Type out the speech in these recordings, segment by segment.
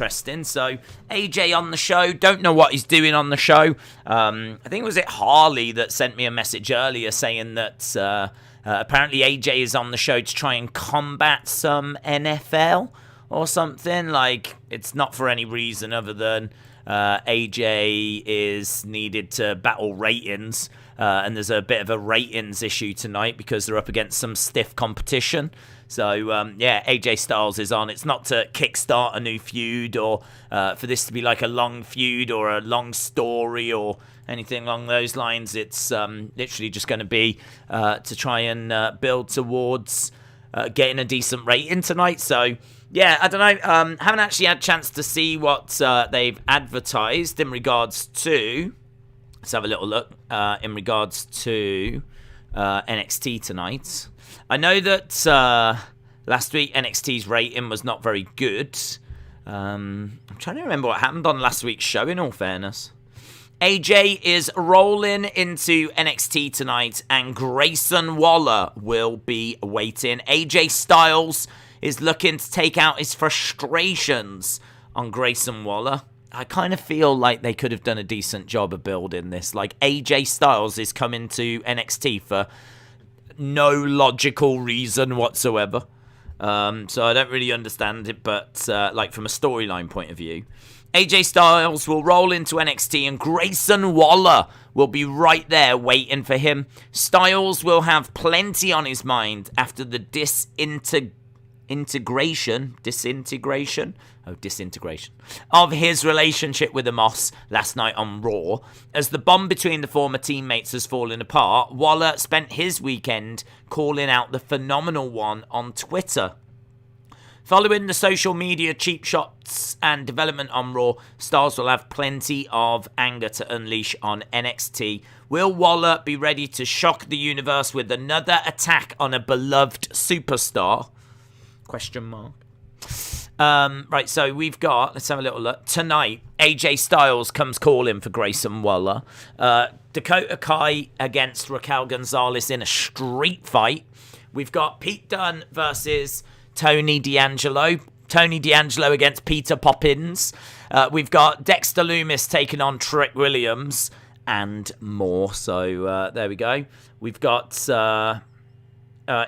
Interesting. So AJ on the show. Don't know what he's doing on the show. I think was it Harley that sent me a message earlier saying that apparently AJ is on the show to try and combat some NFL or something. Like, it's not for any reason other than AJ is needed to battle ratings. And there's a bit of a ratings issue tonight because they're up against some stiff competition. So, yeah, AJ Styles is on. It's not to kickstart a new feud or for this to be like a long feud or a long story or anything along those lines. It's literally just going to be to try and build towards getting a decent rating tonight. So, yeah, I don't know. Haven't actually had a chance to see what they've advertised in regards to... Let's have a little look in regards to NXT tonight. I know that last week NXT's rating was not very good. I'm trying to remember what happened on last week's show, in all fairness. AJ is rolling into NXT tonight, and Grayson Waller will be waiting. AJ Styles is looking to take out his frustrations on Grayson Waller. I kind of feel like they could have done a decent job of building this. Like, AJ Styles is coming to NXT for no logical reason whatsoever. So I don't really understand it, but like from a storyline point of view. AJ Styles will roll into NXT and Grayson Waller will be right there waiting for him. Styles will have plenty on his mind after the disintegration of his relationship with Omos last night on Raw. As the bond between the former teammates has fallen apart, Waller spent his weekend calling out the phenomenal one on Twitter. Following the social media cheap shots and development on Raw, Styles will have plenty of anger to unleash on NXT. Will Waller be ready to shock the universe with another attack on a beloved superstar? Question mark. Right, so we've got, let's have a little look. Tonight, AJ Styles comes calling for Grayson Waller. Dakota Kai against Raquel Gonzalez in a street fight. We've got Pete Dunne versus Tony D'Angelo. Tony D'Angelo against Peter Poppins. We've got Dexter Lumis taking on Trick Williams and more. So there we go. We've got...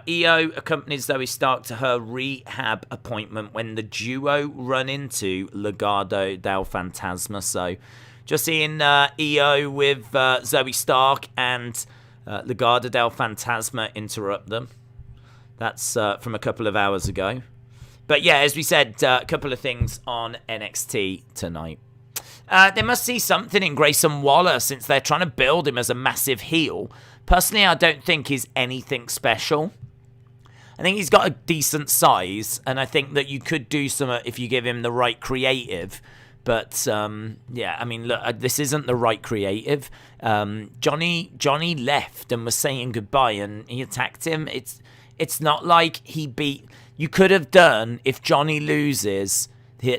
Io accompanies Zoe Stark to her rehab appointment when the duo run into Legado del Fantasma. So just seeing Io with Zoe Stark and Legado del Fantasma interrupt them. That's from a couple of hours ago. But yeah, as we said, a couple of things on NXT tonight. They must see something in Grayson Waller since they're trying to build him as a massive heel. Personally, I don't think he's anything special. I think he's got a decent size, and I think that you could do some if you give him the right creative. But, yeah, I mean, look, this isn't the right creative. Johnny left and was saying goodbye, and he attacked him. It's not like he beat... You could have done, if Johnny loses,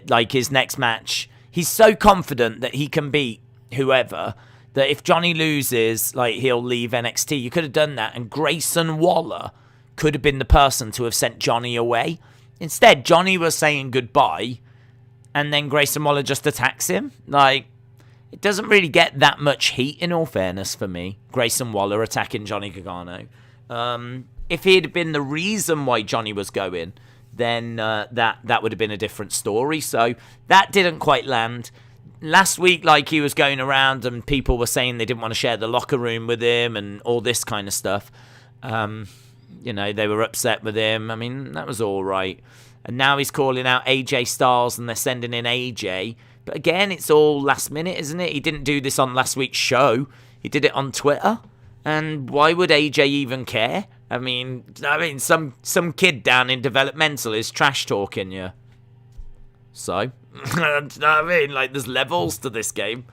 like, his next match. He's so confident that he can beat whoever... that if Johnny loses, like, he'll leave NXT. You could have done that, and Grayson Waller could have been the person to have sent Johnny away. Instead, Johnny was saying goodbye, and then Grayson Waller just attacks him. Like, it doesn't really get that much heat, in all fairness, for me. Grayson Waller attacking Johnny Gargano. If he had been the reason why Johnny was going, then that would have been a different story. So that didn't quite land. Last week, like, he was going around and people were saying they didn't want to share the locker room with him and all this kind of stuff. You know, they were upset with him. I mean, that was all right. And now he's calling out AJ Styles and they're sending in AJ. But again, it's all last minute, isn't it? He didn't do this on last week's show. He did it on Twitter. And why would AJ even care? I mean, some kid down in developmental is trash talking you. So, you know what I mean? Like, there's levels to this game.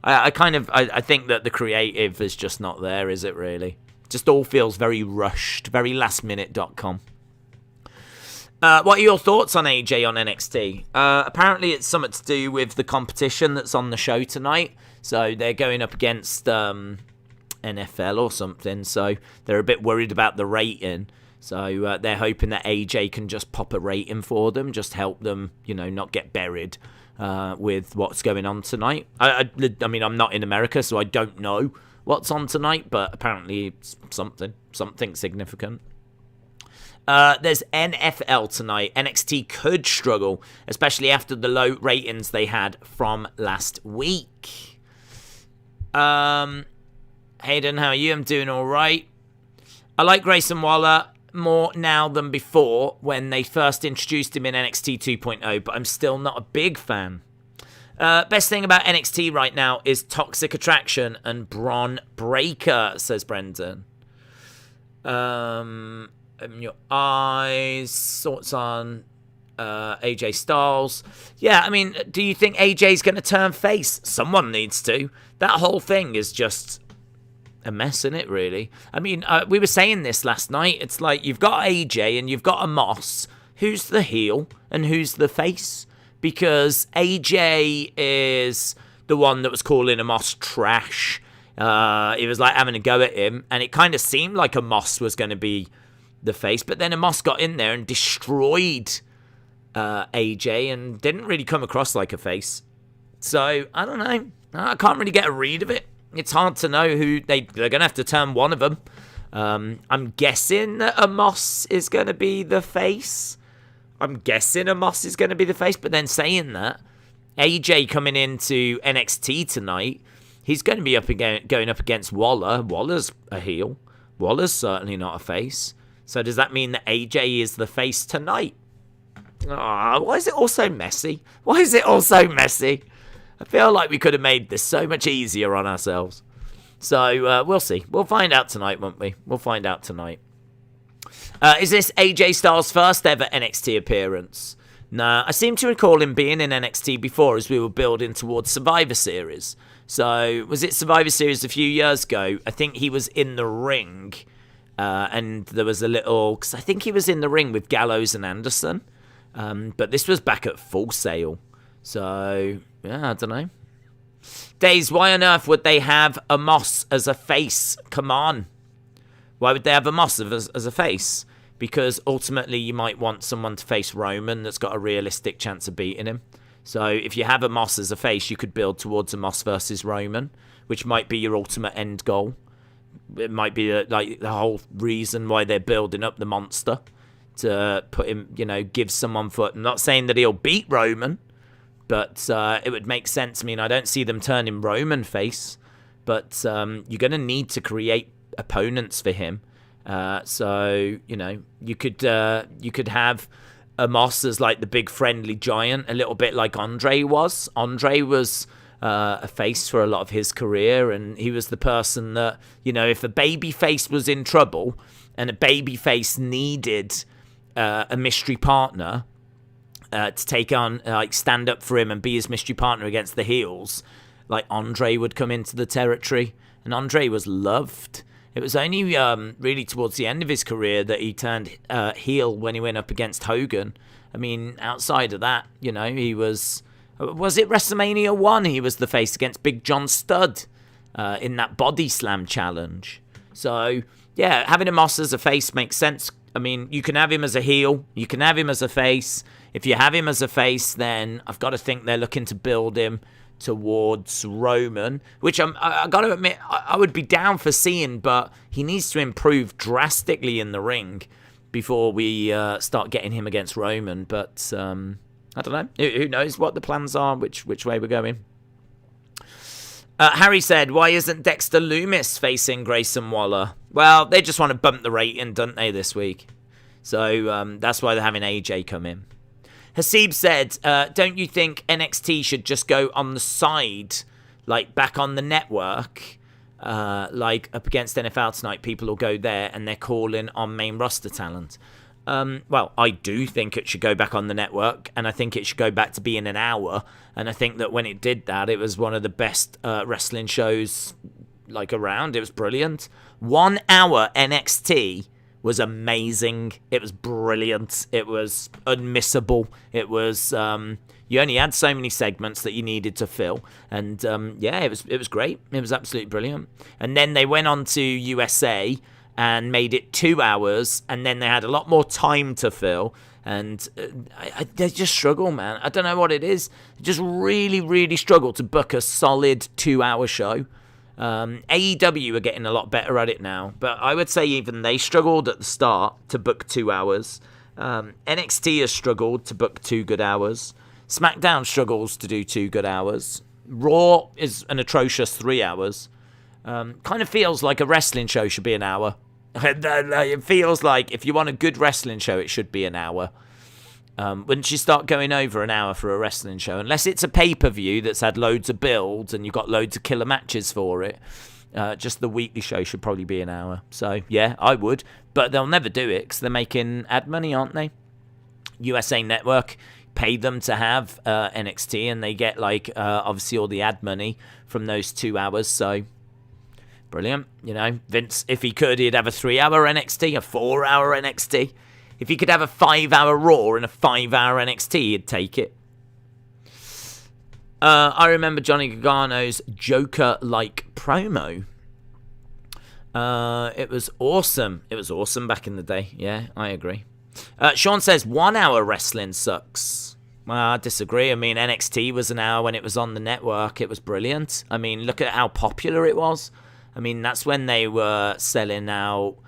I think that the creative is just not there, is it really? Just all feels very rushed, very lastminute.com. What are your thoughts on AJ on NXT? Apparently it's something to do with the competition that's on the show tonight. So they're going up against NFL or something. So they're a bit worried about the rating. So they're hoping that AJ can just pop a rating for them, just help them, you know, not get buried. with what's going on tonight. I mean, I'm not in America, so I don't know what's on tonight, but apparently it's something significant. There's NFL tonight. NXT could struggle, especially after the low ratings they had from last week. Hayden, how are you? I'm doing all right. I like Grayson Waller more now than before when they first introduced him in NXT 2.0, but I'm still not a big fan. Best thing about NXT right now is Toxic Attraction and Bron Breakker, says Brendan. Your eyes, thoughts on AJ Styles. Yeah, I mean, do you think AJ's going to turn face? Someone needs to. That whole thing is just a mess, isn't it, really? I mean, we were saying this last night. It's like you've got AJ and you've got a Moss. Who's the heel and who's the face? Because AJ is the one that was calling a Moss trash. He was like having a go at him, and it kind of seemed like a Moss was going to be the face, but then a Moss got in there and destroyed AJ and didn't really come across like a face. So, I don't know. I can't really get a read of it. It's hard to know who they're going to have to turn one of them. I'm guessing that a Moss is going to be the face. But then saying that, AJ coming into NXT tonight, he's going to be going up against Waller. Waller's a heel. Waller's certainly not a face. So does that mean that AJ is the face tonight? Why is it all so messy? I feel like we could have made this so much easier on ourselves. So we'll see. We'll find out tonight, won't we? Is this AJ Styles' first ever NXT appearance? No, I seem to recall him being in NXT before as we were building towards Survivor Series. So was it Survivor Series a few years ago? I think he was in the ring. And there was a little... Because I think he was in the ring with Gallows and Anderson. But this was back at Full Sail. So, yeah, I don't know. Days, why on earth would they have a Moss as a face? Come on. Why would they have a Moss as a face? Because ultimately you might want someone to face Roman that's got a realistic chance of beating him. So if you have a Moss as a face, you could build towards a Moss versus Roman, which might be your ultimate end goal. It might be like the whole reason why they're building up the monster to put him, give someone foot. I'm not saying that he'll beat Roman, but it would make sense. I mean, I don't see them turning Roman face, but you're going to need to create opponents for him. So you could have a Moss as like the big friendly giant, a little bit like Andre was. Andre was a face for a lot of his career, and he was the person that, if a baby face was in trouble and a baby face needed a mystery partner to take on, stand up for him and be his mystery partner against the heels, like Andre would come into the territory, and Andre was loved. It was only really towards the end of his career that he turned heel when he went up against Hogan. I mean, outside of that, he was it WrestleMania 1? He was the face against Big John Studd in that body slam challenge. So, yeah, having a Moss as a face makes sense. I mean, you can have him as a heel. You can have him as a face. If you have him as a face, then I've got to think they're looking to build him towards Roman, which I got to admit I would be down for seeing, but he needs to improve drastically in the ring before we start getting him against Roman. But I don't know. Who knows what the plans are, which way we're going. Harry said, why isn't Dexter Lumis facing Grayson Waller? Well, they just want to bump the rating, don't they, this week? So that's why they're having AJ come in. Hasib said, don't you think NXT should just go on the side, like back on the network, like up against NFL tonight? People will go there and they're calling on main roster talent. Well, I do think it should go back on the network, and I think it should go back to being an hour. And I think that when it did that, it was one of the best wrestling shows like around. It was brilliant. 1 hour NXT was amazing. It was brilliant. It was unmissable. It was you only had so many segments that you needed to fill, and yeah, it was great. It was absolutely brilliant. And then they went on to USA and made it 2 hours, and then they had a lot more time to fill, And they just struggle, man. I don't know what it is. They just really, really struggle to book a solid 2-hour show. AEW are getting a lot better at it now, but I would say even they struggled at the start to book 2 hours. NXT has struggled to book 2 good hours. SmackDown struggles to do 2 good hours. Raw is an atrocious 3 hours. Kind of feels like a wrestling show should be an hour. It feels like if you want a good wrestling show, it should be an hour. Wouldn't you start going over an hour for a wrestling show? Unless it's a pay-per-view that's had loads of builds and you've got loads of killer matches for it. Just the weekly show should probably be an hour. So, yeah, I would. But they'll never do it because they're making ad money, aren't they? USA Network pay them to have NXT and they get, obviously all the ad money from those 2 hours. So, brilliant. You know, Vince, if he could, he'd have a 3-hour NXT, a 4-hour NXT. If he could have a 5-hour Raw and a 5-hour NXT, he'd take it. I remember Johnny Gargano's Joker-like promo. It was awesome. It was awesome back in the day. Yeah, I agree. Sean says 1-hour wrestling sucks. Well, I disagree. I mean, NXT was an hour when it was on the network. It was brilliant. I mean, look at how popular it was. I mean, that's when they were selling out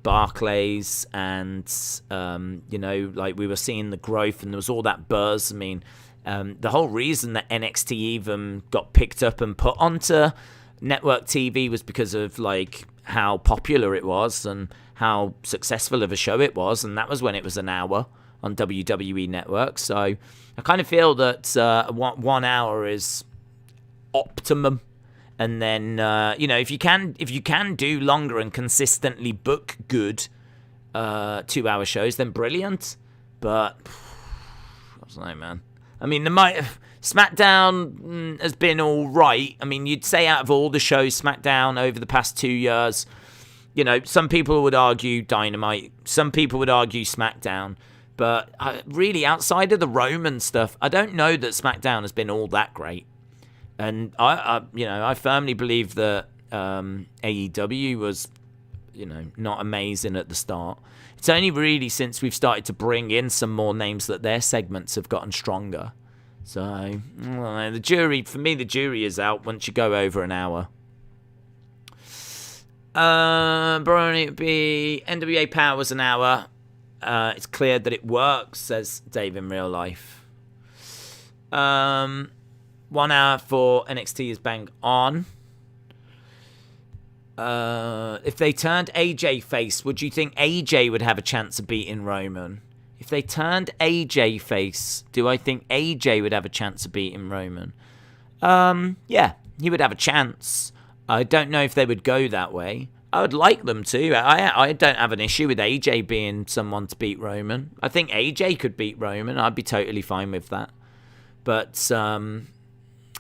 Barclays and, we were seeing the growth and there was all that buzz. I mean, the whole reason that NXT even got picked up and put onto network TV was because of, how popular it was and how successful of a show it was. And that was when it was an hour on WWE Network. So I kind of feel that 1 hour is optimum. And then, if you can do longer and consistently book good 2-hour shows, then brilliant. But, I don't know, man. I mean, SmackDown has been all right. I mean, you'd say out of all the shows, SmackDown over the past 2 years, some people would argue Dynamite. Some people would argue SmackDown. But really, outside of the Roman stuff, I don't know that SmackDown has been all that great. And I firmly believe that AEW was, not amazing at the start. It's only really since we've started to bring in some more names that their segments have gotten stronger. So, the jury is out once you go over an hour. Bron, it'd be NWA Power was an hour. It's clear that it works, says Dave in real life. 1 hour for NXT is bang on. If they turned AJ face, would you think AJ would have a chance of beating Roman? If they turned AJ face, do I think AJ would have a chance of beating Roman? Yeah, he would have a chance. I don't know if they would go that way. I would like them to. I don't have an issue with AJ being someone to beat Roman. I think AJ could beat Roman. I'd be totally fine with that. But,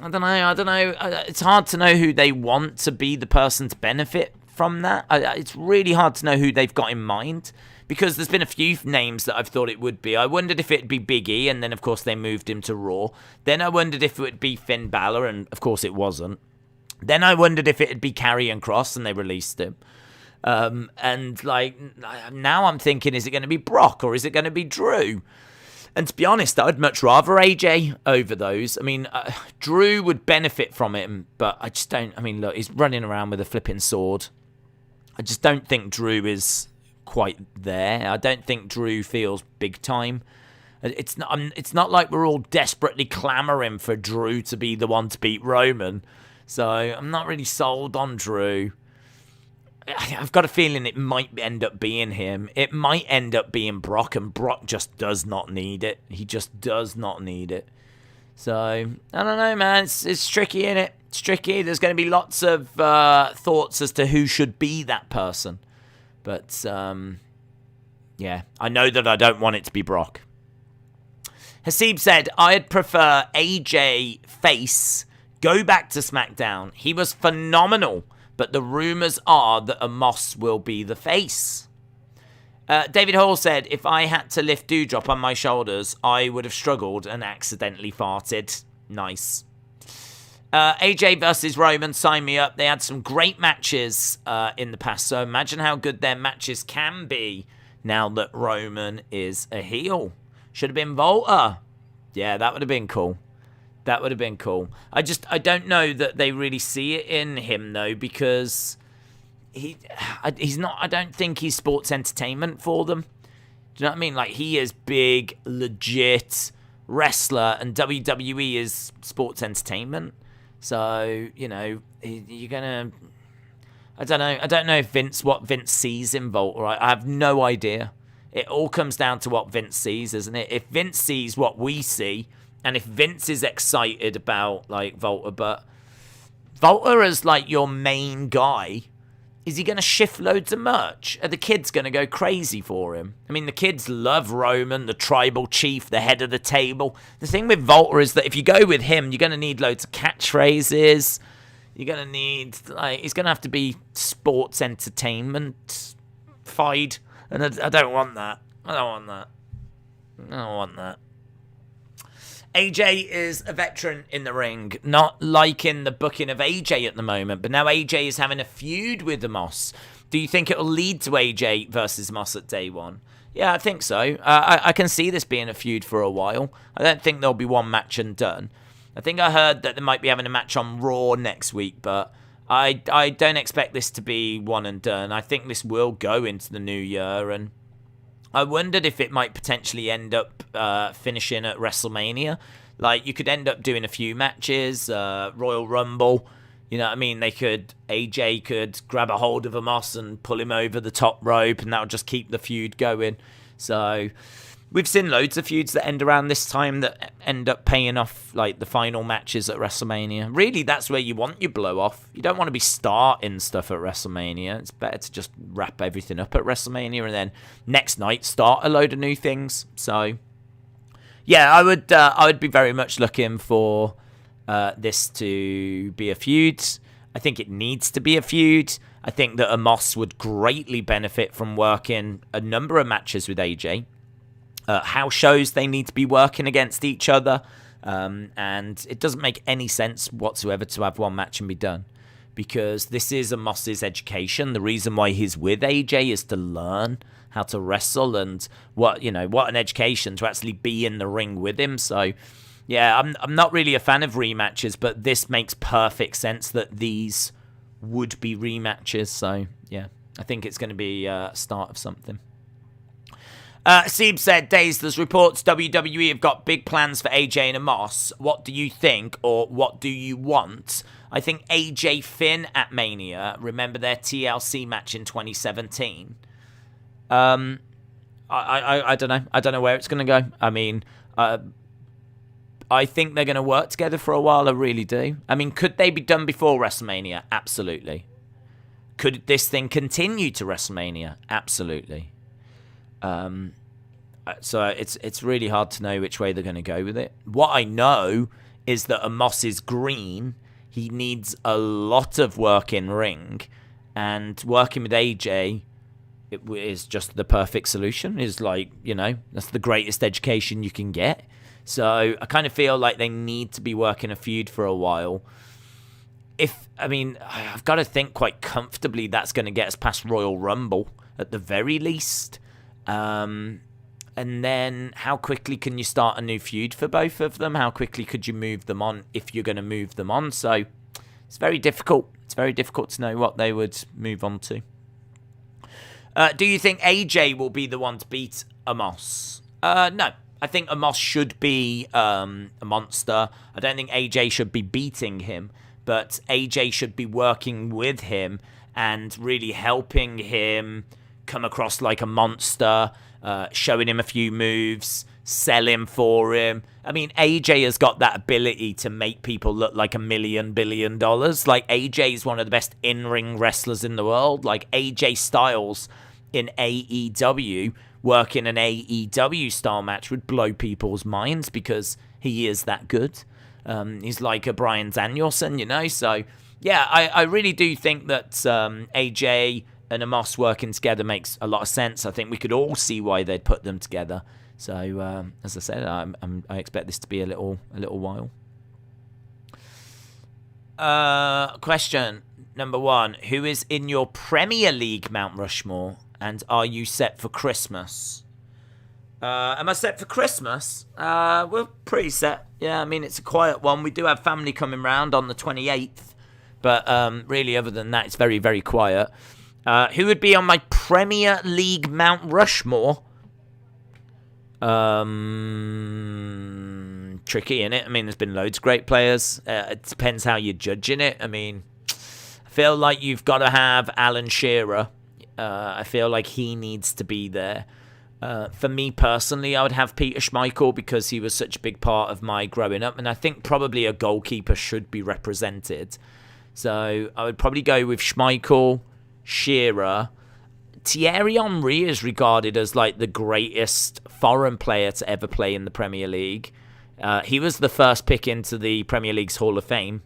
I don't know. It's hard to know who they want to be the person to benefit from that. It's really hard to know who they've got in mind because there's been a few names that I've thought it would be. I wondered if it'd be Big E, and then, of course, they moved him to Raw. Then I wondered if it would be Finn Balor, and, of course, it wasn't. Then I wondered if it'd be Karrion Kross, and they released him. Now I'm thinking, is it going to be Brock, or is it going to be Drew? And to be honest, I'd much rather AJ over those. I mean, Drew would benefit from it, but I just don't. I mean, look, he's running around with a flipping sword. I just don't think Drew is quite there. I don't think Drew feels big time. It's not like we're all desperately clamoring for Drew to be the one to beat Roman. So I'm not really sold on Drew. I've got a feeling it might end up being him. It might end up being Brock, and Brock just does not need it. He just does not need it. So, I don't know, man. It's tricky, innit? It's tricky. There's going to be lots of thoughts as to who should be that person. But, yeah, I know that I don't want it to be Brock. Hasib said, I'd prefer AJ face. Go back to SmackDown. He was phenomenal. But the rumours are that Amos will be the face. David Hall said, if I had to lift Doudrop on my shoulders, I would have struggled and accidentally farted. Nice. AJ versus Roman, sign me up. They had some great matches in the past, so imagine how good their matches can be now that Roman is a heel. Should have been Volta. Yeah, that would have been cool. That would have been cool. I don't know that they really see it in him, though, because he's not, I don't think he's sports entertainment for them. Do you know what I mean? Like, he is big, legit wrestler, and WWE is sports entertainment. So, you know, you're going to... I don't know if what Vince sees in Volta. Right? I have no idea. It all comes down to what Vince sees, isn't it? If Vince sees what we see, and if Vince is excited about, like, Volta, but Volta is, like, your main guy, is he going to shift loads of merch? Are the kids going to go crazy for him? I mean, the kids love Roman, the tribal chief, the head of the table. The thing with Volta is that if you go with him, you're going to need loads of catchphrases. You're going to need, like, he's going to have to be sports entertainment-fied. And I don't want that. I don't want that. AJ is a veteran in the ring, not liking the booking of AJ at the moment, but now AJ is having a feud with the Moss. Do you think it will lead to AJ versus Moss at day one? Yeah, I think so. I can see this being a feud for a while. I don't think there'll be one match and done. I think I heard that they might be having a match on Raw next week, but I don't expect this to be one and done. I think this will go into the new year, and I wondered if it might potentially end up finishing at WrestleMania. Like, you could end up doing a few matches, Royal Rumble. You know what I mean? AJ could grab a hold of Moss and pull him over the top rope, and that would just keep the feud going. So, we've seen loads of feuds that end around this time that end up paying off, like, the final matches at WrestleMania. Really, that's where you want your blow-off. You don't want to be starting stuff at WrestleMania. It's better to just wrap everything up at WrestleMania and then next night start a load of new things. So, yeah, I would be very much looking for this to be a feud. I think it needs to be a feud. I think that Moss would greatly benefit from working a number of matches with AJ. House shows they need to be working against each other, and it doesn't make any sense whatsoever to have one match and be done, because this is a Moss's education. The reason why he's with AJ is to learn how to wrestle, and what an education to actually be in the ring with him. So yeah, I'm not really a fan of rematches, but this makes perfect sense that these would be rematches. So yeah, I think it's going to be a start of something. Seeb said, Days, there's reports WWE have got big plans for AJ and Moss. What do you think, or what do you want? I think AJ Finn at Mania. Remember their TLC match in 2017? I don't know. I don't know where it's going to go. I mean, I think they're going to work together for a while. I really do. I mean, could they be done before WrestleMania? Absolutely. Could this thing continue to WrestleMania? Absolutely. So it's really hard to know which way they're going to go with it. What I know is that Moss is green. He needs a lot of work in ring, and working with AJ is just the perfect solution. Is like, that's the greatest education you can get. So I kind of feel like they need to be working a feud for a while. I've got to think quite comfortably that's going to get us past Royal Rumble at the very least. And then how quickly can you start a new feud for both of them? How quickly could you move them on if you're going to move them on? So it's very difficult. It's very difficult to know what they would move on to. Do you think AJ will be the one to beat Moss? No. I think Moss should be a monster. I don't think AJ should be beating him, but AJ should be working with him and really helping him come across like a monster, showing him a few moves, sell him for him. I mean, AJ has got that ability to make people look like $1 billion. Like, AJ is one of the best in-ring wrestlers in the world. Like, AJ Styles in AEW, working an AEW style match would blow people's minds because he is that good. He's like a Bryan Danielson, So, yeah, I really do think that AJ and Moss working together makes a lot of sense. I think we could all see why they'd put them together. So, as I said, I expect this to be a little while. Question number 1: who is in your Premier League Mount Rushmore, And are you set for Christmas? Am I set for Christmas? We're pretty set. Yeah, I mean, it's a quiet one. We do have family coming round on the 28th. But really, other than that, it's very, very quiet. Who would be on my Premier League Mount Rushmore? Tricky, innit? I mean, there's been loads of great players. It depends how you're judging it. I mean, I feel like you've got to have Alan Shearer. I feel like he needs to be there. For me personally, I would have Peter Schmeichel because he was such a big part of my growing up. And I think probably a goalkeeper should be represented. So I would probably go with Schmeichel, Shearer. Thierry Henry is regarded as like the greatest foreign player to ever play in the Premier League. He was the first pick into the Premier League's Hall of Fame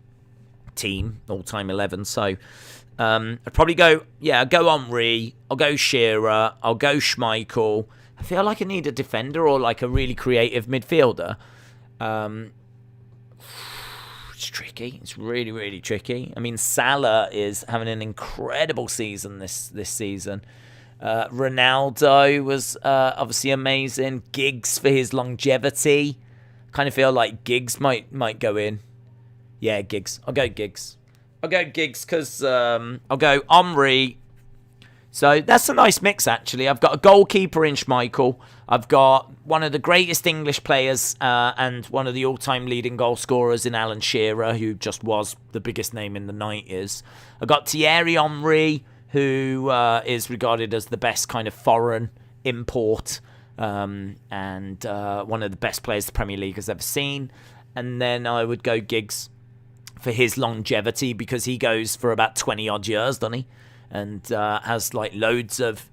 team, all-time 11. So I'd probably go Henry, I'll go Shearer, I'll go Schmeichel. I feel like I need a defender or like a really creative midfielder. It's tricky. It's really, really tricky. I mean, Salah is having an incredible season this season. Ronaldo was obviously amazing. Giggs for his longevity. Kind of feel like Giggs might go in. Yeah, Giggs. I'll go Giggs. Because I'll go Omri. So that's a nice mix, actually. I've got a goalkeeper in Schmeichel. I've got one of the greatest English players and one of the all-time leading goal scorers in Alan Shearer, who just was the biggest name in the 90s. I've got Thierry Henry, who is regarded as the best kind of foreign import and one of the best players the Premier League has ever seen. And then I would go Giggs for his longevity because he goes for about 20-odd years, doesn't he? And has like loads of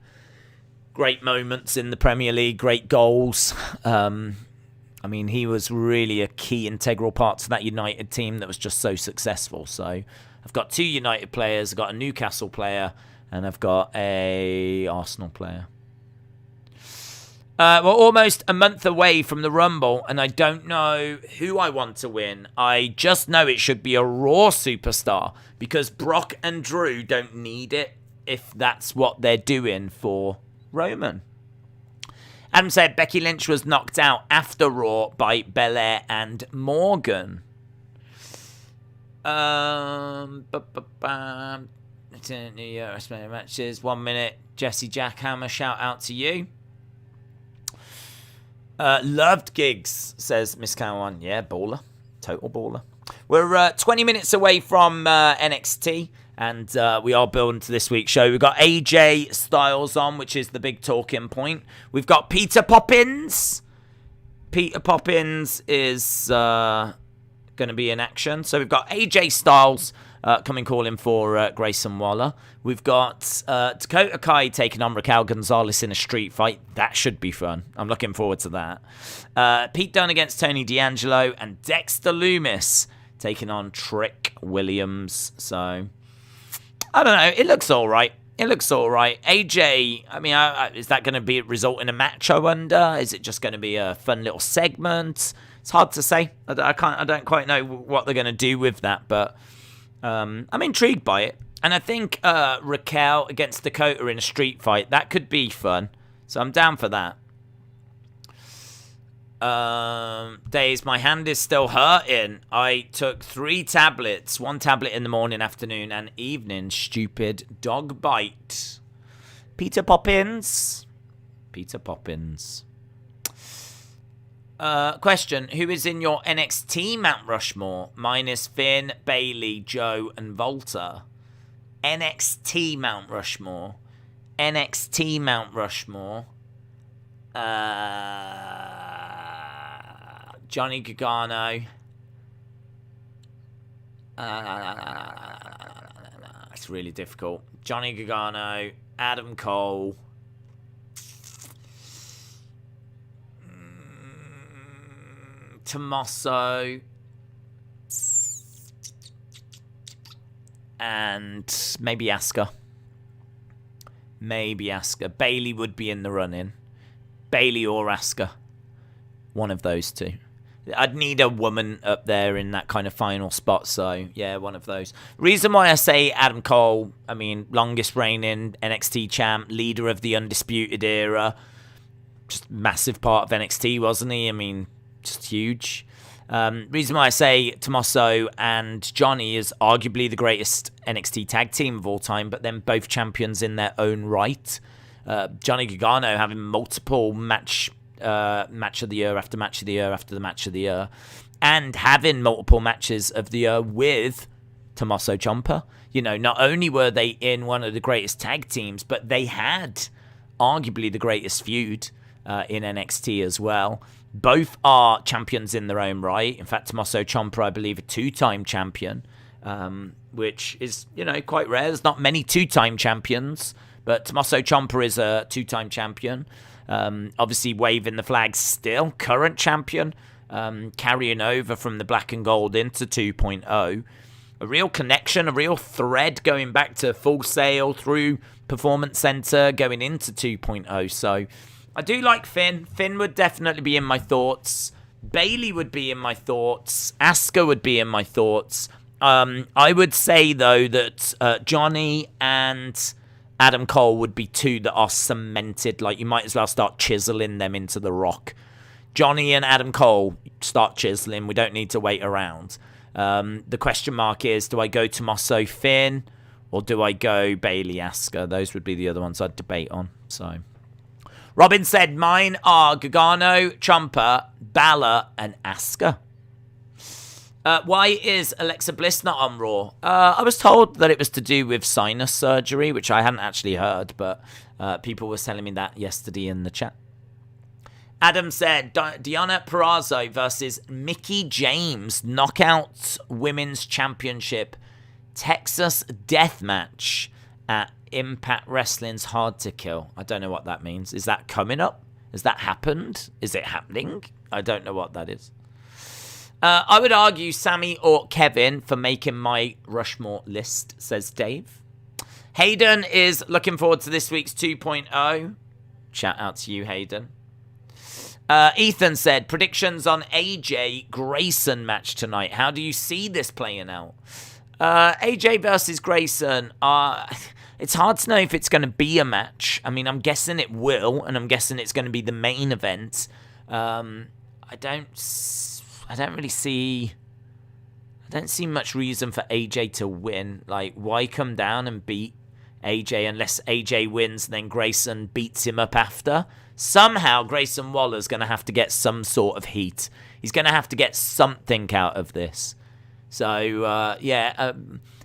great moments in the Premier League, great goals. I mean, he was really a key integral part to that United team that was just so successful. So I've got 2 United players, I've got a Newcastle player, and I've got a Arsenal player. We're almost a month away from the Rumble, and I don't know who I want to win. I just know it should be a Raw superstar, because Brock and Drew don't need it if that's what they're doing for Roman. Adam said Becky Lynch was knocked out after Raw by Belair and Morgan. New Year WrestleMania matches. 1 minute. Jesse Jackhammer, shout out to you. Loved Giggs, says Miss Cowan. Yeah, baller. Total baller. We're 20 minutes away from NXT, and we are building to this week's show. We've got AJ Styles on, which is the big talking point. We've got Peter Poppins. Peter Poppins is going to be in action. So we've got AJ Styles coming calling for Grayson Waller. We've got Dakota Kai taking on Raquel Gonzalez in a street fight. That should be fun. I'm looking forward to that. Pete Dunne against Tony D'Angelo, and Dexter Lumis taking on Trick Williams. So, I don't know. It looks all right. AJ, I mean, is that going to result in a match, I wonder? Is it just going to be a fun little segment? It's hard to say. I don't quite know what they're going to do with that, but I'm intrigued by it. And I think Raquel against Dakota in a street fight, that could be fun. So I'm down for that. Days, my hand is still hurting. I took 3 tablets. 1 tablet in the morning, afternoon, and evening. Stupid dog bite. Peter Poppins. Question. Who is in your NXT Mount Rushmore? Mine is Finn, Bayley, Joe, and Volta. NXT Mount Rushmore. Johnny Gargano. It's really difficult. Johnny Gargano, Adam Cole. Tommaso. And maybe Asuka. Bayley would be in the run-in. Bayley or Asuka. One of those two. I'd need a woman up there in that kind of final spot. So, yeah, one of those. Reason why I say Adam Cole, I mean, longest reigning NXT champ, leader of the Undisputed Era. Just massive part of NXT, wasn't he? I mean, just huge. Reason why I say Tommaso and Johnny is arguably the greatest NXT tag team of all time, but then both champions in their own right. Johnny Gargano having multiple match of the year after match of the year after the match of the year, and having multiple matches of the year with Tommaso Ciampa. You know, not only were they in one of the greatest tag teams, but they had arguably the greatest feud in NXT as well. Both are champions in their own right. In fact, Tommaso Ciampa, I believe, a two-time champion, which is, you know, quite rare. There's not many two-time champions, but Tommaso Ciampa is a two-time champion. Obviously waving the flag still, current champion, carrying over from the black and gold into 2.0. A real connection, a real thread going back to Full Sail through Performance Center going into 2.0. So I do like Finn. Finn would definitely be in my thoughts. Bayley would be in my thoughts. Asuka would be in my thoughts. I would say, though, that Johnny and Adam Cole would be two that are cemented. Like, you might as well start chiseling them into the rock. Johnny and Adam Cole, start chiseling. We don't need to wait around. The question mark is, do I go Tommaso Finn or do I go Bayley Asuka? Those would be the other ones I'd debate on. So, Robin said, mine are Gargano, Ciampa, Balor, and Asuka. Why is Alexa Bliss not on Raw? I was told that it was to do with sinus surgery, which I hadn't actually heard, but people were telling me that yesterday in the chat. Adam said, Deonna Purrazzo versus Mickie James, Knockout Women's Championship, Texas Death Match at Impact Wrestling's Hard to Kill. I don't know what that means. Is that coming up? Has that happened? Is it happening? I don't know what that is. I would argue Sammy or Kevin for making my Rushmore list, says Dave. Hayden is looking forward to this week's 2.0. Shout out to you, Hayden. Ethan said, predictions on AJ Grayson match tonight. How do you see this playing out? AJ versus Grayson, it's hard to know if it's going to be a match. I mean, I'm guessing it will, and I'm guessing it's going to be the main event. I don't see much reason for AJ to win. Like, why come down and beat AJ unless AJ wins and then Grayson beats him up after? Somehow Grayson Waller's going to have to get some sort of heat. He's going to have to get something out of this. So,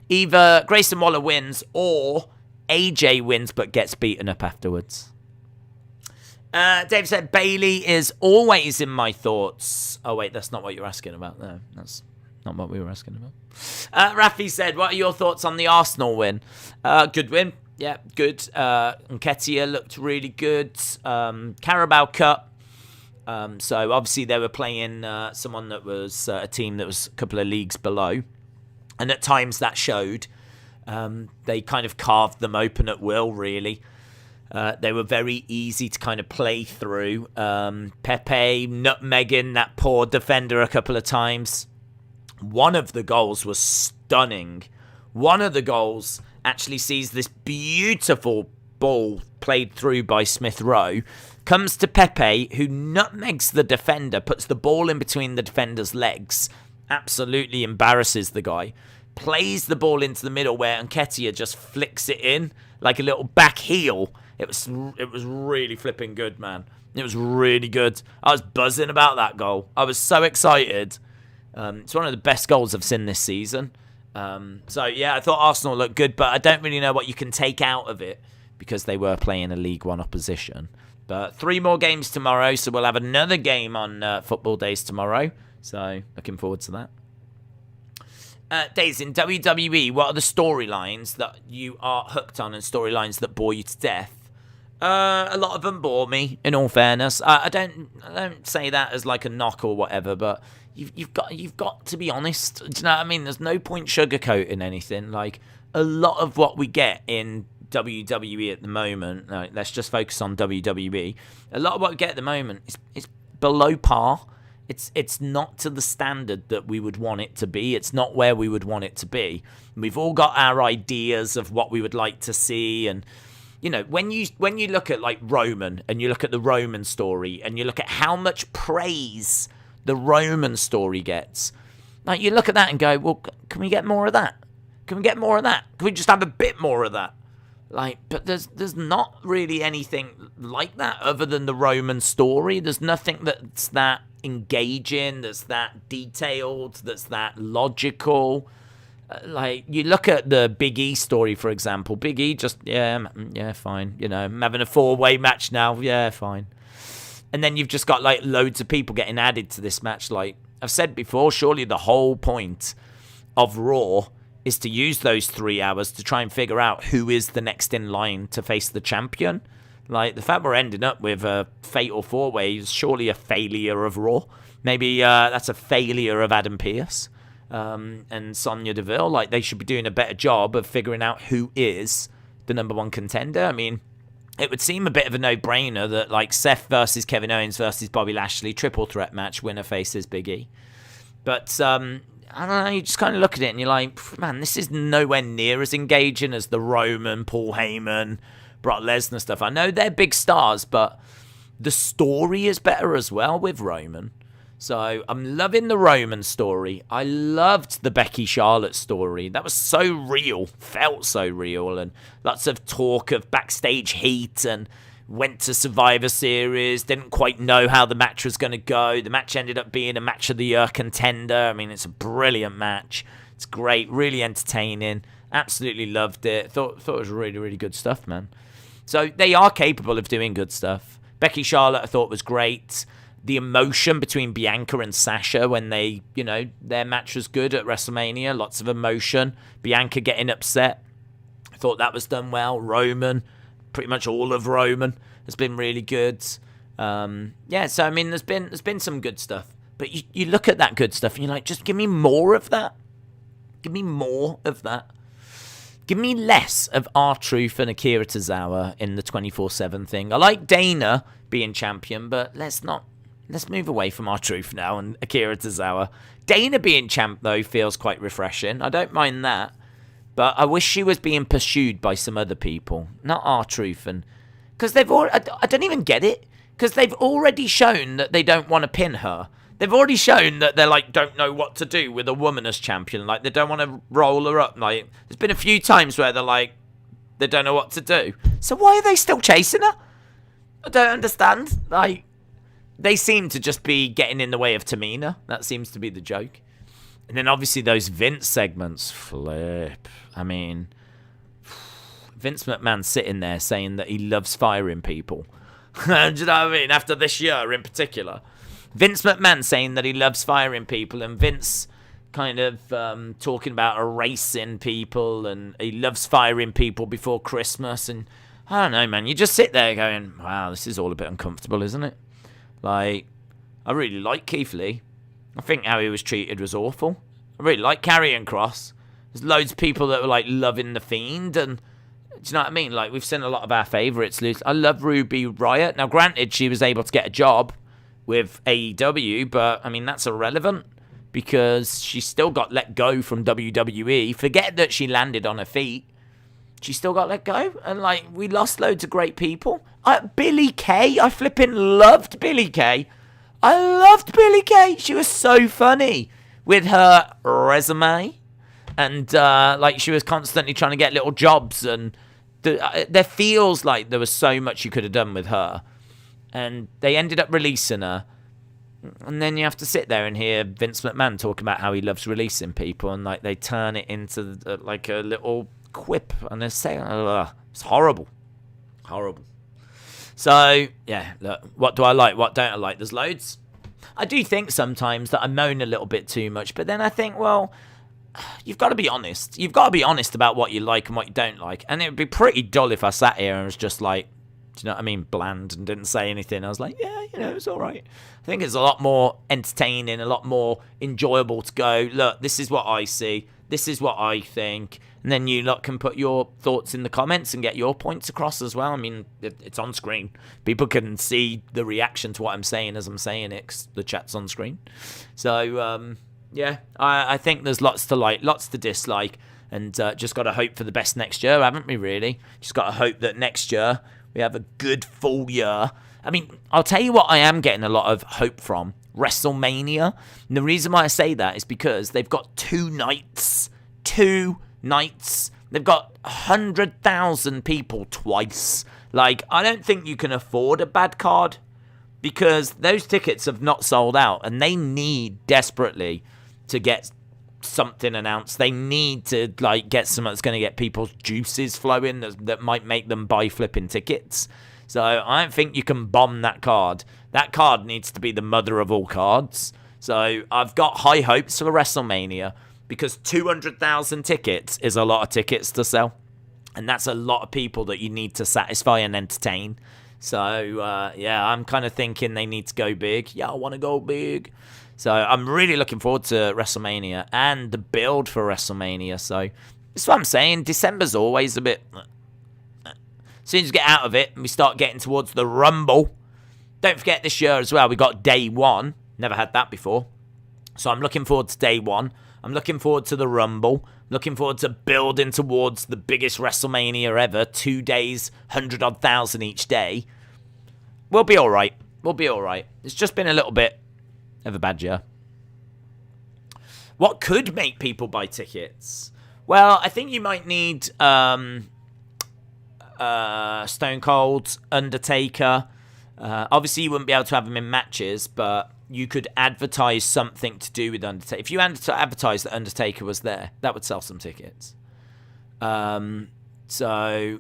either Grayson Waller wins or AJ wins but gets beaten up afterwards. Dave said, Bayley is always in my thoughts. Oh, wait, that's not what you're asking about. No, that's not what we were asking about. Rafi said, what are your thoughts on the Arsenal win? Good win. Yeah, good. Nketiah looked really good. Carabao Cup. So, obviously, they were playing someone that was a team that was a couple of leagues below. And at times that showed. They kind of carved them open at will, really. They were very easy to kind of play through. Pepe nutmegging that poor defender a couple of times. One of the goals was stunning. One of the goals actually sees this beautiful ball played through by Smith Rowe. Comes to Pepe, who nutmegs the defender, puts the ball in between the defender's legs. Absolutely embarrasses the guy. Plays the ball into the middle where Nketiah just flicks it in like a little back heel. It was really flipping good, man. It was really good. I was buzzing about that goal. I was so excited. It's one of the best goals I've seen this season. So, yeah, I thought Arsenal looked good, but I don't really know what you can take out of it because they were playing a League One opposition. But 3 more games tomorrow, so we'll have another game on Football Days tomorrow. So, looking forward to that. Days, in WWE, what are the storylines that you are hooked on and storylines that bore you to death? A lot of them bore me, in all fairness. I don't say that as like a knock or whatever, but you've got to be honest. Do you know what I mean? There's no point sugarcoating anything. Like, a lot of what we get in WWE at the moment, let's just focus on WWE. A lot of what we get at the moment is below par. It's not to the standard that we would want it to be. It's not where we would want it to be. We've all got our ideas of what we would like to see, and you know, when you look at like Roman, and you look at the Roman story, and you look at how much praise the Roman story gets, like you look at that and go, well, can we get more of that? Can we get more of that? Can we just have a bit more of that? Like, but there's not really anything like that other than the Roman story. There's nothing that's that engaging, that's that detailed, that's that logical. Like, you look at the Big E story, for example. Big E just, yeah, fine. You know, I'm having a 4-way match now. Yeah, fine. And then you've just got, like, loads of people getting added to this match. Like, I've said before, surely the whole point of Raw is to use those 3 hours to try and figure out who is the next in line to face the champion. Like, the fact we're ending up with a fatal 4-way is surely a failure of Raw. Maybe that's a failure of Adam Pearce and Sonya Deville. Like, they should be doing a better job of figuring out who is the number one contender. I mean, it would seem a bit of a no-brainer that, like, Seth versus Kevin Owens versus Bobby Lashley, triple threat match, winner faces Big E. But, I don't know, you just kind of look at it and you're like, man, this is nowhere near as engaging as the Roman, Paul Heyman, Brock Lesnar stuff. I know they're big stars, but the story is better as well with Roman. So I'm loving the Roman story. I loved the Becky Charlotte story. That was so real, felt so real, and lots of talk of backstage heat, and went to Survivor Series, didn't quite know how the match was going to go. The match ended up being a match of the year contender. I mean, it's a brilliant match. It's great, really entertaining. Absolutely loved it. Thought it was really, really good stuff, man. So they are capable of doing good stuff. Becky Charlotte, I thought, was great. The emotion between Bianca and Sasha when they, you know, their match was good at WrestleMania. Lots of emotion. Bianca getting upset. I thought that was done well. Roman, pretty much all of Roman has been really good. Yeah, so I mean, there's been some good stuff. But you look at that good stuff and you're like, just give me more of that. Give me more of that. Give me less of R-Truth and Akira Tozawa in the 24/7 thing. I like Dana being champion, but let's move away from R-Truth now and Akira Tozawa. Dana being champ, though, feels quite refreshing. I don't mind that. But I wish she was being pursued by some other people, not R-Truth. Because they've already, I don't even get it. Because they've already shown that they don't want to pin her. They've already shown that they're like, don't know what to do with a woman as champion. Like, they don't want to roll her up. Like, there's been a few times where they're like, they don't know what to do. So why are they still chasing her? I don't understand. Like, they seem to just be getting in the way of Tamina. That seems to be the joke. And then obviously those Vince segments, flip. I mean, Vince McMahon sitting there saying that he loves firing people. Do you know what I mean? After this year in particular. Vince McMahon saying that he loves firing people, and Vince kind of talking about erasing people, and he loves firing people before Christmas. And I don't know, man. You just sit there going, wow, this is all a bit uncomfortable, isn't it? Like, I really like Keith Lee. I think how he was treated was awful. I really like Karrion Kross. There's loads of people that were like loving The Fiend, and do you know what I mean? Like, we've seen a lot of our favourites lose. I love Ruby Riott. Now, granted, she was able to get a job with AEW, but I mean, that's irrelevant because she still got let go from WWE. Forget that she landed on her feet. She still got let go, and like, we lost loads of great people. Billie Kay, I flipping loved Billie Kay. I loved Billie Kay. She was so funny with her resume, and like, she was constantly trying to get little jobs, and there feels like there was so much you could have done with her, and they ended up releasing her. And then you have to sit there and hear Vince McMahon talk about how he loves releasing people, and like, they turn it into like a little quip, and they say, it's horrible. So, yeah, look, what do I like? What don't I like? There's loads. I do think sometimes that I moan a little bit too much, but then I think, well, you've got to be honest. You've got to be honest about what you like and what you don't like. And it would be pretty dull if I sat here and was just like, do you know what I mean, bland, and didn't say anything. I was like, yeah, you know, it's all right. I think it's a lot more entertaining, a lot more enjoyable to go, look, this is what I see. This is what I think. And then you lot can put your thoughts in the comments and get your points across as well. I mean, it's on screen. People can see the reaction to what I'm saying as I'm saying it, 'cause the chat's on screen. So, yeah, I think there's lots to like, lots to dislike. And just got to hope for the best next year, haven't we, really? Just got to hope that next year we have a good full year. I mean, I'll tell you what I am getting a lot of hope from. WrestleMania. And the reason why I say that is because they've got 2 nights. 2 nights. They've got 100,000 people twice. Like, I don't think you can afford a bad card because those tickets have not sold out and they need desperately to get something announced. They need to like get something that's going to get people's juices flowing that might make them buy flipping tickets. So I don't think you can bomb that card. That card needs to be the mother of all cards. So I've got high hopes for WrestleMania because 200,000 tickets is a lot of tickets to sell. And that's a lot of people that you need to satisfy and entertain. So, yeah, I'm kind of thinking they need to go big. Yeah, I want to go big. So I'm really looking forward to WrestleMania and the build for WrestleMania. So that's what I'm saying. December's always a bit... As soon as you get out of it and we start getting towards the Rumble. Don't forget this year as well, we got Day 1. Never had that before. So I'm looking forward to Day 1. I'm looking forward to the Rumble. Looking forward to building towards the biggest WrestleMania ever. 2 days, 100-odd thousand each day. We'll be all right. We'll be all right. It's just been a little bit of a bad year. What could make people buy tickets? Well, I think you might need Stone Cold, Undertaker. Obviously, you wouldn't be able to have them in matches, but you could advertise something to do with Undertaker. If you advertised that Undertaker was there, that would sell some tickets. So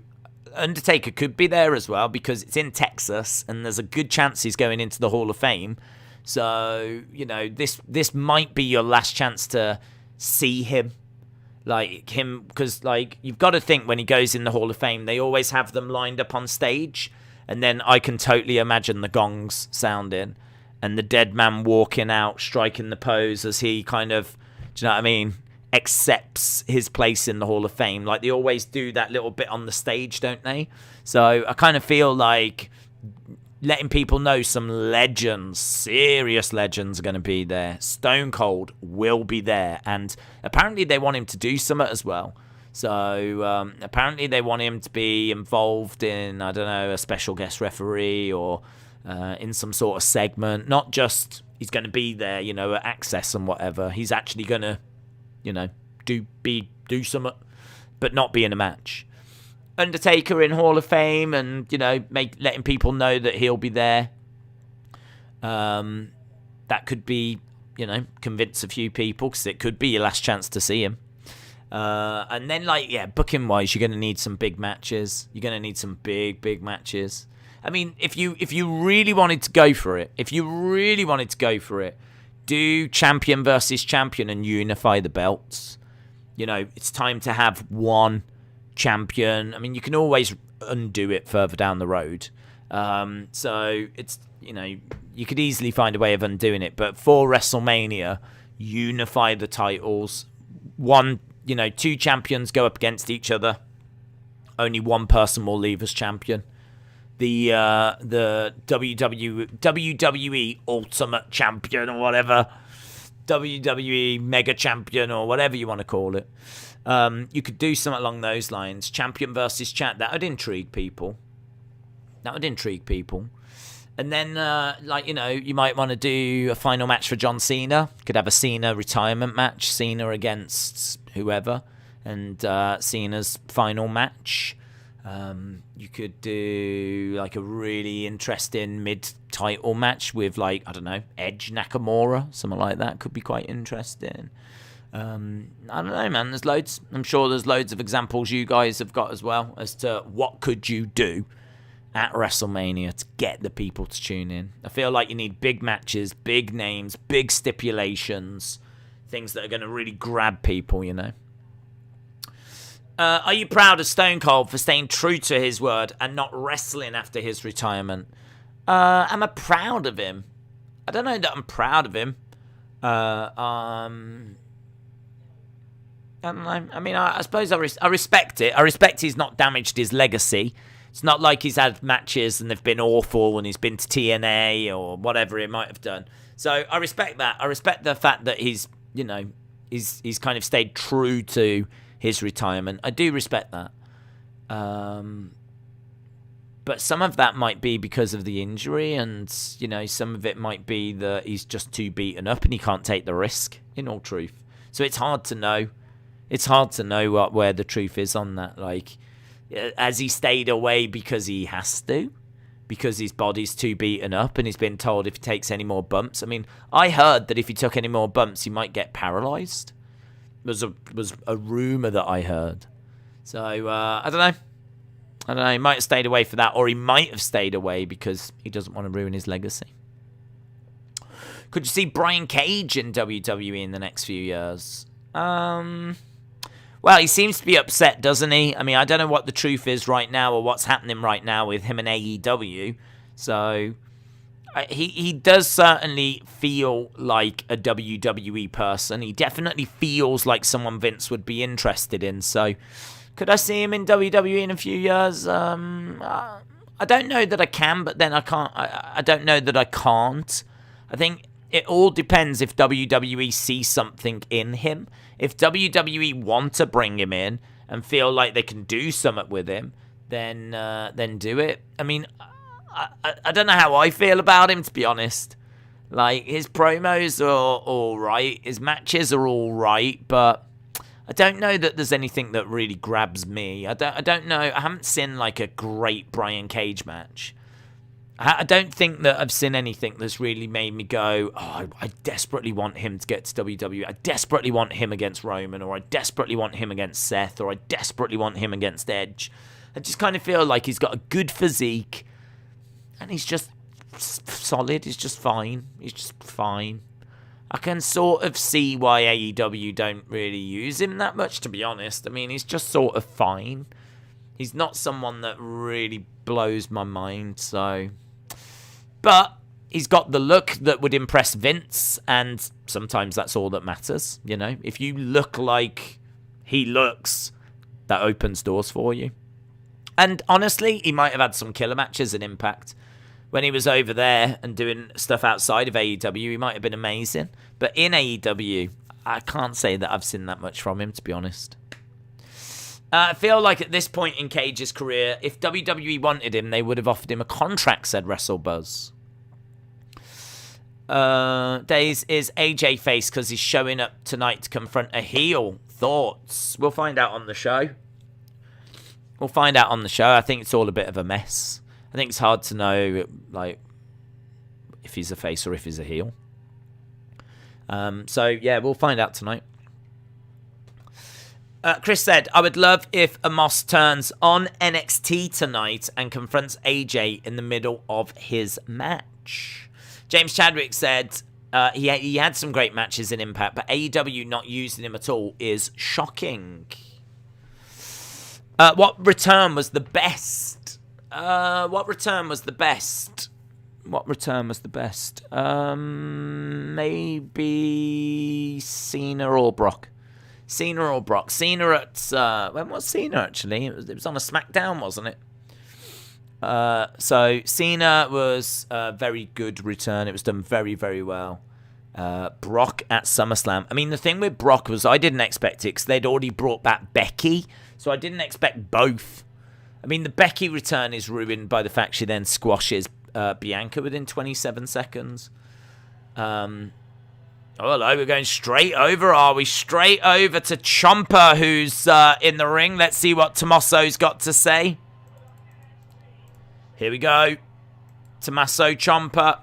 Undertaker could be there as well because it's in Texas and there's a good chance he's going into the Hall of Fame. So, you know, this might be your last chance to see him. Like, him, because, like, you've got to think when he goes in the Hall of Fame, they always have them lined up on stage. And then I can totally imagine the gongs sounding and the dead man walking out, striking the pose as he kind of, do you know what I mean, accepts his place in the Hall of Fame. Like, they always do that little bit on the stage, don't they? So I kind of feel like letting people know some legends, serious legends are going to be there. Stone Cold will be there. And apparently they want him to do something as well. So apparently they want him to be involved in, I don't know, a special guest referee or in some sort of segment. Not just he's going to be there, you know, at Access and whatever. He's actually going to, you know, do something, but not be in a match. Undertaker in Hall of Fame and, you know, letting people know that he'll be there. That could be, you know, convince a few people because it could be your last chance to see him. And then, like, yeah, booking-wise, you're going to need some big matches. You're going to need some big matches. I mean, if you really wanted to go for it, do champion versus champion and unify the belts. You know, it's time to have one champion. I mean, you can always undo it further down the road. So it's, you know, you could easily find a way of undoing it. But for WrestleMania, unify the titles. One, you know, 2 champions go up against each other. Only one person will leave as champion. The WWE Ultimate Champion or whatever, WWE Mega Champion or whatever you want to call it. You could do something along those lines. Champion versus champ. That would intrigue people. And then, like, you know, you might want to do a final match for John Cena. Could have a Cena retirement match. Cena against whoever. And Cena's final match. You could do, like, a really interesting mid-title match with, like, I don't know, Edge Nakamura. Something like that could be quite interesting. I don't know, man. There's loads. I'm sure there's loads of examples you guys have got as well as to what could you do at WrestleMania to get the people to tune in. I feel like you need big matches, big names, big stipulations, things that are going to really grab people, you know. Are you proud of Stone Cold for staying true to his word and not wrestling after his retirement? Am I proud of him? I don't know that I'm proud of him. I don't know. I mean, I suppose I respect it. I respect he's not damaged his legacy. It's not like he's had matches and they've been awful and he's been to TNA or whatever it might have done. So I respect that. I respect the fact that he's kind of stayed true to his retirement. I do respect that. But some of that might be because of the injury, and some of it might be that he's just too beaten up and he can't take the risk, in all truth. So it's hard to know. It's hard to know where the truth is on that. Like, has he stayed away because he has to? Because his body's too beaten up and he's been told if he takes any more bumps. I mean, I heard that if he took any more bumps, he might get paralysed. Was a rumour that I heard. So, I don't know. He might have stayed away for that, or he might have stayed away because he doesn't want to ruin his legacy. Could you see Brian Cage in WWE in the next few years? Well, he seems to be upset, doesn't he? I mean, I don't know what the truth is right now or what's happening right now with him and AEW. So, he does certainly feel like a WWE person. He definitely feels like someone Vince would be interested in. So, could I see him in WWE in a few years? I don't know that I can, but then I can't. I don't know that I can't. I think it all depends if WWE sees something in him. If WWE want to bring him in and feel like they can do something with him, then do it. I mean, I don't know how I feel about him, to be honest. Like, his promos are all right, his matches are all right, but I don't know that there's anything that really grabs me. I don't know. I haven't seen like a great Brian Cage match. I don't think that I've seen anything that's really made me go, oh, I desperately want him to get to WWE. I desperately want him against Roman, or I desperately want him against Seth, or I desperately want him against Edge. I just kind of feel like he's got a good physique, and he's just solid. He's just fine. He's just fine. I can sort of see why AEW don't really use him that much, to be honest. I mean, he's just sort of fine. He's not someone that really blows my mind, so... But he's got the look that would impress Vince, and sometimes that's all that matters, If you look like he looks, that opens doors for you. And honestly, he might have had some killer matches in Impact. When he was over there and doing stuff outside of AEW, he might have been amazing. But in AEW, I can't say that I've seen that much from him, to be honest. I feel like at this point in Cage's career, if WWE wanted him, they would have offered him a contract, said WrestleBuzz. Days is AJ face because he's showing up tonight to confront a heel. Thoughts? We'll find out on the show. I think it's all a bit of a mess. I think it's hard to know, like, if he's a face or if he's a heel. So, yeah, we'll find out tonight. Chris said, I would love if Amos turns on NXT tonight and confronts AJ in the middle of his match. James Chadwick said he had some great matches in Impact, but AEW not using him at all is shocking. What return was the best? Maybe Cena or Brock. Cena at... when was Cena, actually? It was on a SmackDown, wasn't it? So Cena was a very good return. It was done very, very well. Brock at SummerSlam. I mean, the thing with Brock was I didn't expect it because they'd already brought back Becky. So I didn't expect both. I mean, the Becky return is ruined by the fact she then squashes Bianca within 27 seconds. Oh, hello, we're going straight over, are we? Straight over to Ciampa, who's in the ring. Let's see what Tommaso's got to say. Here we go. Tommaso Ciampa.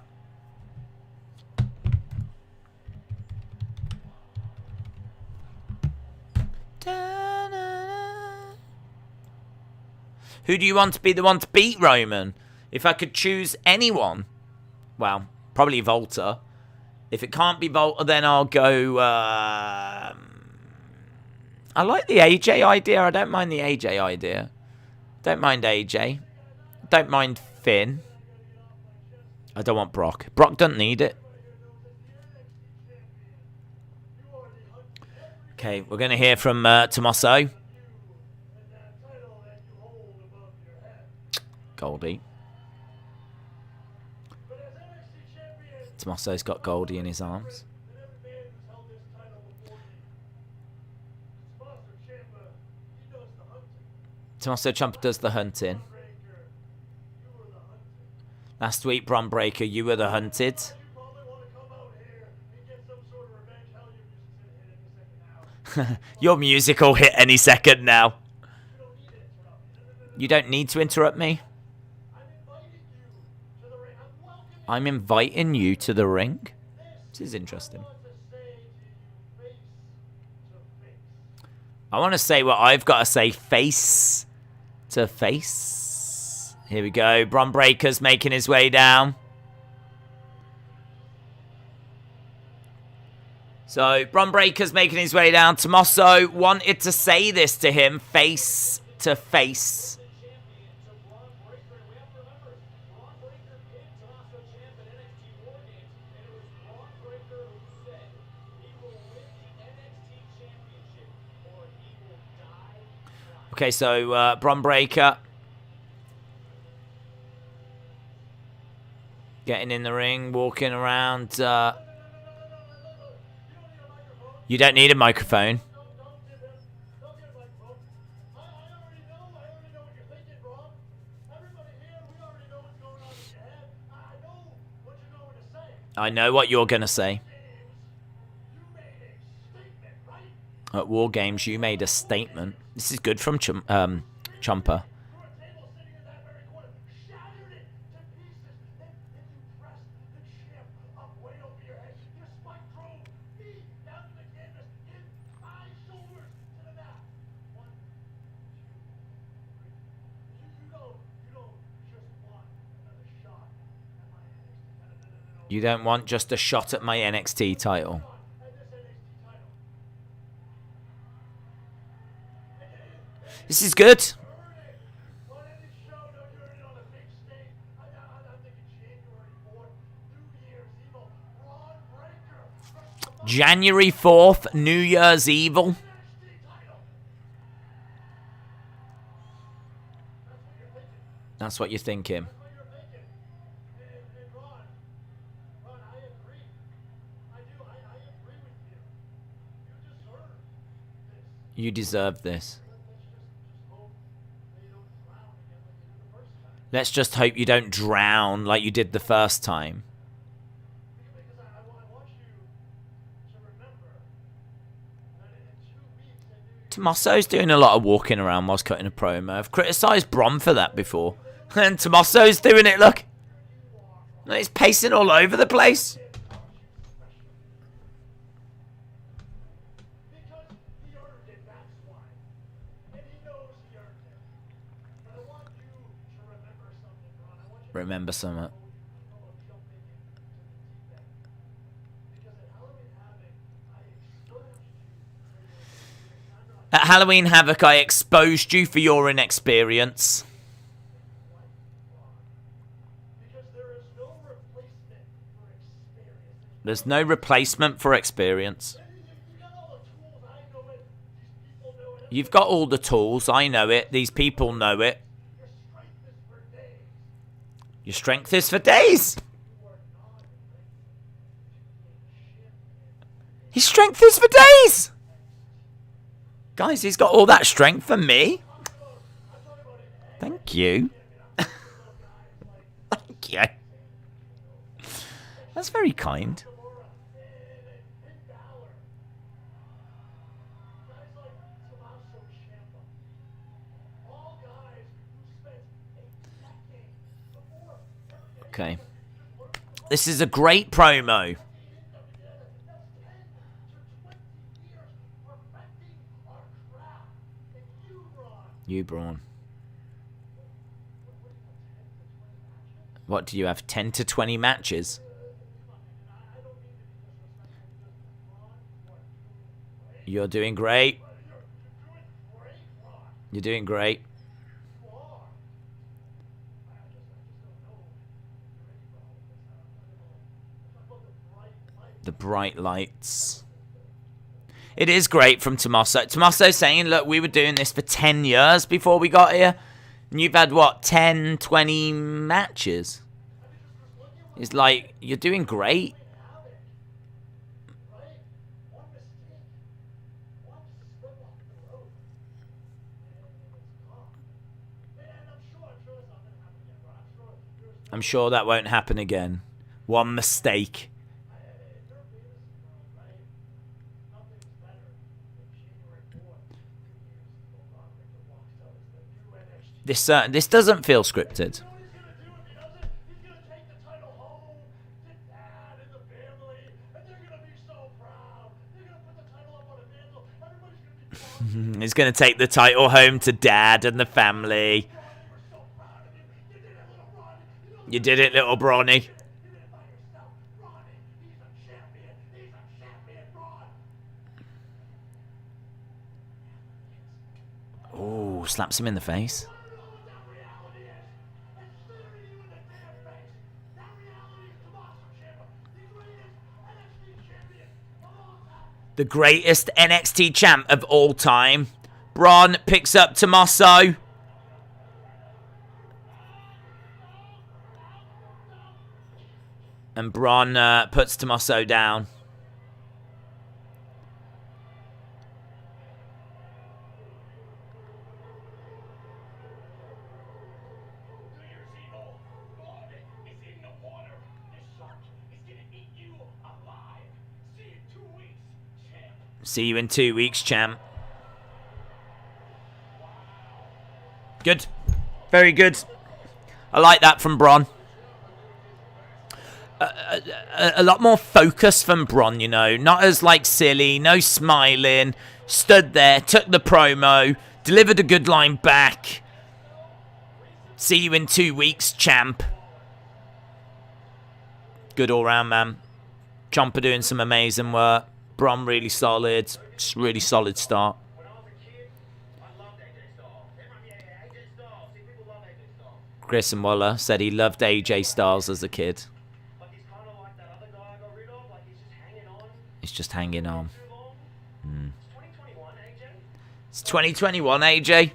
Who do you want to be the one to beat Roman? If I could choose anyone, well, probably Volta. If it can't be Volta, then I'll go... I like the AJ idea. I don't mind the AJ idea. Don't mind AJ. Don't mind Finn. I don't want Brock. Brock doesn't need it. Okay, we're going to hear from Tommaso. Goldie. Tommaso's got Goldie in his arms. Tommaso Ciampa does the hunting. Last week, Bron Breakker, you were the hunted. Your music will hit any second now. You don't need to interrupt me. I'm inviting you to the ring. This is interesting. I want to say what I've got to say face to face. Here we go. Bron Breakker's making his way down. So, Bron Breakker's making his way down. Tommaso wanted to say this to him face to face. Okay, so Bron Breakker getting in the ring, walking around. You don't need a microphone. I know what you're going to say. At War Games, you made a statement. This is good from Ciampa. You don't want just a shot at my NXT title. This is good. January 4th, New Year's Evil. That's what you're thinking. You deserve this. Let's just hope you don't drown like you did the first time. Tommaso's doing a lot of walking around whilst cutting a promo. I've criticised Bron for that before. And Tommaso's doing it, look. He's pacing all over the place. Remember something. At Halloween Havoc, I exposed you for your inexperience. There's no replacement for experience. You've got all the tools. I know it. These people know it. Your strength is for days. His strength is for days. Guys, he's got all that strength for me. Thank you. Thank you. That's very kind. Okay. This is a great promo. You, Braun. What do you have? 10 to 20 matches? You're doing great. You're doing great. The bright lights. It is great from Tommaso. Tommaso saying, look, we were doing this for 10 years before we got here. And you've had, what, 10, 20 matches? It's like, you're doing great. I'm sure that won't happen again. One mistake. This doesn't feel scripted. He's going to take the title home to Dad and the family. You did it, little Bronny. Oh, slaps him in the face. The greatest NXT champ of all time. Bron picks up Tommaso. And Bron puts Tommaso down. See you in 2 weeks, champ. Good. Very good. I like that from Bron. A lot more focus from Bron, you know. Not as, like, silly. No smiling. Stood there. Took the promo. Delivered a good line back. See you in 2 weeks, champ. Good all-round, man. Ciampa doing some amazing work. Bron really solid. Just really solid start. Grayson Waller said he loved AJ Styles as a kid. He's just hanging on. It's 2021, AJ.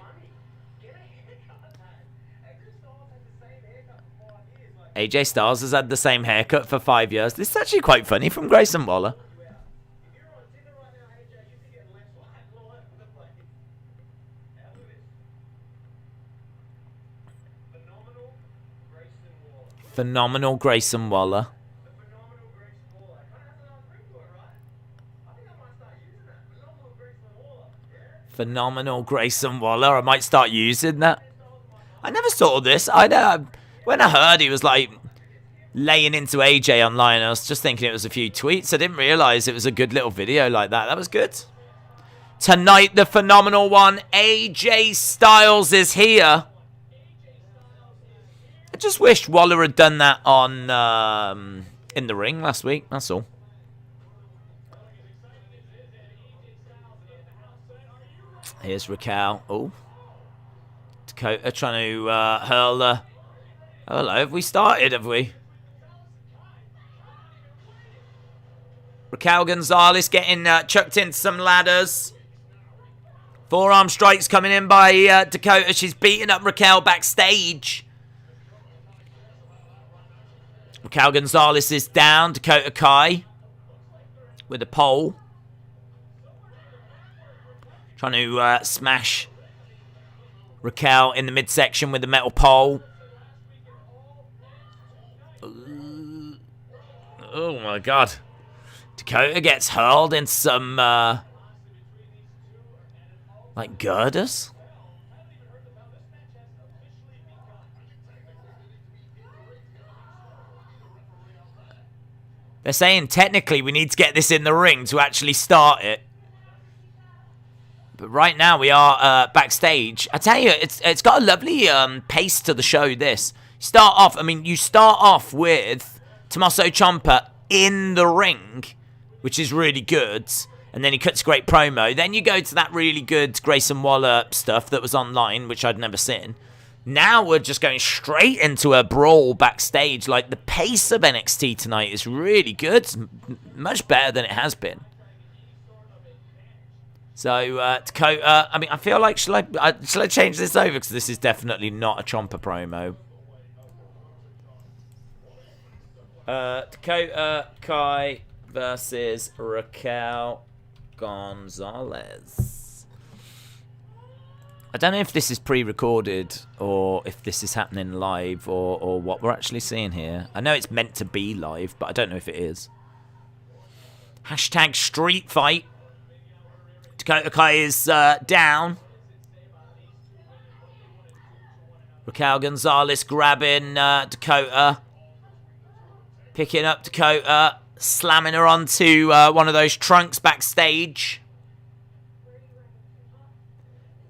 AJ Styles has had the same haircut for 5 years. This is actually quite funny from Grayson Waller. Phenomenal Grayson Waller. Phenomenal Grayson Waller. I might start using that. I never saw this. When I heard he was like laying into AJ online, I was just thinking it was a few tweets. I didn't realise it was a good little video like that. That was good. Tonight, the phenomenal one, AJ Styles is here. I just wished Waller had done that on in the ring last week. That's all. Here's Raquel. Oh. Dakota trying to hurl her. Oh, hello. Have we started, have we? Raquel Gonzalez getting chucked into some ladders. Forearm strikes coming in by Dakota. She's beating up Raquel backstage. Raquel Gonzalez is down. Dakota Kai with a pole. Trying to smash Raquel in the midsection with the metal pole. Oh my god. Dakota gets hurled into some like girders. They're saying technically we need to get this in the ring to actually start it. But right now we are backstage. I tell you, it's got a lovely pace to the show, this. You start off with Tommaso Ciampa in the ring, which is really good. And then he cuts a great promo. Then you go to that really good Grayson Waller stuff that was online, which I'd never seen. Now we're just going straight into a brawl backstage. Like, the pace of NXT tonight is really good. Much better than it has been. So, Dakota, I mean, I feel like, shall I change this over? Because this is definitely not a Ciampa promo. Dakota Kai versus Raquel Gonzalez. I don't know if this is pre-recorded or if this is happening live or what we're actually seeing here. I know it's meant to be live, but I don't know if it is. Hashtag street fight. Dakota Kai is down. Raquel Gonzalez grabbing Dakota. Picking up Dakota. Slamming her onto one of those trunks backstage.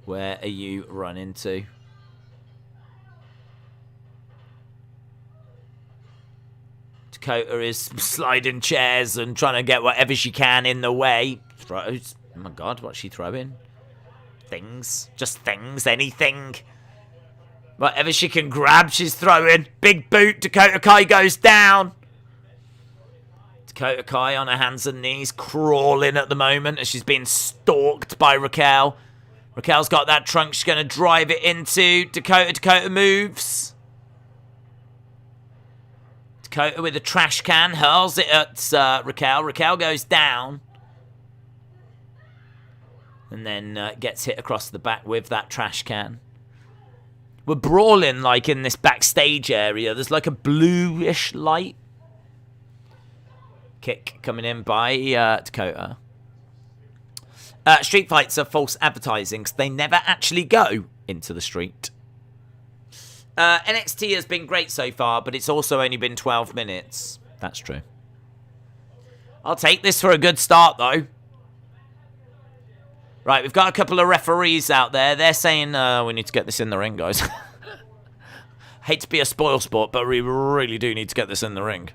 Where are you running to? Dakota is sliding chairs and trying to get whatever she can in the way. Throws. Oh my god, what's she throwing? Things. Just things. Anything. Whatever she can grab, she's throwing. Big boot. Dakota Kai goes down. Dakota Kai on her hands and knees, crawling at the moment as she's being stalked by Raquel. Raquel's got that trunk. She's going to drive it into Dakota. Dakota moves. Dakota with a trash can hurls it at Raquel. Raquel goes down. And then gets hit across the back with that trash can. We're brawling like in this backstage area. There's like a bluish light. Kick coming in by Dakota. Street fights are false advertising because they never actually go into the street. NXT has been great so far, but it's also only been 12 minutes. That's true. I'll take this for a good start, though. Right, we've got a couple of referees out there. They're saying we need to get this in the ring, guys. Hate to be a spoil sport, but we really do need to get this in the ring.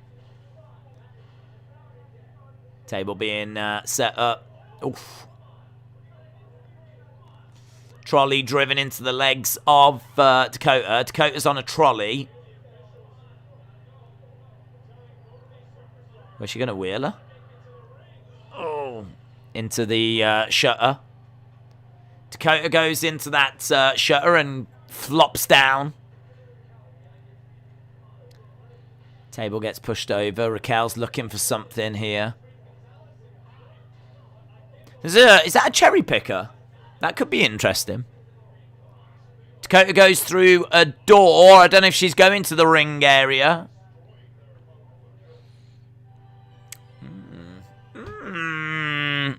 Table being set up. Oof. Trolley driven into the legs of Dakota. Dakota's on a trolley. Where's she going to wheel her? Oh. Into the shutter. Dakota goes into that shutter and flops down. Table gets pushed over. Raquel's looking for something here. Is that a cherry picker? That could be interesting. Dakota goes through a door. I don't know if she's going to the ring area.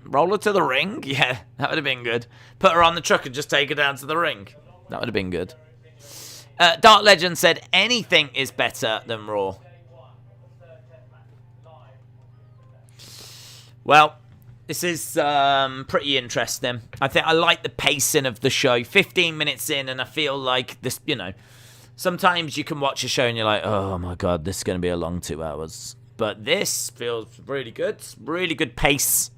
Roll her to the ring? Yeah, that would have been good. Put her on the truck and just take her down to the ring. That would have been good. Dark Legend said anything is better than Raw. Well, this is pretty interesting. I think I like the pacing of the show. 15 minutes in, and I feel like this, you know, sometimes you can watch a show and you're like, oh my god, this is going to be a long 2 hours. But this feels really good. Really good pace.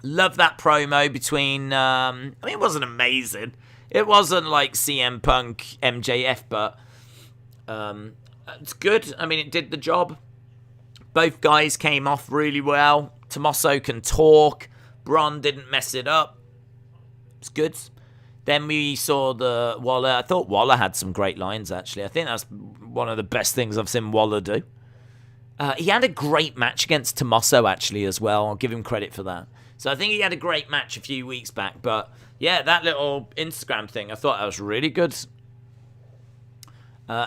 Love that promo between, I mean, it wasn't amazing. It wasn't like CM Punk, MJF, but it's good. I mean, it did the job. Both guys came off really well. Tommaso can talk. Bron didn't mess it up. It's good. Then we saw the Waller. I thought Waller had some great lines, actually. I think that's one of the best things I've seen Waller do. He had a great match against Tommaso, actually, as well. I'll give him credit for that. So I think he had a great match a few weeks back. But, yeah, that little Instagram thing, I thought that was really good.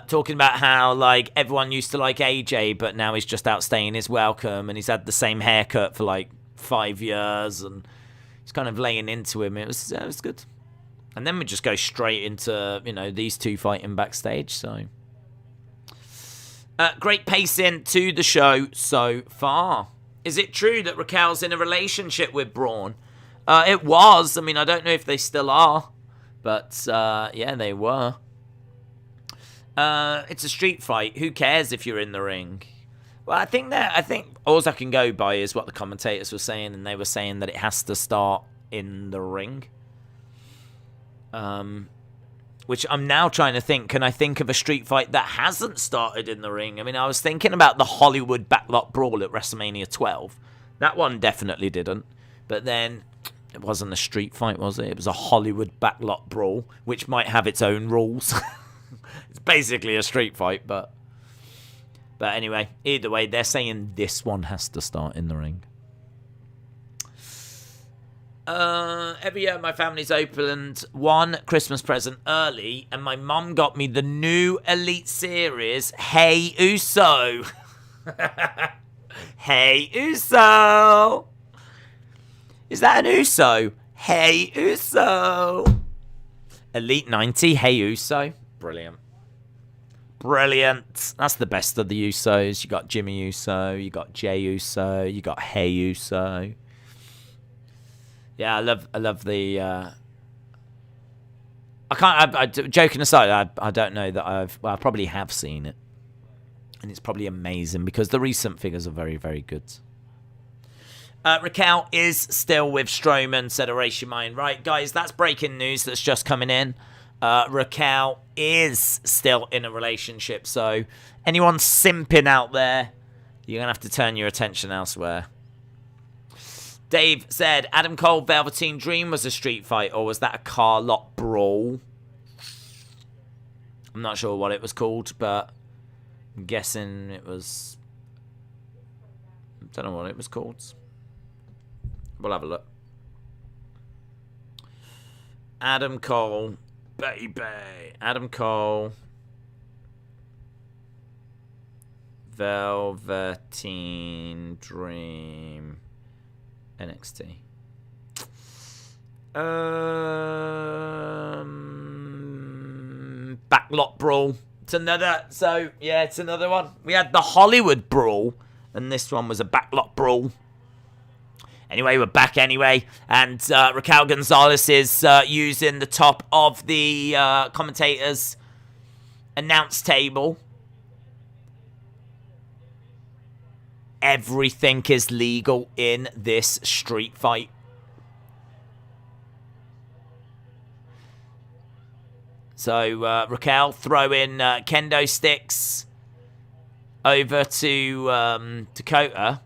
Talking about how, like, everyone used to like AJ, but now he's just outstaying his welcome, and he's had the same haircut for, like, 5 years, and he's kind of laying into him. It was good. And then we just go straight into, you know, these two fighting backstage, so... great pacing to the show so far. Is it true that Raquel's in a relationship with Braun? It was. I mean, I don't know if they still are. But, yeah, they were. It's a street fight. Who cares if you're in the ring? Well, I think all I can go by is what the commentators were saying, and they were saying that it has to start in the ring. Which I'm now trying to think, can I think of a street fight that hasn't started in the ring? I mean, I was thinking about the Hollywood Backlot Brawl at WrestleMania 12. That one definitely didn't. But then, It wasn't a street fight, was it? It was a Hollywood backlot brawl, which might have its own rules. It's basically a street fight, but anyway, either way, they're saying this one has to start in the ring. Every year my family's opened one Christmas present early, and my mum got me the new Elite Series, Hey Uso. Hey Uso. Is that an Uso? Hey Uso. Elite 90, Hey Uso. Brilliant. Brilliant. That's the best of the Usos. You got Jimmy Uso, you got Jay Uso, you got Hey Uso. Yeah, I love the. Joking aside, I don't know that I probably have seen it, and it's probably amazing because the recent figures are very, very good. Raquel is still with Strowman, said Erasure Mind. Right, guys, that's breaking news that's just coming in. Raquel is still in a relationship, so anyone simping out there, you're gonna have to turn your attention elsewhere. Dave said, Adam Cole Velveteen Dream was a street fight, or was that a car lot brawl? I'm not sure what it was called, but I'm guessing it was... I don't know what it was called. We'll have a look. Adam Cole, baby. Adam Cole, Velveteen Dream... NXT. Backlot brawl. It's another. So yeah, it's another one. We had the Hollywood brawl, and this one was a backlot brawl. Anyway, we're back anyway, and Raquel Gonzalez is using the top of the commentators' announce table. Everything is legal in this street fight. So Raquel throwing kendo sticks over to Dakota.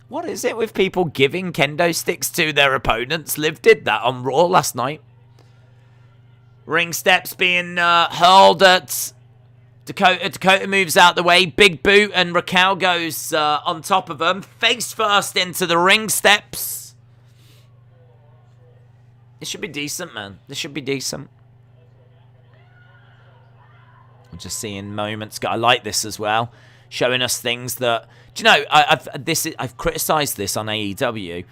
What is it with people giving kendo sticks to their opponents? Liv did that on Raw last night. Ring steps being hurled at Dakota. Dakota moves out the way. Big boot, and Raquel goes on top of him. Face first into the ring steps. This should be decent, man. This should be decent. I'm just seeing moments. I like this as well. Showing us things that... Do you know, I've criticised this on AEW.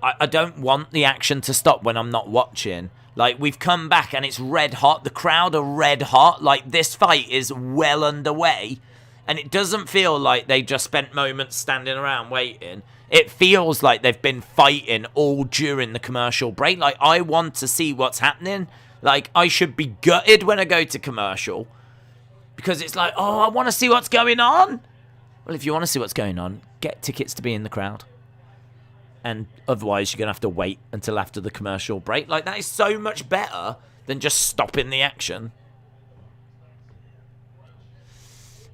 I don't want the action to stop when I'm not watching. Like, we've come back and it's red hot. The crowd are red hot. Like, this fight is well underway. And it doesn't feel like they just spent moments standing around waiting. It feels like they've been fighting all during the commercial break. Like, I want to see what's happening. Like, I should be gutted when I go to commercial. Because it's like, oh, I want to see what's going on. Well, if you want to see what's going on, get tickets to be in the crowd. And otherwise, you're going to have to wait until after the commercial break. Like, that is so much better than just stopping the action.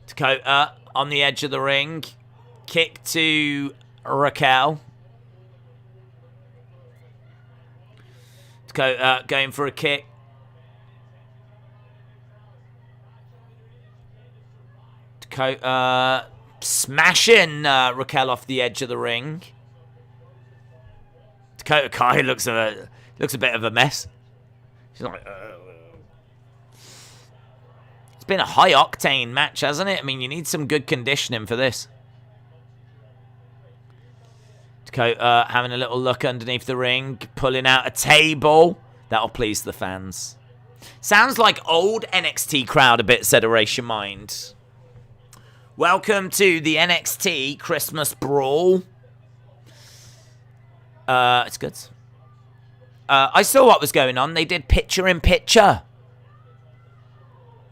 Dakota on the edge of the ring. Kick to Raquel. Dakota going for a kick. Dakota smashing Raquel off the edge of the ring. Dakota Kai looks a bit of a mess. She's like, It's been a high octane match, hasn't it? I mean, you need some good conditioning for this. Dakota having a little look underneath the ring, pulling out a table. That'll please the fans. Sounds like old NXT crowd a bit, said Erase Your Mind. Welcome to the NXT Christmas Brawl. It's good. I saw what was going on. They did picture-in-picture.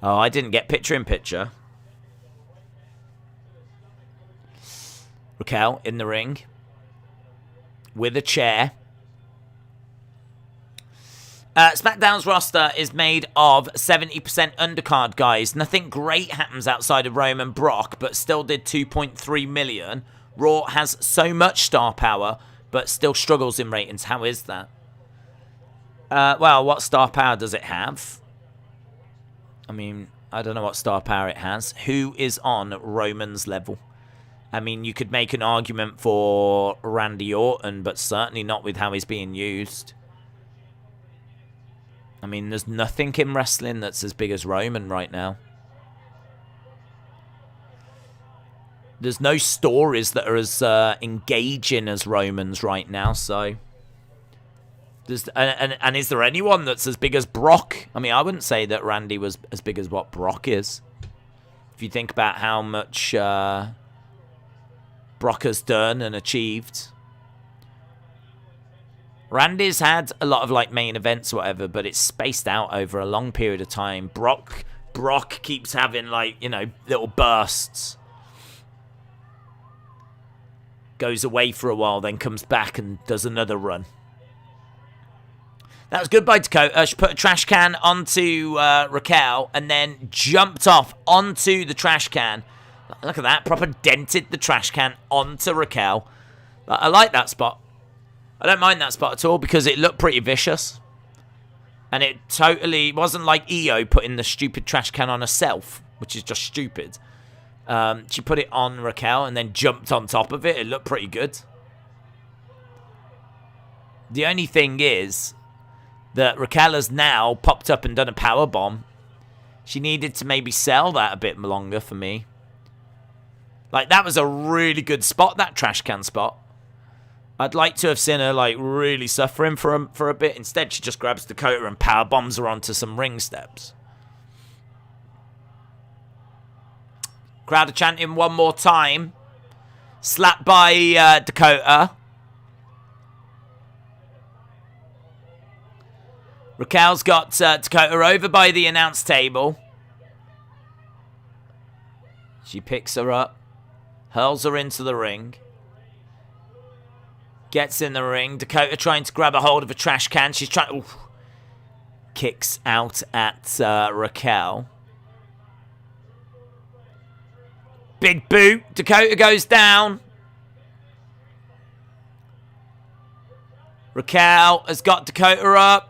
Oh, I didn't get picture-in-picture. Raquel in the ring. With a chair. SmackDown's roster is made of 70% undercard guys. Nothing great happens outside of Roman Brock, but still did 2.3 million. Raw has so much star power, but still struggles in ratings. How is that? Well, what star power does it have? I mean, I don't know what star power it has. Who is on Roman's level? I mean, you could make an argument for Randy Orton, but certainly not with how he's being used. I mean, there's nothing in wrestling that's as big as Roman right now. There's no stories that are as engaging as Roman's right now, so... And is there anyone that's as big as Brock? I mean, I wouldn't say that Randy was as big as what Brock is. If you think about how much Brock has done and achieved. Randy's had a lot of like main events or whatever, but it's spaced out over a long period of time. Brock keeps having like, you know, little bursts. Goes away for a while, then comes back and does another run. That was good by Dakota. She put a trash can onto Raquel and then jumped off onto the trash can. Look at that. Proper dented the trash can onto Raquel. I like that spot. I don't mind that spot at all because it looked pretty vicious. And it totally wasn't like Io putting the stupid trash can on herself, which is just stupid. She put it on Raquel and then jumped on top of it. It looked pretty good. The only thing is that Raquel has now popped up and done a powerbomb. She needed to maybe sell that a bit longer for me. Like, that was a really good spot, that trash can spot. I'd like to have seen her, like, really suffering for a bit. Instead, she just grabs Dakota and powerbombs her onto some ring steps. Crowd are chanting one more time. Slapped by Dakota. Raquel's got Dakota over by the announce table. She picks her up. Hurls her into the ring. Gets in the ring. Dakota trying to grab a hold of a trash can. She's trying... Oof. Kicks out at Raquel. Big boot. Dakota goes down. Raquel has got Dakota up.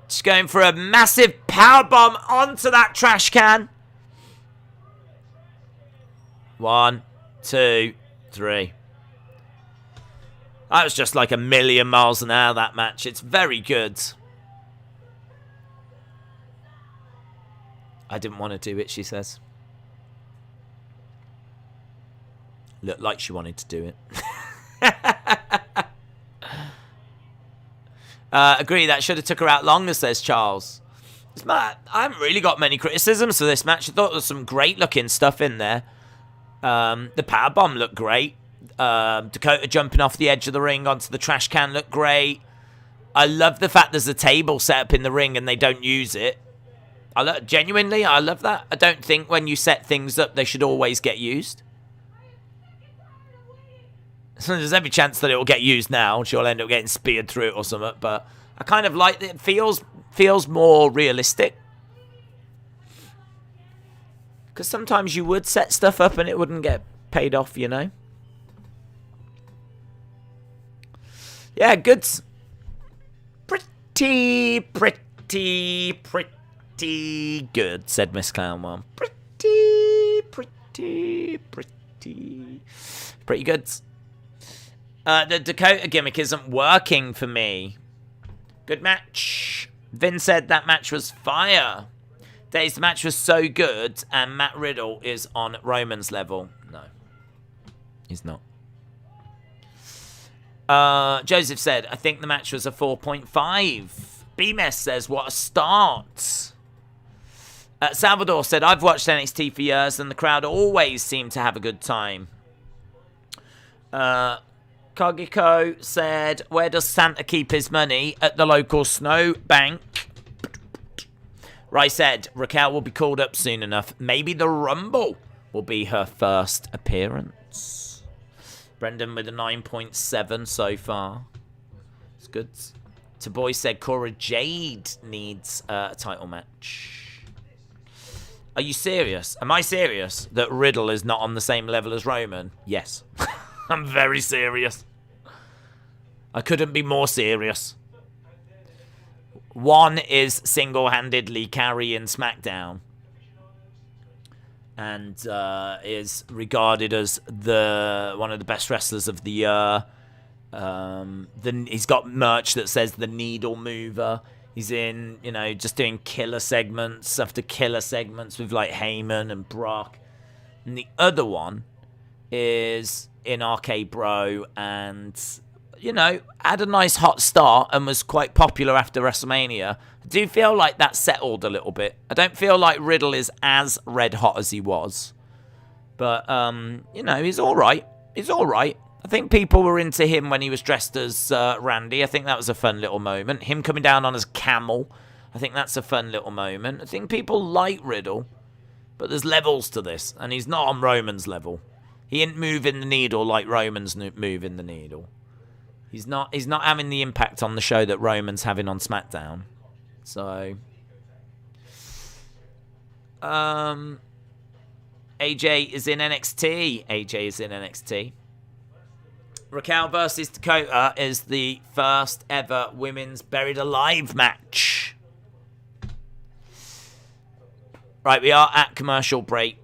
She's going for a massive powerbomb onto that trash can. 1, 2, 3. That was just like 1,000,000 miles an hour, that match. It's very good. I didn't want to do it, she says. Looked like she wanted to do it. Agree, that should have took her out longer, says Charles. I haven't really got many criticisms for this match. I thought there was some great looking stuff in there. The powerbomb looked great. Dakota jumping off the edge of the ring onto the trash can looked great. I love the fact there's a table set up in the ring and they don't use it. Genuinely, I love that. I don't think when you set things up, they should always get used. So there's every chance that it will get used now. She'll end up getting speared through it or something. But I kind of like it. It feels more realistic. Because sometimes you would set stuff up and it wouldn't get paid off, you know. Yeah, good. Pretty good, said Miss Clownworm. Pretty good. The Dakota gimmick isn't working for me. Good match. Vin said that match was fire. Days, the match was so good, and Matt Riddle is on Roman's level. No, he's not. Joseph said, I think the match was a 4.5. B-Mess says, what a start. Salvador said, I've watched NXT for years, and the crowd always seem to have a good time. Kagiko said, where does Santa keep his money? At the local snow bank. Rai said, Raquel will be called up soon enough. Maybe the Rumble will be her first appearance. Brendan with a 9.7 so far. It's good. Taboy said, Cora Jade needs a title match. Are you serious? Am I serious that Riddle is not on the same level as Roman? Yes. I'm very serious. I couldn't be more serious. One is single-handedly carrying SmackDown and is regarded as one of the best wrestlers of the year. He's got merch that says the Needle Mover. He's in, just doing killer segments after killer segments with like Heyman and Brock. And the other one is in RK Bro and, had a nice hot start and was quite popular after WrestleMania. I do feel like that settled a little bit. I don't feel like Riddle is as red hot as he was. But, he's all right. He's all right. I think people were into him when he was dressed as Randy. I think that was a fun little moment. Him coming down on his camel. I think that's a fun little moment. I think people like Riddle. But there's levels to this. And he's not on Roman's level. He ain't moving the needle like Roman's moving the needle. He's not having the impact on the show that Roman's having on SmackDown. So, AJ is in NXT. AJ is in NXT. Raquel versus Dakota is the first ever women's Buried Alive match. Right, we are at commercial break.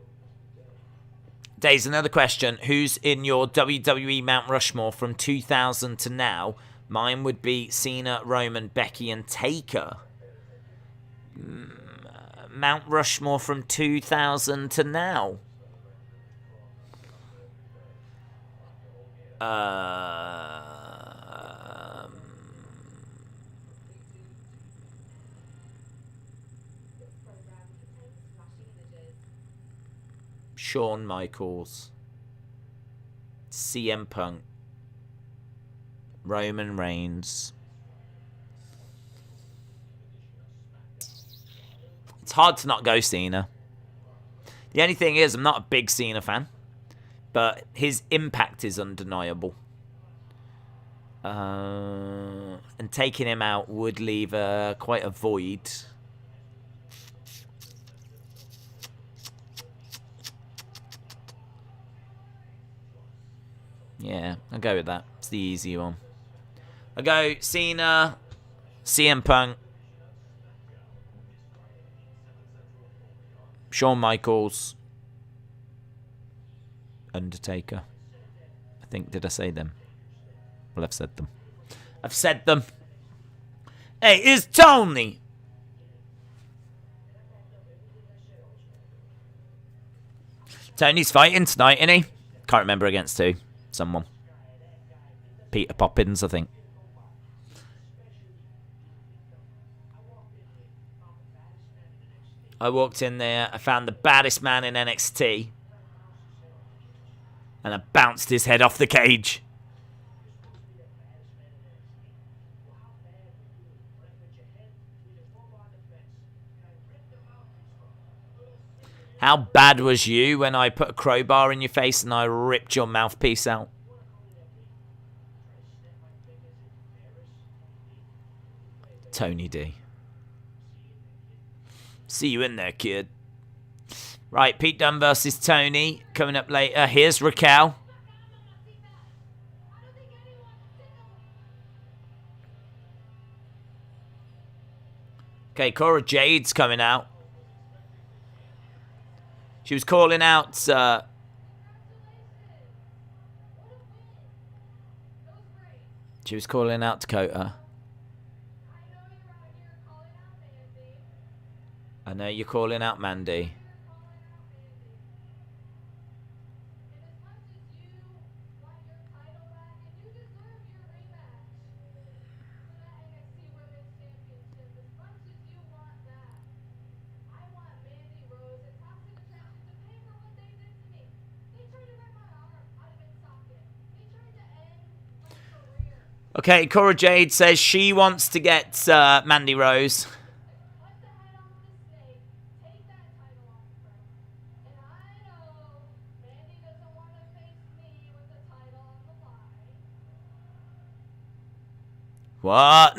Days, another question. Who's in your WWE Mount Rushmore from 2000 to now? Mine would be Cena, Roman, Becky, and Taker. Mount Rushmore from 2000 to now. Shawn Michaels, CM Punk, Roman Reigns. It's hard to not go Cena. The only thing is, I'm not a big Cena fan, but his impact is undeniable. And taking him out would leave quite a void. Yeah, I'll go with that. It's the easy one. I'll go Cena, CM Punk, Shawn Michaels, Undertaker. I think, did I say them? Well, I've said them. I've said them. Hey, it's Tony. Tony's fighting tonight, isn't he? Can't remember against who. Someone. Peter Poppins, I think. I walked in there. I found the baddest man in NXT. And I bounced his head off the cage. How bad was you when I put a crowbar in your face and I ripped your mouthpiece out? Tony D. See you in there, kid. Right, Pete Dunne versus Tony coming up later. Here's Raquel. Okay, Cora Jade's coming out. She was calling out... she was calling out Dakota. I know you're calling out Mandy. Okay, Cora Jade says she wants to get Mandy Rose. What?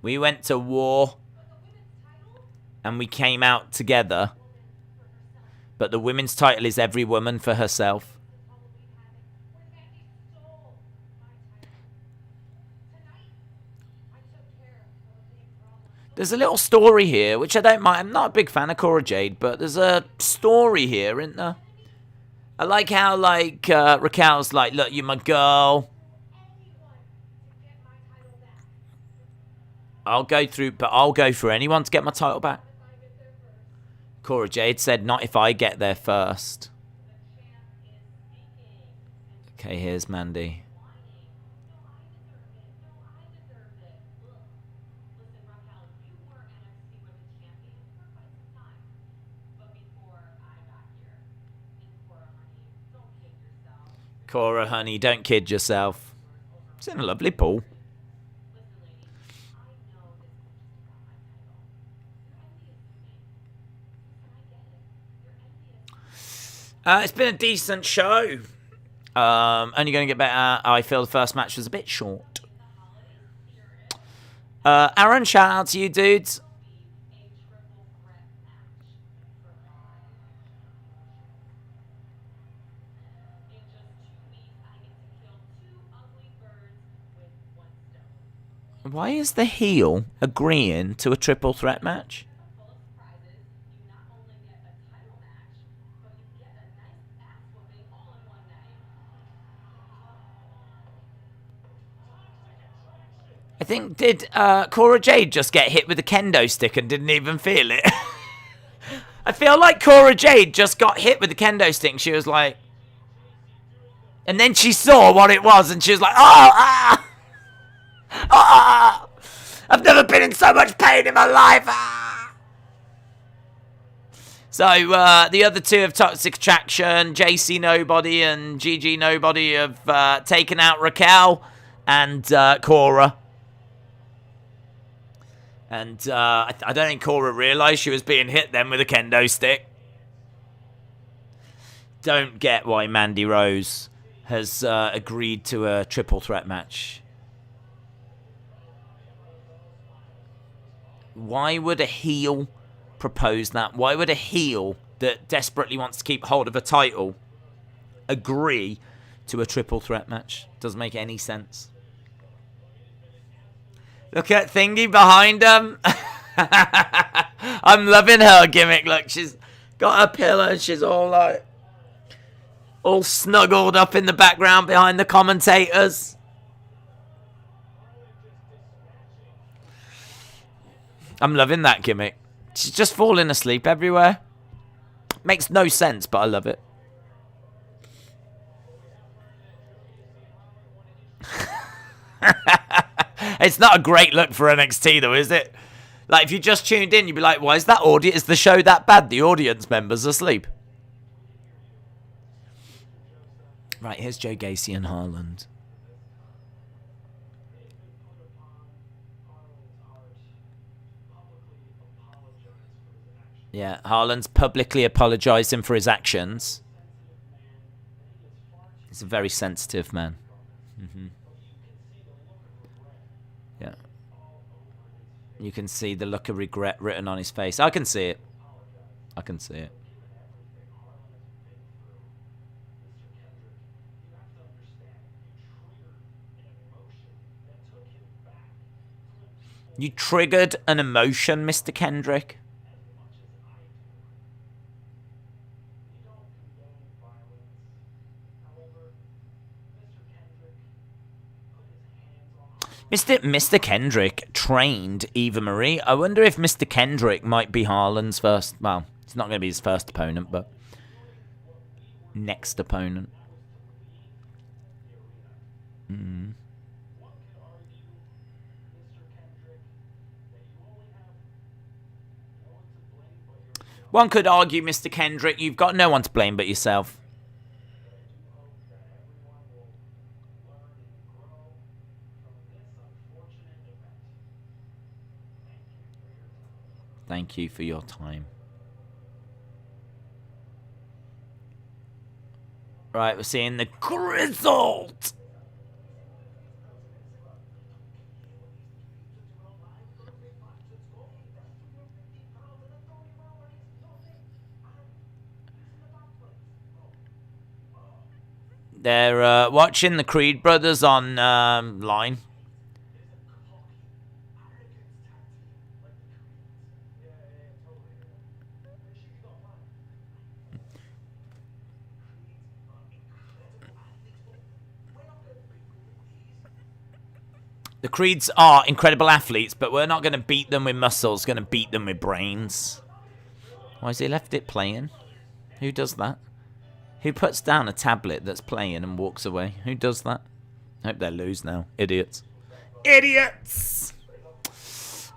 We went to war. And we came out together. But the women's title is every woman for herself. There's a little story here, which I don't mind. I'm not a big fan of Cora Jade, but there's a story here, isn't there? I like how, like, Raquel's like, look, you're my girl. I'll go through anyone to get my title back. Cora Jade said, not if I get there first. Okay, here's Mandy. Cora, honey, don't kid yourself. It's in a lovely pool. It's been a decent show. Only going to get better. I feel the first match was a bit short. Aaron, shout out to you, dudes. Why is the heel agreeing to a triple threat match? I think, did Cora Jade just get hit with a kendo stick and didn't even feel it? I feel like Cora Jade just got hit with the kendo stick and she was like... And then she saw what it was and she was like, oh, ah! Ah! I've never been in so much pain in my life! Ah! So, the other two of Toxic Attraction, JC Nobody and GG Nobody, have taken out Raquel and Cora. And I don't think Cora realised she was being hit then with a kendo stick. Don't get why Mandy Rose has agreed to a triple threat match. Why would a heel propose that? Why would a heel that desperately wants to keep hold of a title agree to a triple threat match? Doesn't make any sense. Look at Thingy behind him. I'm loving her gimmick. Look, she's got a pillow and she's all like... all snuggled up in the background behind the commentators. I'm loving that gimmick. She's just falling asleep everywhere. Makes no sense, but I love it. It's not a great look for NXT though, is it? Like, if you just tuned in, you'd be like, why is that audience? Is the show that bad? The audience members asleep. Right, here's Joe Gacy and Haaland. Yeah, Haaland's publicly apologising for his actions. He's a very sensitive man. Mm-hmm. Yeah. You can see the look of regret written on his face. I can see it. I can see it. You triggered an emotion, Mr. Kendrick. Mr. Kendrick trained Eva Marie. I wonder if Mr. Kendrick might be Haaland's first... Well, it's not going to be his first opponent, but... next opponent. Mm. One could argue, Mr. Kendrick, you've got no one to blame but yourself. Thank you for your time. Right, we're seeing the result. They're watching the Creed brothers on line. The Creeds are incredible athletes, but we're not going to beat them with muscles. Going to beat them with brains. Why has he left it playing? Who does that? Who puts down a tablet that's playing and walks away? Who does that? I hope they lose now. Idiots. Idiots!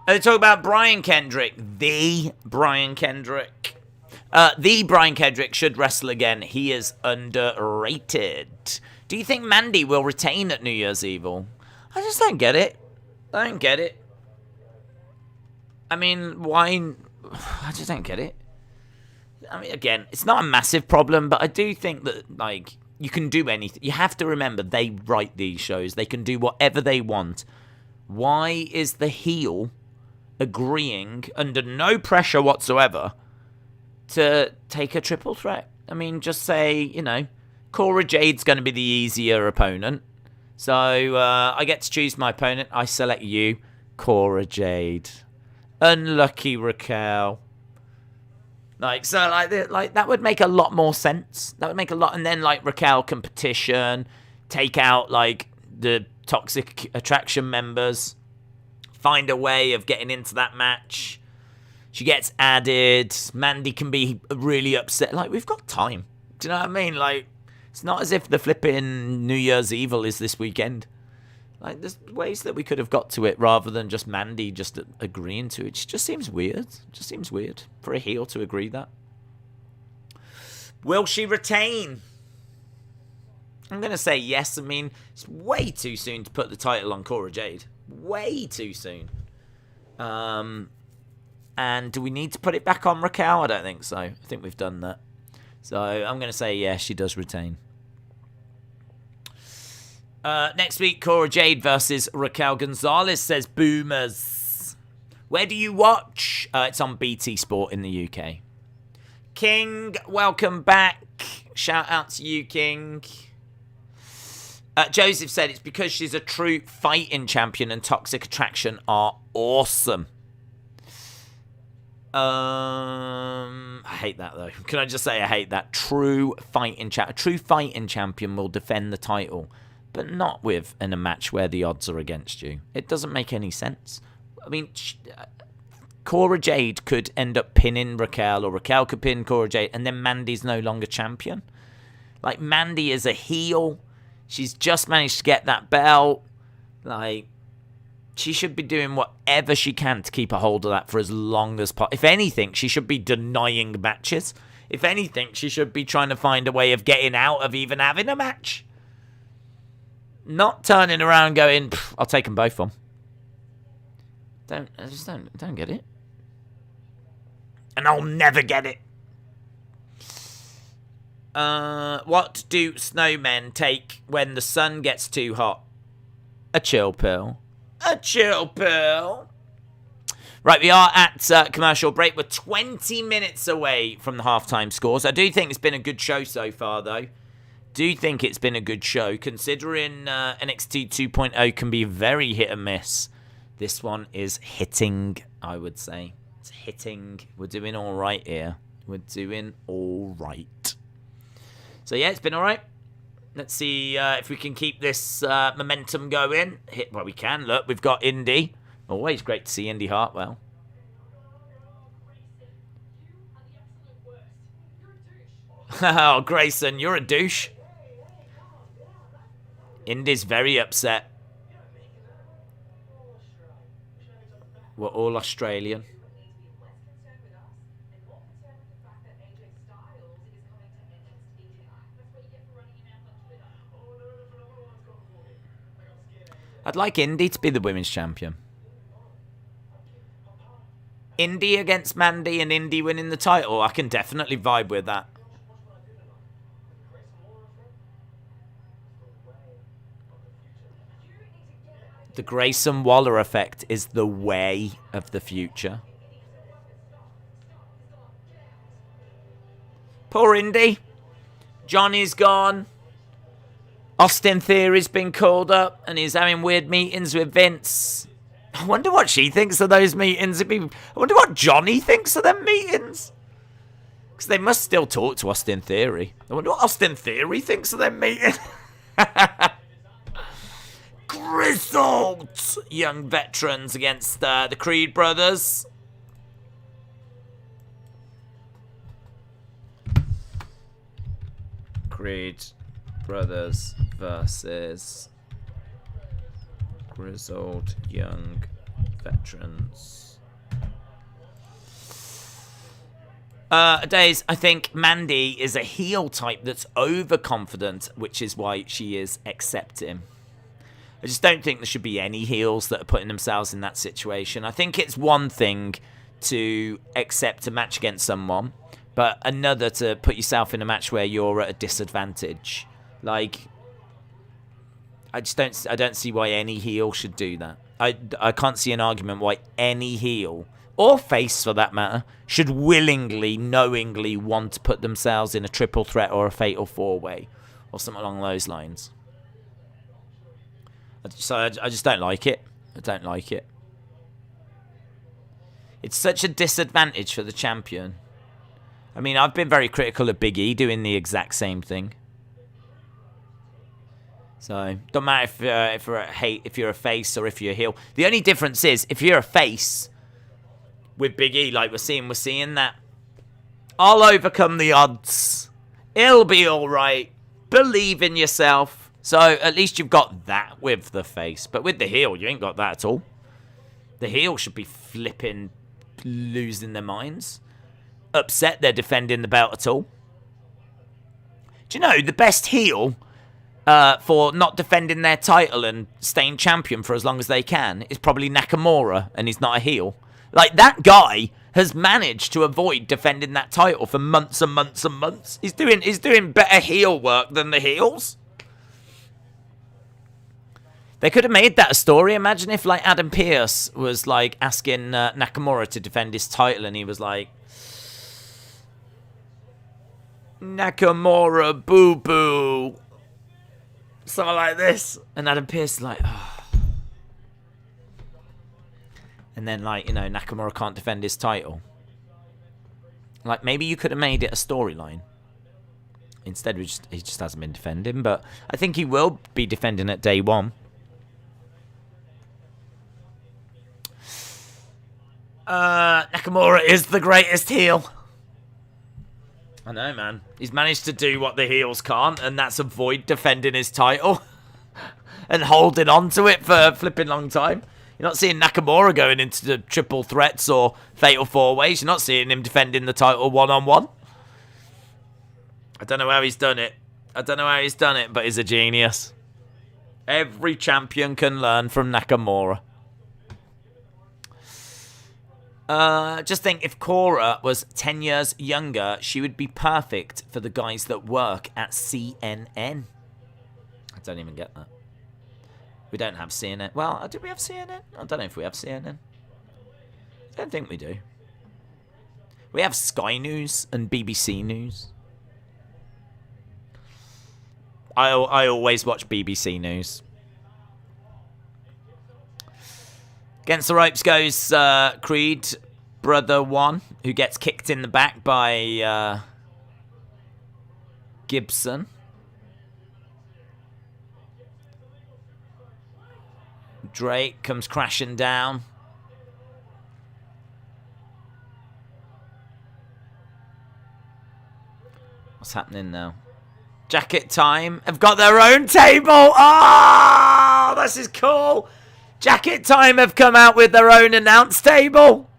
They talk about Brian Kendrick. The Brian Kendrick. The Brian Kendrick should wrestle again. He is underrated. Do you think Mandy will retain at New Year's Evil? I just don't get it. I don't get it. I mean, why? I just don't get it. I mean, again, it's not a massive problem, but I do think that, like, you can do anything. You have to remember, they write these shows. They can do whatever they want. Why is the heel agreeing, under no pressure whatsoever, to take a triple threat? I mean, just say, you know, Cora Jade's going to be the easier opponent. So, I get to choose my opponent. I select you, Cora Jade. Unlucky Raquel. Like, so, like that would make a lot more sense. That would make a lot. And then, like, Raquel can petition, take out, like, the Toxic Attraction members, find a way of getting into that match. She gets added. Mandy can be really upset. Like, we've got time. Do you know what I mean? Like, it's not as if the flipping New Year's Evil is this weekend. Like, there's ways that we could have got to it rather than just Mandy just agreeing to it. It just seems weird. It just seems weird for a heel to agree that. Will she retain? I'm going to say yes. I mean, it's way too soon to put the title on Cora Jade. Way too soon. And do we need to put it back on Raquel? I don't think so. I think we've done that. So I'm going to say yes, she does retain. Next week, Cora Jade versus Raquel Gonzalez, says Boomers. Where do you watch? It's on BT Sport in the UK. King, welcome back. Shout out to you, King. Joseph said it's because she's a true fighting champion and Toxic Attraction are awesome. I hate that, though. Can I just say I hate that? A true fighting champion will defend the title, but not in a match where the odds are against you. It doesn't make any sense. I mean, Cora Jade could end up pinning Raquel, or Raquel could pin Cora Jade, and then Mandy's no longer champion. Like, Mandy is a heel. She's just managed to get that belt. Like, she should be doing whatever she can to keep a hold of that for as long as possible. If anything, she should be denying matches. If anything, she should be trying to find a way of getting out of even having a match. Not turning around going, I'll take them both on. I just don't get it. And I'll never get it. What do snowmen take when the sun gets too hot? A chill pill. A chill pill. Right, we are at commercial break. We're 20 minutes away from the halftime scores. I do think it's been a good show so far, though. Do think it's been a good show, considering NXT 2.0 can be very hit and miss. This one is hitting, I would say. It's hitting. We're doing all right here. We're doing all right. So, yeah, it's been all right. Let's see if we can keep this momentum going. Well, we can. Look, we've got Indi. Always great to see Indi Hartwell. Oh, Grayson, you're a douche. Indi's very upset. We're all Australian. I'd like Indi to be the women's champion. Indi against Mandy and Indi winning the title. I can definitely vibe with that. The Grayson Waller effect is the way of the future. Poor Indi. Johnny's gone. Austin Theory's been called up and he's having weird meetings with Vince. I wonder what she thinks of those meetings. I wonder what Johnny thinks of them meetings. Because they must still talk to Austin Theory. I wonder what Austin Theory thinks of them meetings. Grizzled young veterans against the Creed brothers. Creed brothers versus grizzled young veterans. Days, I think Mandy is a heel type that's overconfident, which is why she is accepting. I just don't think there should be any heels that are putting themselves in that situation. I think it's one thing to accept a match against someone, but another to put yourself in a match where you're at a disadvantage. Like, I don't see why any heel should do that. I can't see an argument why any heel, or face for that matter, should willingly, knowingly want to put themselves in a triple threat or a fatal four-way or something along those lines. So I just don't like it. I don't like it. It's such a disadvantage for the champion. I mean, I've been very critical of Big E doing the exact same thing. So, don't matter if you're a face or if you're a heel. The only difference is, if you're a face with Big E, like we're seeing that. I'll overcome the odds. It'll be alright. Believe in yourself. So, at least you've got that with the face. But with the heel, you ain't got that at all. The heel should be flipping, losing their minds. Upset they're defending the belt at all. Do you know, the best heel for not defending their title and staying champion for as long as they can is probably Nakamura, and he's not a heel. Like, that guy has managed to avoid defending that title for months and months and months. He's doing better heel work than the heels. They could have made that a story. Imagine if, like, Adam Pearce was, like, asking Nakamura to defend his title, and he was like, Nakamura, boo-boo. Something like this. And Adam Pearce is like, oh. And then, like, you know, Nakamura can't defend his title. Like, maybe you could have made it a storyline. Instead, he just hasn't been defending. But I think he will be defending at day one. Nakamura is the greatest heel. I know, man. He's managed to do what the heels can't, and that's avoid defending his title and holding on to it for a flipping long time. You're not seeing Nakamura going into the triple threats or fatal four-ways. You're not seeing him defending the title one-on-one. I don't know how he's done it. But he's a genius. Every champion can learn from Nakamura. Just think, if Cora was 10 years younger, she would be perfect for the guys that work at CNN. I don't even get that. We don't have CNN. Well, do we have CNN? I don't know if we have CNN. I don't think we do. We have Sky News and BBC News. I always watch BBC News. Against the ropes goes Creed, Brother 1, who gets kicked in the back by Gibson. Drake comes crashing down. What's happening now? Jacket Time have got their own table. Oh, this is cool. Jacket Time have come out with their own announce table.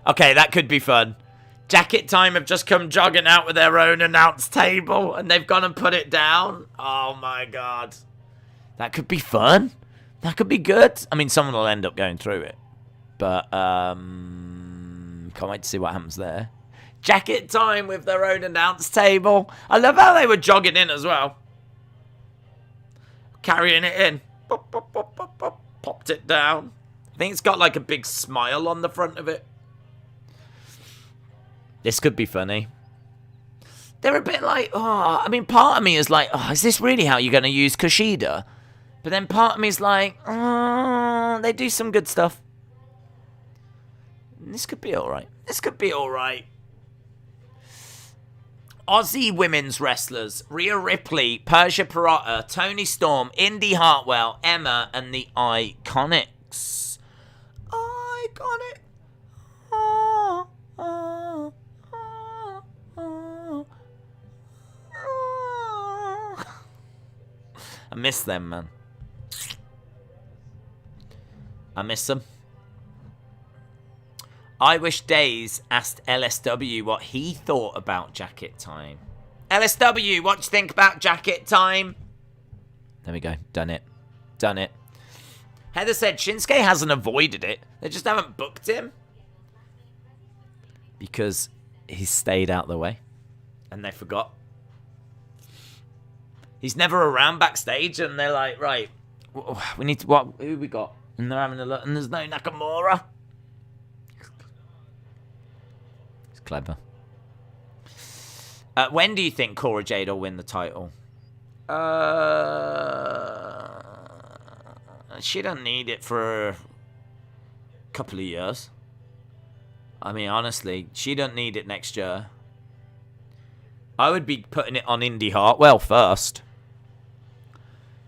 Okay, that could be fun. Jacket Time have just come jogging out with their own announce table, and they've gone and put it down. Oh my god. That could be fun. That could be good. I mean, someone will end up going through it. But, can't wait to see what happens there. Jacket Time with their own announce table. I love how they were jogging in as well. Carrying it in. Pop, pop, pop, pop, pop. Popped it down. I think it's got like a big smile on the front of it. This could be funny. they're a bit like, oh, I mean, part of me is like, oh, is this really how you're going to use KUSHIDA? But then part of me is like, oh, they do some good stuff. This could be alright. This could be alright. Aussie women's wrestlers, Rhea Ripley, Persia Pirotta, Toni Storm, Indi Hartwell, Emma, and the Iconics. Iconic. Oh, oh, oh, oh, oh. I miss them, man. I miss them. I Wish Days asked LSW what he thought about Jacket Time. LSW, what do you think about Jacket Time? There we go. Done it. Done it. Heather said Shinsuke hasn't avoided it. They just haven't booked him. Because he's stayed out the way. And they forgot. He's never around backstage and they're like, right, we need to, who we got? And they're having a look and there's no Nakamura. Clever. When do you think Cora Jade will win the title? She doesn't need it for a couple of years. I mean, honestly, she doesn't need it next year. I would be putting it on Indi Hartwell first.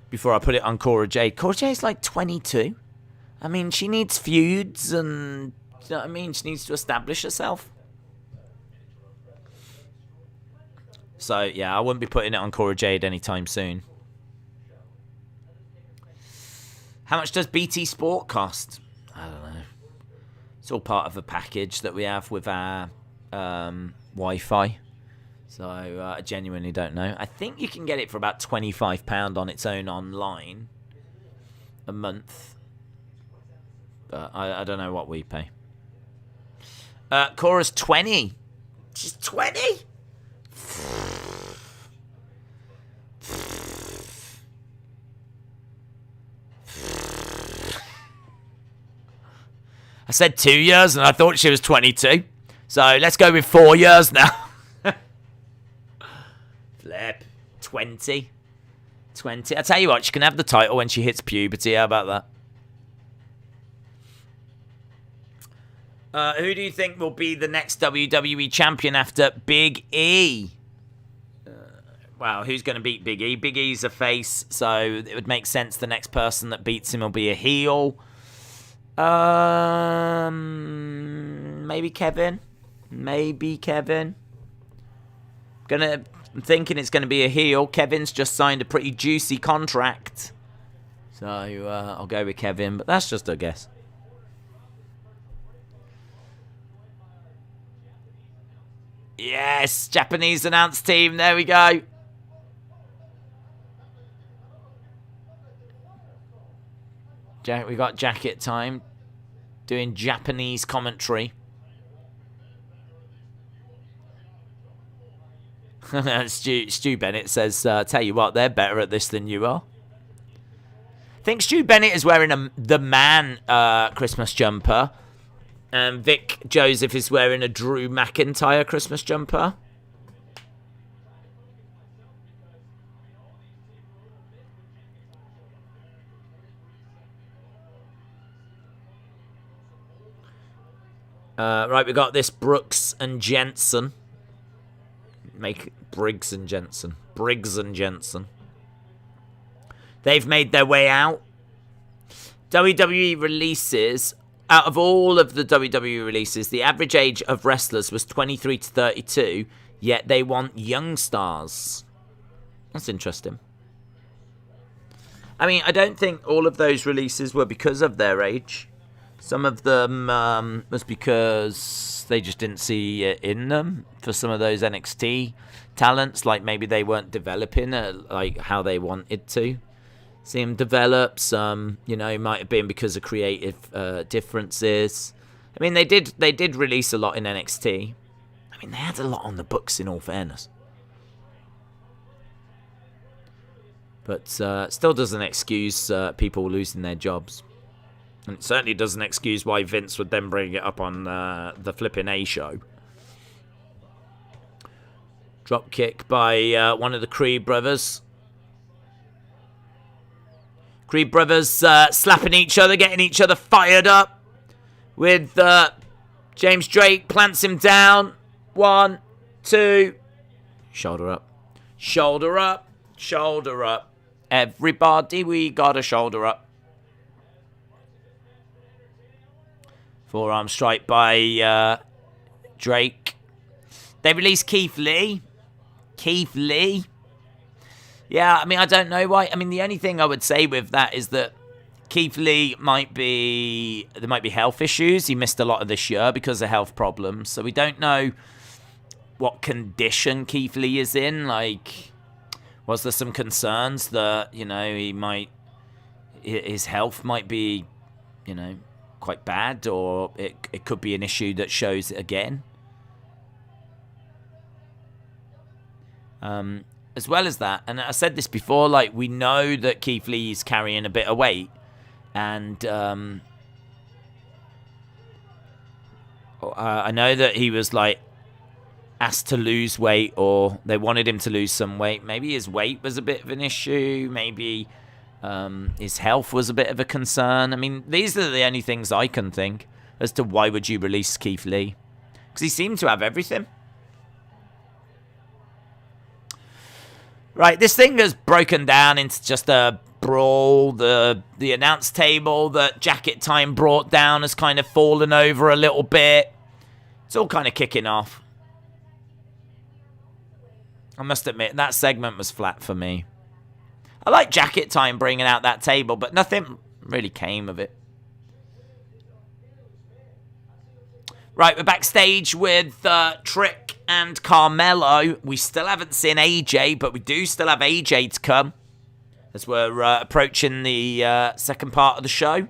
Before I put it on Cora Jade. Cora Jade's like 22. I mean, she needs feuds and, you know what I mean? She needs to establish herself. So, yeah, I wouldn't be putting it on Cora Jade anytime soon. How much does BT Sport cost? I don't know. It's all part of a package that we have with our Wi-Fi. So, I genuinely don't know. I think you can get it for about £25 on its own online a month. But I don't know what we pay. Cora's 20. She's 20? I said 2 years and I thought she was 22. So let's go with 4 years now. Flip. 20. 20. I tell you what, she can have the title when she hits puberty. How about that? Who do you think will be the next WWE champion after Big E? Wow, who's going to beat Big E? Big E's a face, so it would make sense the next person that beats him will be a heel. Maybe Kevin. Maybe Kevin. I'm thinking it's going to be a heel. Kevin's just signed a pretty juicy contract. So I'll go with Kevin, but that's just a guess. Yes, Japanese announced team. There we go. We got Jacket Time doing Japanese commentary. Stu Bennett says, tell you what, they're better at this than you are. I think Stu Bennett is wearing the Man Christmas jumper. And Vic Joseph is wearing a Drew McIntyre Christmas jumper. Right, we got this Brooks and Jensen. Make Briggs and Jensen. Briggs and Jensen. They've made their way out. WWE releases. Out of all of the WWE releases, the average age of wrestlers was 23 to 32, yet they want young stars. That's interesting. I mean, I don't think all of those releases were because of their age. Some of them was because they just didn't see it in them for some of those NXT talents. Like maybe they weren't developing like how they wanted to see them develop. Some, might have been because of creative differences. I mean, they did release a lot in NXT. I mean, they had a lot on the books, in all fairness. But still doesn't excuse people losing their jobs. And it certainly doesn't excuse why Vince would then bring it up on the flipping A show. Drop kick by one of the Creed brothers. Creed brothers slapping each other, getting each other fired up. With James Drake plants him down. 1, 2. Shoulder up. Shoulder up. Shoulder up. Everybody, we got a shoulder up. Forearm strike by Drake. They released Keith Lee. Keith Lee. Yeah, I mean, I don't know why. I mean, the only thing I would say with that is that Keith Lee there might be health issues. He missed a lot of this year because of health problems. So we don't know what condition Keith Lee is in. Like, was there some concerns that, his health might be, quite bad, or it could be an issue that shows again? As well as that, and I said this before, like, we know that Keith Lee's carrying a bit of weight, and I know that he was, like, asked to lose weight, or they wanted him to lose some weight. Maybe his weight was a bit of an issue, maybe his health was a bit of a concern. I mean, these are the only things I can think as to why would you release Keith Lee, because he seemed to have everything. Right, this thing has broken down into just a brawl. The announce table that Jacket Time brought down has kind of fallen over a little bit. It's all kind of kicking off. I must admit, that segment was flat for me. I like Jacket Time bringing out that table, but nothing really came of it. Right, we're backstage with Trick and Carmelo. We still haven't seen AJ, but we do still have AJ to come as we're approaching the second part of the show.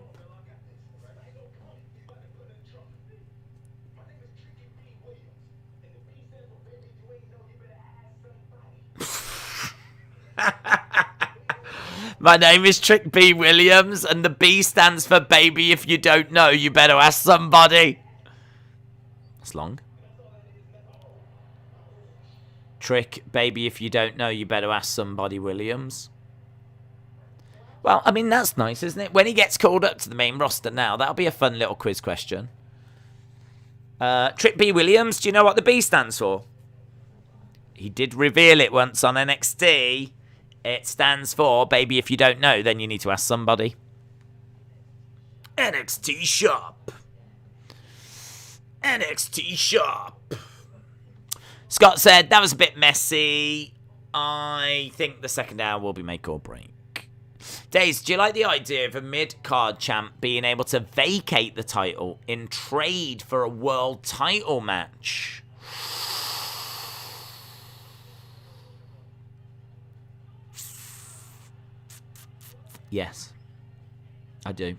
My name is Trick B. Williams, and the B stands for baby. If you don't know, you better ask somebody. That's long. Trick, baby, if you don't know, you better ask somebody, Williams. Well, I mean, that's nice, isn't it? When he gets called up to the main roster now, that'll be a fun little quiz question. Trick B. Williams, do you know what the B stands for? He did reveal it once on NXT. It stands for, baby, if you don't know, then you need to ask somebody. NXT Shop. NXT Shop. Scott said, that was a bit messy. I think the second hour will be make or break. Days, do you like the idea of a mid-card champ being able to vacate the title in trade for a world title match? Yes. I do.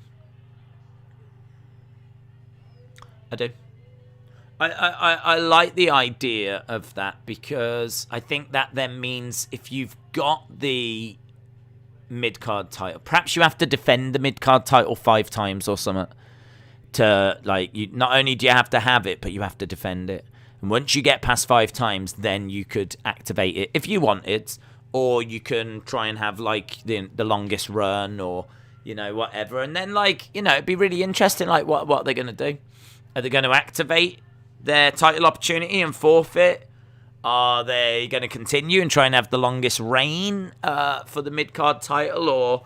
I do. I like the idea of that, because I think that then means if you've got the mid-card title, perhaps you have to defend the mid-card title 5 times or something to, like, you not only do you have to have it, but you have to defend it. And once you get past 5 times, then you could activate it if you wanted, or you can try and have, like, the longest run, or, whatever. And then, like, it'd be really interesting, like, what they're going to do. Are they going to activate their title opportunity and forfeit? Are they going to continue and try and have the longest reign for the mid-card title? Or,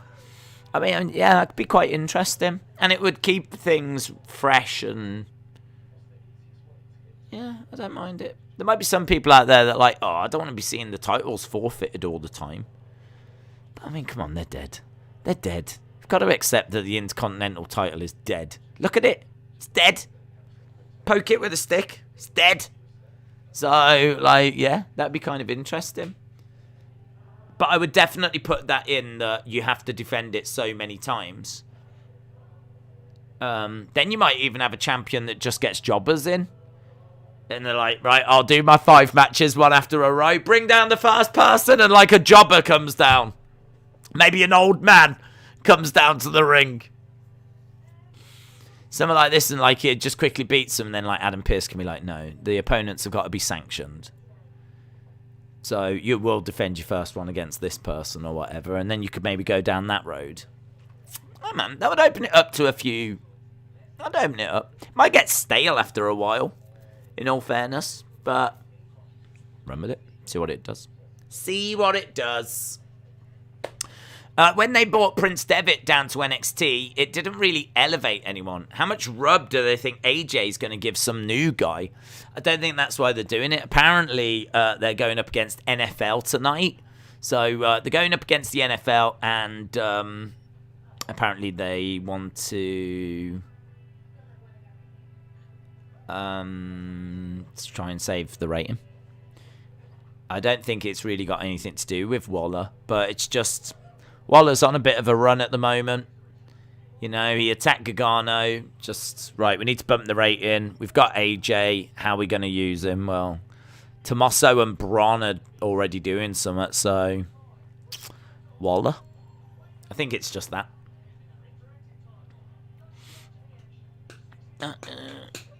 I mean, yeah, that could be quite interesting. And it would keep things fresh, and yeah, I don't mind it. There might be some people out there that are like, oh, I don't want to be seeing the titles forfeited all the time. But, I mean, come on, they're dead. They're dead. You've got to accept that the Intercontinental title is dead. Look at it. It's dead. Poke it with a stick. It's dead. So, like, yeah, that'd be kind of interesting. But I would definitely put that in that you have to defend it so many times. Then you might even have a champion that just gets jobbers in. And they're like, right, I'll do my 5 matches one after a row. Bring down the first person, and like a jobber comes down. Maybe an old man comes down to the ring. Something like this, and like it just quickly beats them. And then like Adam Pearce can be like, no, the opponents have got to be sanctioned. So you will defend your first one against this person or whatever, and then you could maybe go down that road. Oh, man, that would open it up to a few. I'd open it up. Might get stale after a while, in all fairness, but run with it. See what it does. See what it does. When they brought Prince Devitt down to NXT, it didn't really elevate anyone. How much rub do they think AJ's going to give some new guy? I don't think that's why they're doing it. Apparently, they're going up against NFL tonight. So they're going up against the NFL, and apparently they want to try and save the rating. I don't think it's really got anything to do with Waller, but it's just... Waller's on a bit of a run at the moment. You know, he attacked Gargano. Just, right, we need to bump the rating. We've got AJ. How are we going to use him? Well, Tommaso and Bron are already doing something, so... Waller? I think it's just that.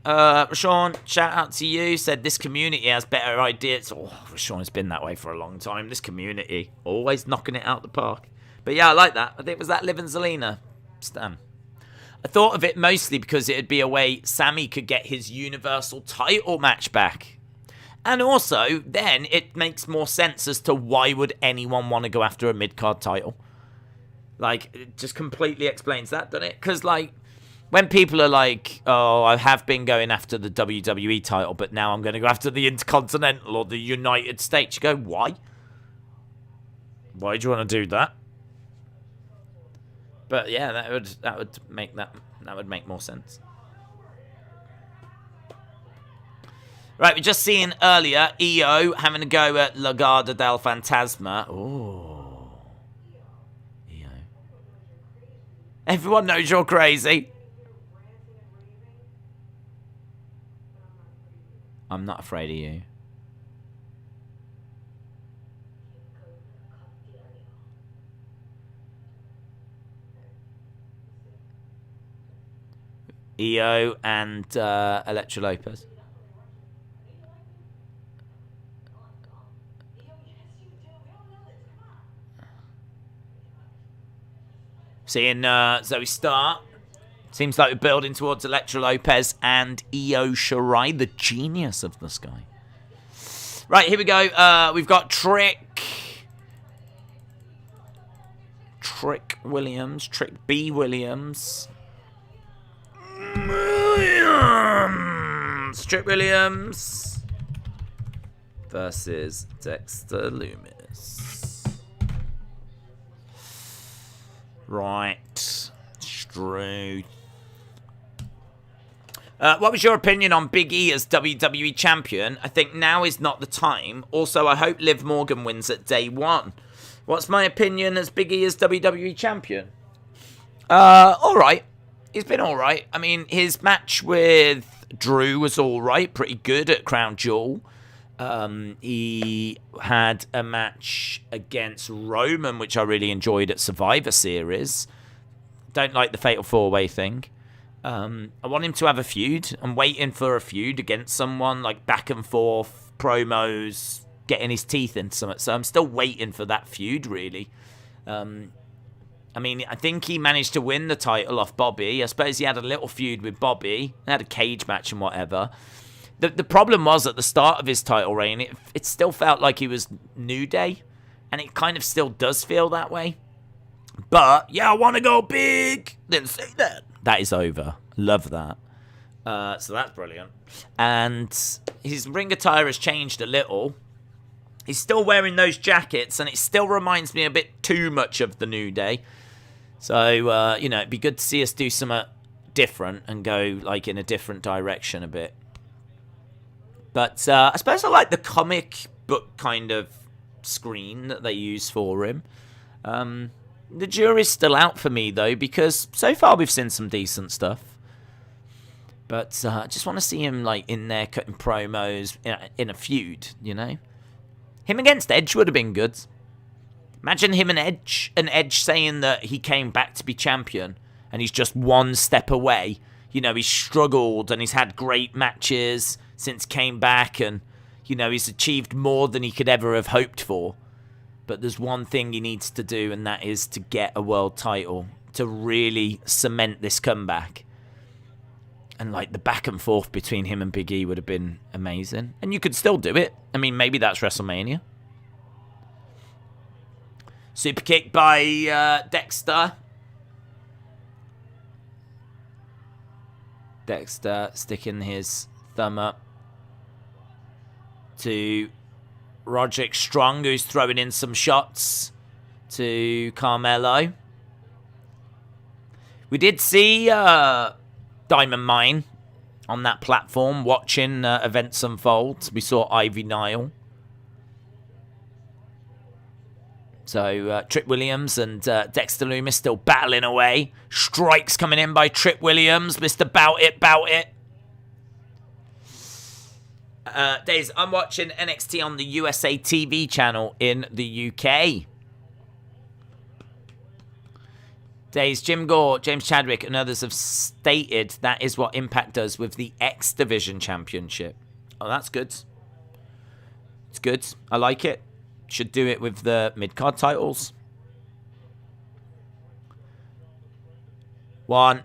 Rashawn, shout out to you. Said this community has better ideas. Oh, Rashawn has been that way for a long time. This community. Always knocking it out the park. But yeah, I like that. I think it was that Liv and Zelina. Stan. I thought of it mostly because it'd be a way Sammy could get his Universal title match back. And also, then it makes more sense as to why would anyone want to go after a mid-card title. Like, it just completely explains that, doesn't it? Because, like, when people are like, oh, I have been going after the WWE title, but now I'm going to go after the Intercontinental or the United States, you go, why? Why do you want to do that? But yeah, that would make more sense. Right, we just seen earlier EO having a go at Legado del Fantasma. Oh, EO. Everyone knows you're crazy. I'm not afraid of you. EO and Elektra Lopez. Seeing Zoe start. Seems like we're building towards Elektra Lopez and Io Shirai, the genius of the sky. Right, here we go. We've got Trick Williams. Trick B Williams. Trick Williams versus Dexter Lumis. Right. Straight. What was your opinion on Big E as WWE champion? I think now is not the time. Also, I hope Liv Morgan wins at day one. What's my opinion as Big E as WWE champion? Alright. He's been alright. I mean, his match with Drew was alright. Pretty good at Crown Jewel. He had a match against Roman, which I really enjoyed at Survivor Series. Don't like the Fatal 4-Way thing. I want him to have a feud. I'm waiting for a feud against someone, like back and forth, promos, getting his teeth into something. So I'm still waiting for that feud, really. I mean, I think he managed to win the title off Bobby. I suppose he had a little feud with Bobby. They had a cage match and whatever. The problem was at the start of his title reign, it still felt like he was New Day. And it kind of still does feel that way. But, yeah, I want to go big. Didn't say that. That is over. Love that. So that's brilliant. And his ring attire has changed a little. He's still wearing those jackets, and it still reminds me a bit too much of the New Day. So, you know, it'd be good to see us do something different and go, like, in a different direction a bit. But I suppose I like the comic book kind of screen that they use for him. The jury's still out for me, though, because so far we've seen some decent stuff. But I just want to see him, like, in there cutting promos in a feud, you know? Him against Edge would have been good. Imagine him and Edge saying that he came back to be champion and he's just one step away. You know, he's struggled and he's had great matches since came back and, You know, he's achieved more than he could ever have hoped for. But there's one thing he needs to do, and that is to get a world title to really cement this comeback. And, like, the back and forth between him and Big E would have been amazing. And you could still do it. I mean, maybe that's WrestleMania. Super kick by Dexter. Dexter sticking his thumb up to Roderick Strong, who's throwing in some shots to Carmelo. We did see Diamond Mine on that platform watching events unfold. We saw Ivy Niall. So Trick Williams and Dexter Lumis still battling away. Strikes coming in by Trick Williams. Mr. Bout It, Bout It. Days, I'm watching NXT on the USA TV channel in the UK. Days, Jim Gore, James Chadwick, and others have stated that is what Impact does with the X Division Championship. Oh, that's good. It's good. I like it. Should do it with the mid-card titles. One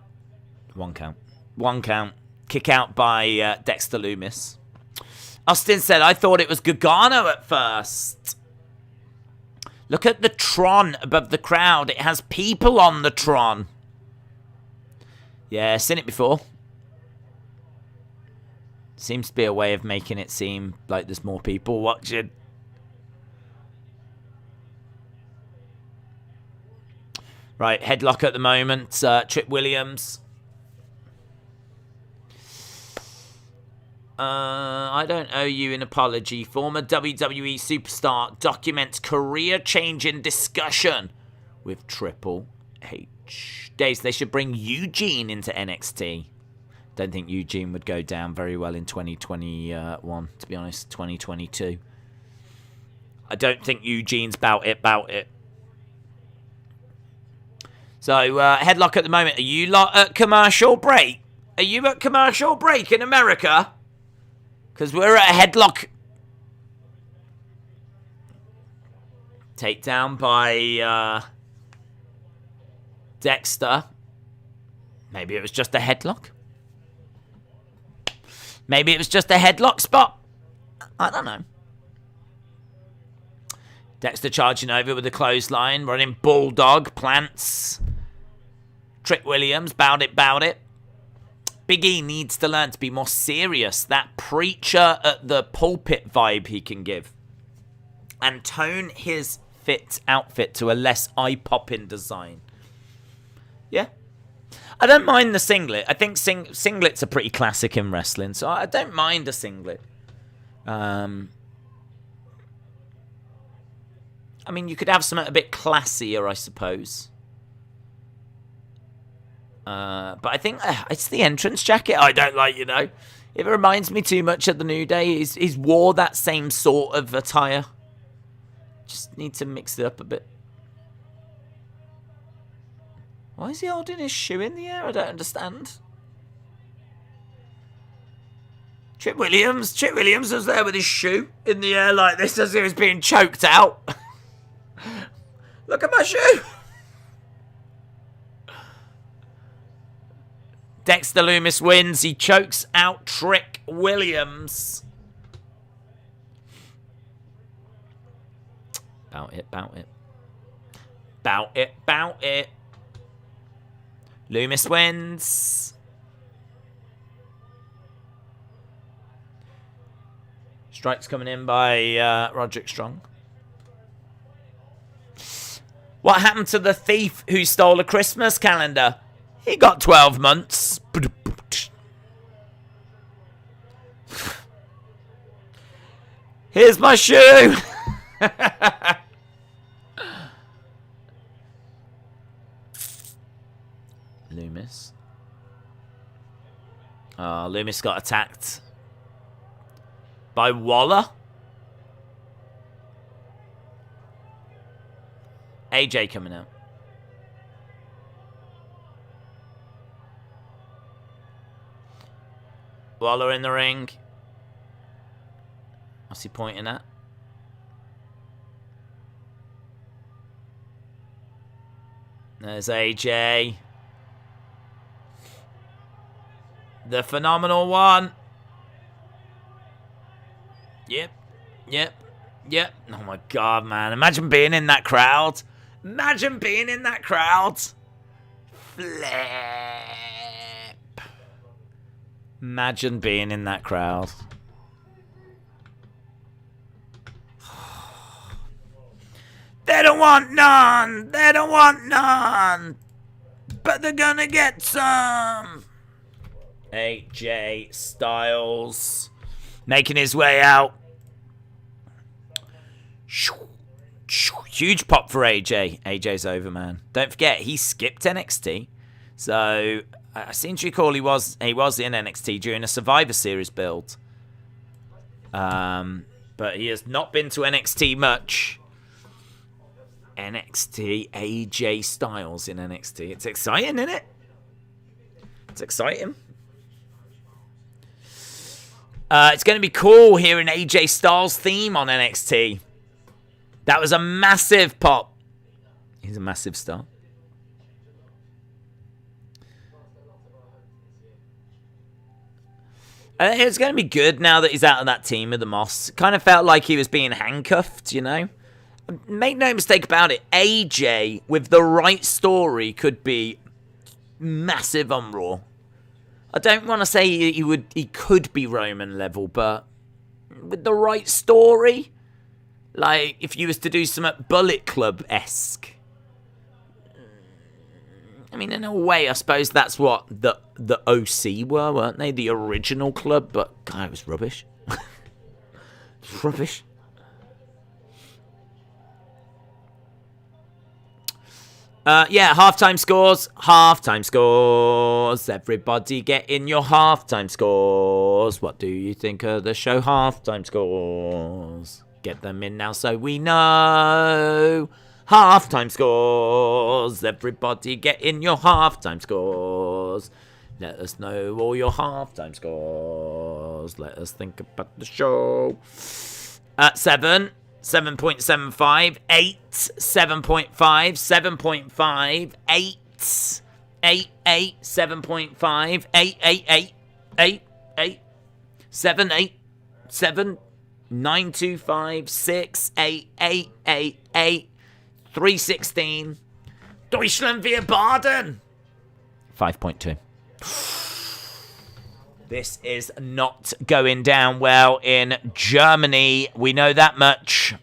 count. One count. Kick out by Dexter Lumis. Austin said, I thought it was Gargano at first. Look at the Tron above the crowd. It has people on the Tron. Yeah, seen it before. Seems to be a way of making it seem like there's more people watching. Right, headlock at the moment. Trick Williams. I don't owe you an apology. Former WWE superstar documents career-changing discussion with Triple H. Days, they should bring Eugene into NXT. Don't think Eugene would go down very well in 2021, to be honest. 2022. I don't think Eugene's bout it. So, headlock at the moment. Are you lot at commercial break? Are you at commercial break in America? Because we're at a headlock. Takedown by Dexter. Maybe it was just a headlock. Maybe it was just a headlock spot. I don't know. Dexter charging over with a clothesline. Running bulldog. Plants. Trick Williams. Bout it. Big E needs to learn to be more serious. That preacher at the pulpit vibe he can give. And tone his outfit to a less eye-popping design. Yeah. I don't mind the singlet. I think singlets are pretty classic in wrestling, so I don't mind a singlet. I mean, you could have something a bit classier, I suppose. But I think it's the entrance jacket I don't like, you know. It reminds me too much of the New Day. He's wore that same sort of attire. Just need to mix it up a bit. Why is he holding his shoe in the air? I don't understand. Trick Williams was there with his shoe in the air like this as he was being choked out. Look at my shoe. Dexter Lumis wins. He chokes out Trick Williams. Bout it. Lumis wins. Strikes coming in by Roderick Strong. What happened to the thief who stole a Christmas calendar? He got 12 months. Here's my shoe. Lumis. Oh, Lumis got attacked by Waller. AJ coming out. Waller in the ring. What's he pointing at? There's AJ. The phenomenal one. Yep. Oh my god, man. Imagine being in that crowd. Imagine being in that crowd. Flip. Imagine being in that crowd. They don't want none. They don't want none. But they're gonna get some. AJ Styles making his way out. Huge pop for AJ. AJ's over, man. Don't forget, he skipped NXT. So, I seem to recall he was in NXT during a Survivor Series build. But he has not been to NXT much. NXT AJ Styles in NXT. It's exciting, isn't it? It's exciting. It's going to be cool hearing AJ Styles' theme on NXT. That was a massive pop. He's a massive star. It's going to be good now that he's out of that team with the Moss. Kind of felt like he was being handcuffed, you know? Make no mistake about it. AJ, with the right story, could be massive on Raw. I don't want to say he could be Roman level, but with the right story, like if you was to do some Bullet Club-esque. I mean, in a way, I suppose that's what the OC were, weren't they? The original club, but God, it was rubbish. It's rubbish. Yeah, halftime scores. Halftime scores. Everybody get in your halftime scores. What do you think of the show halftime scores? Get them in now so we know. Halftime scores. Everybody get in your halftime scores. Let us know all your halftime scores. Let us think about the show. 7. 7.75, 8, 7.5, 7.5, 8, 8, 8, 7.5, 8, 8, 8, 8, 8, 7, 8, 7, 9, 2, 5, 6, 8, 8, 8, 8, 316. Deutschland wir Baden. 5.2. This is not going down well in Germany. We know that much.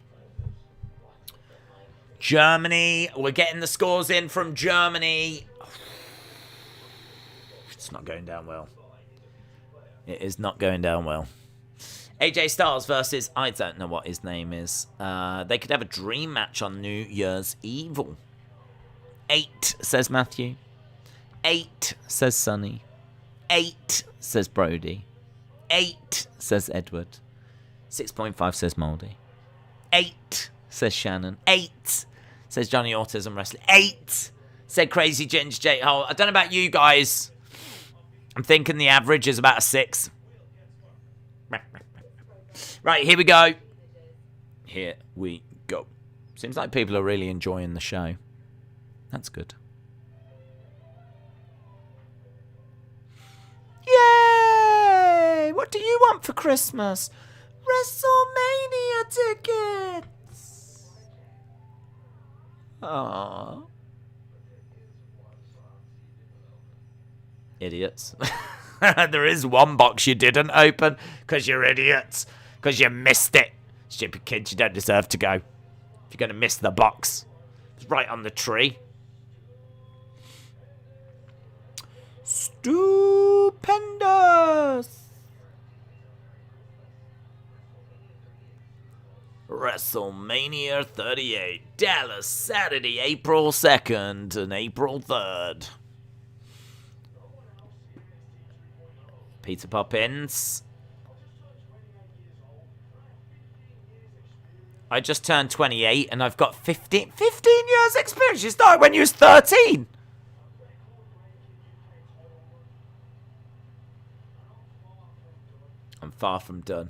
Germany. We're getting the scores in from Germany. It's not going down well. It is not going down well. AJ Styles versus, I don't know what his name is. They could have a dream match on New Year's Evil. 8, says Matthew. 8, says Sonny. 8, says Brody. 8, says Edward. 6.5, says Moldy. 8, says Shannon. 8, says Johnny Autism Wrestling. 8, said Crazy Ginger J. Hole. I don't know about you guys. I'm thinking the average is about a 6. Right, here we go. Here we go. Seems like people are really enjoying the show. That's good. Yay! What do you want for Christmas? WrestleMania tickets! Aww. Idiots. There is one box you didn't open because you're idiots. Because you missed it. Stupid kids, you don't deserve to go. If you're going to miss the box. It's right on the tree. Stupendous. WrestleMania 38. Dallas, Saturday, April 2nd and April 3rd. Peter Poppins. I just turned 28 and I've got 15 years experience. You started when you was 13. I'm far from done.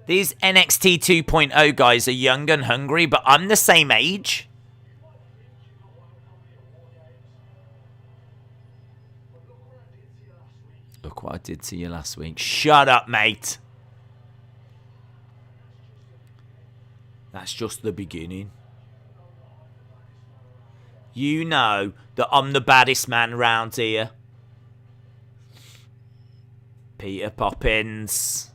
These NXT 2.0 guys are young and hungry, but I'm the same age. Look what I did to you last week. Shut up, mate. That's just the beginning. You know that I'm the baddest man around here. Peter Poppins.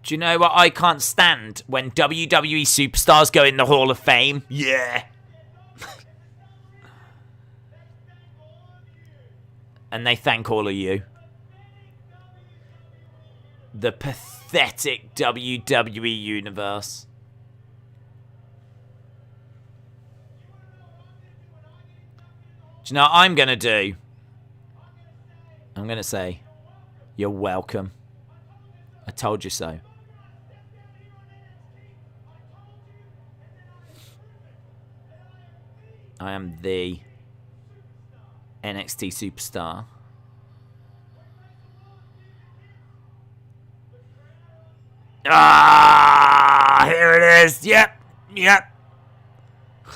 Do you know what I can't stand? When WWE superstars go in the Hall of Fame. Yeah. And they thank all of you. The pathetic WWE universe. Do you know what I'm going to do? I'm going to say, you're welcome. I told you so. I am the NXT superstar. Ah, here it is. Yep.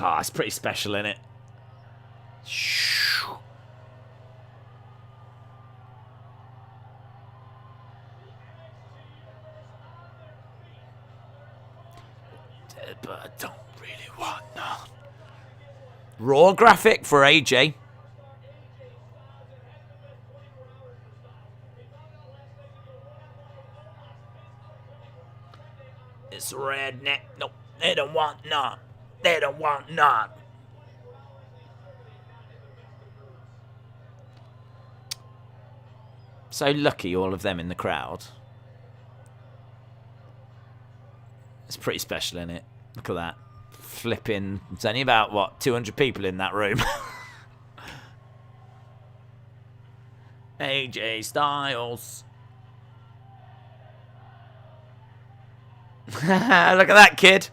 Ah, it's pretty special, isn't it? But I don't really want that. Raw graphic for AJ. It's redneck. Nope, they don't want none. They don't want none. So lucky, all of them in the crowd. It's pretty special, isn't it? Look at that. Flipping. It's only about, what, 200 people in that room. AJ Styles. Look at that kid.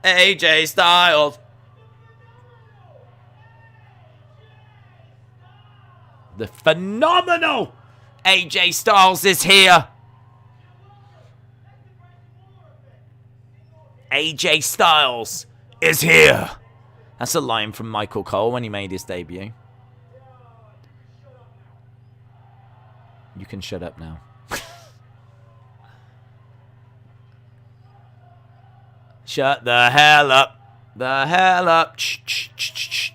AJ Styles. The phenomenal AJ Styles is here. AJ Styles is here. That's a line from Michael Cole when he made his debut. You can shut up now. Shut the hell up. The hell up. Shh, shh, shh, shh.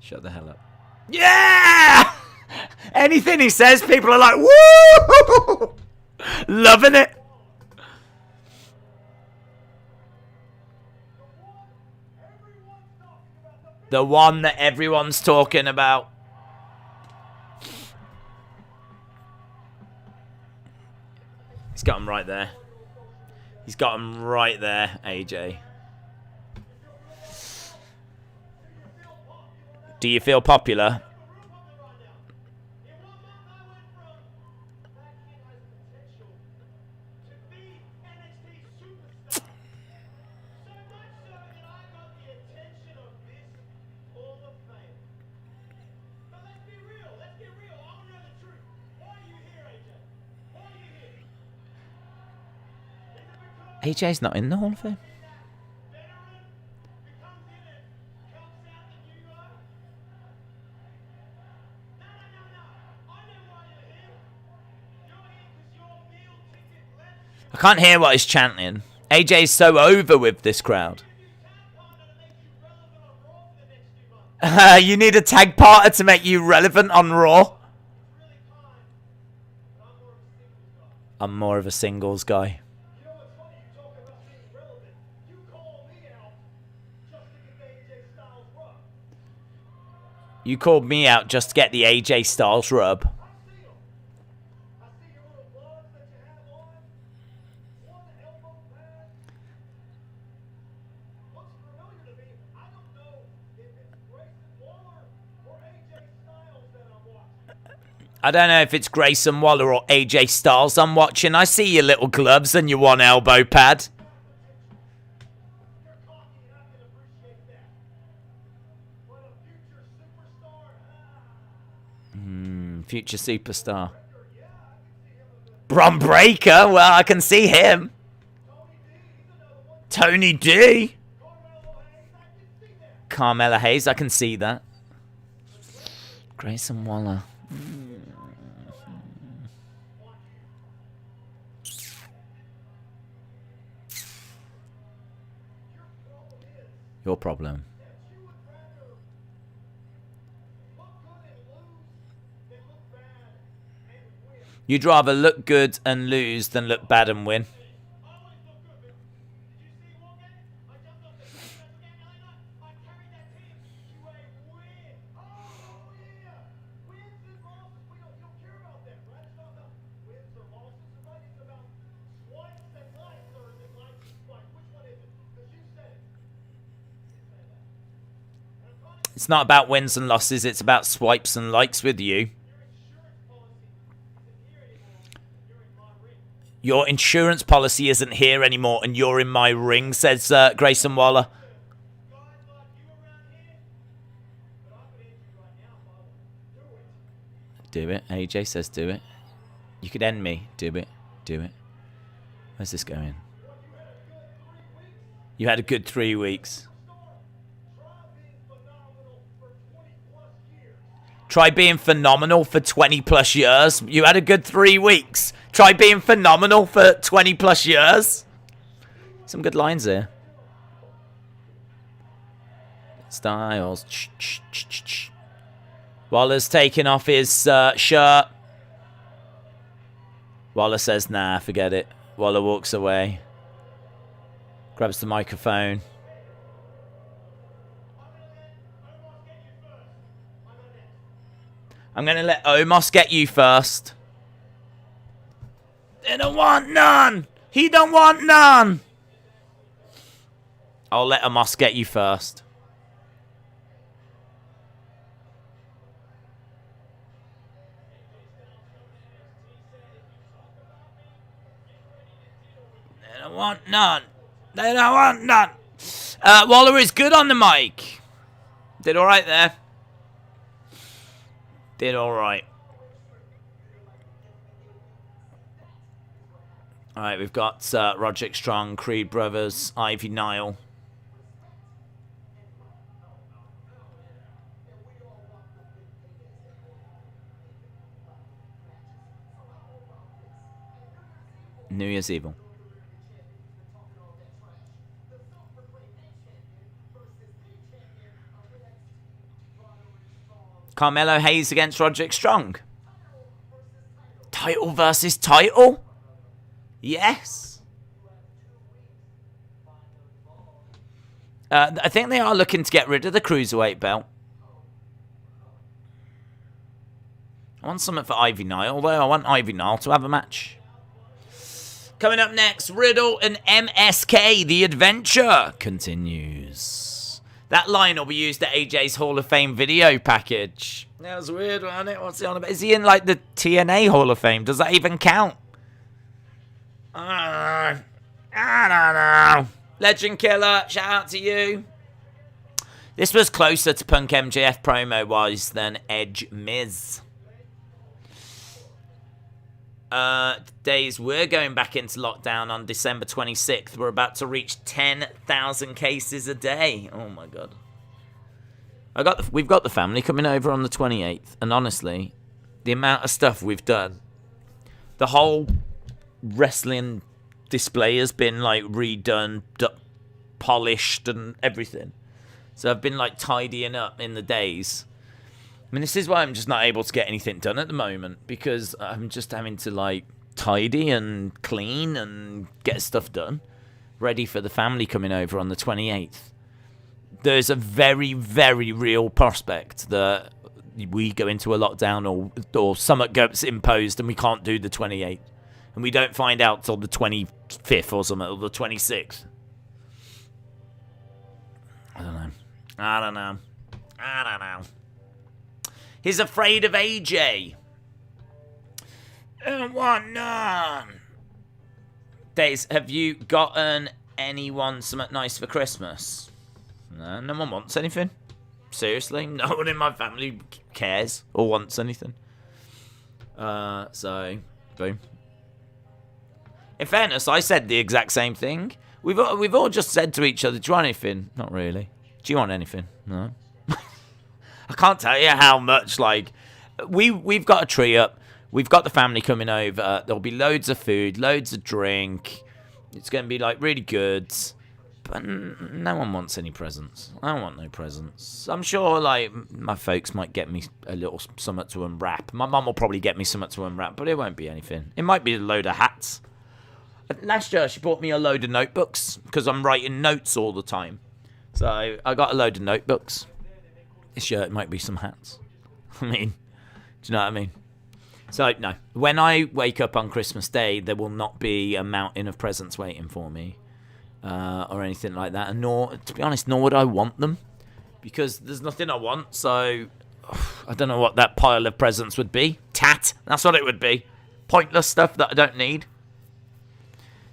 Shut the hell up. Yeah! Anything he says, people are like, woo! Loving it. The one that everyone's talking about. He's got him right there. He's got him right there, AJ. Do you feel popular? AJ's not in the Hall of Fame. I can't hear what he's chanting. AJ's so over with this crowd. You need a tag partner to make you relevant on Raw. I'm more of a singles guy. You called me out just to get the AJ Styles rub. I don't know if it's Grayson Waller or AJ Styles I'm watching. I see your little gloves and your one elbow pad. Future superstar. Bron Breakker? Well, I can see him. Tony D. Carmelo Hayes, I can see that. Grayson Waller. Your problem. You'd rather look good and lose than look bad and win. It's not about wins and losses, it's about swipes and likes with you. Your insurance policy isn't here anymore and you're in my ring, says Grayson Waller. Do it. AJ says do it. You could end me. Do it. Do it. Where's this going? You had a good 3 weeks. Try being phenomenal for 20 plus years. You had a good 3 weeks. Try being phenomenal for 20 plus years. Some good lines there. Styles. Waller's taking off his shirt. Waller says, nah, forget it. Waller walks away. Grabs the microphone. I'm going to let Omos get you first. They don't want none. He don't want none. I'll let Omos get you first. They don't want none. They don't want none. Waller is good on the mic. Did all right there. Did all right. All right, we've got Roderick Strong, Creed Brothers, Ivy Niall. New Year's Evil. Carmelo Hayes against Roderick Strong. Title versus title? Yes. I think they are looking to get rid of the Cruiserweight belt. I want something for Ivy Niall, although I want Ivy Niall to have a match. Coming up next, Riddle and MSK, The Adventure continues. That line will be used at AJ's Hall of Fame video package. That was weird, wasn't it? What's he on about? Is he in, like, the TNA Hall of Fame? Does that even count? I don't know. Legend Killer, shout out to you. This was closer to Punk MJF promo-wise than Edge Miz. Days we're going back into lockdown on December 26th. We're about to reach 10,000 cases a day. Oh my god. We've got the family coming over on the 28th, and honestly, the amount of stuff we've done, the whole wrestling display has been like redone, polished, and everything. So I've been like tidying up in the days. I mean, this is why I'm just not able to get anything done at the moment, because I'm just having to, like, tidy and clean and get stuff done, ready for the family coming over on the 28th. There's a very, very real prospect that we go into a lockdown or something gets imposed and we can't do the 28th. And we don't find out till the 25th or something, or the 26th. I don't know. He's afraid of AJ. I don't want none. Days, have you gotten anyone something nice for Christmas? No, no one wants anything. Seriously, no one in my family cares or wants anything. So, boom. In fairness, I said the exact same thing. We've all just said to each other, do you want anything? Not really. Do you want anything? No. I can't tell you how much, like, we've got a tree up. We've got the family coming over. There'll be loads of food, loads of drink. It's going to be, like, really good. But no one wants any presents. I don't want no presents. I'm sure, like, my folks might get me a little something to unwrap. My mum will probably get me something to unwrap, but it won't be anything. It might be a load of hats. Last year, she bought me a load of notebooks because I'm writing notes all the time. So I got a load of notebooks. This year, it might be some hats. I mean, do you know what I mean? So, no. When I wake up on Christmas Day, there will not be a mountain of presents waiting for me. Or anything like that. And nor, to be honest, nor would I want them. Because there's nothing I want. So, I don't know what that pile of presents would be. Tat. That's what it would be. Pointless stuff that I don't need.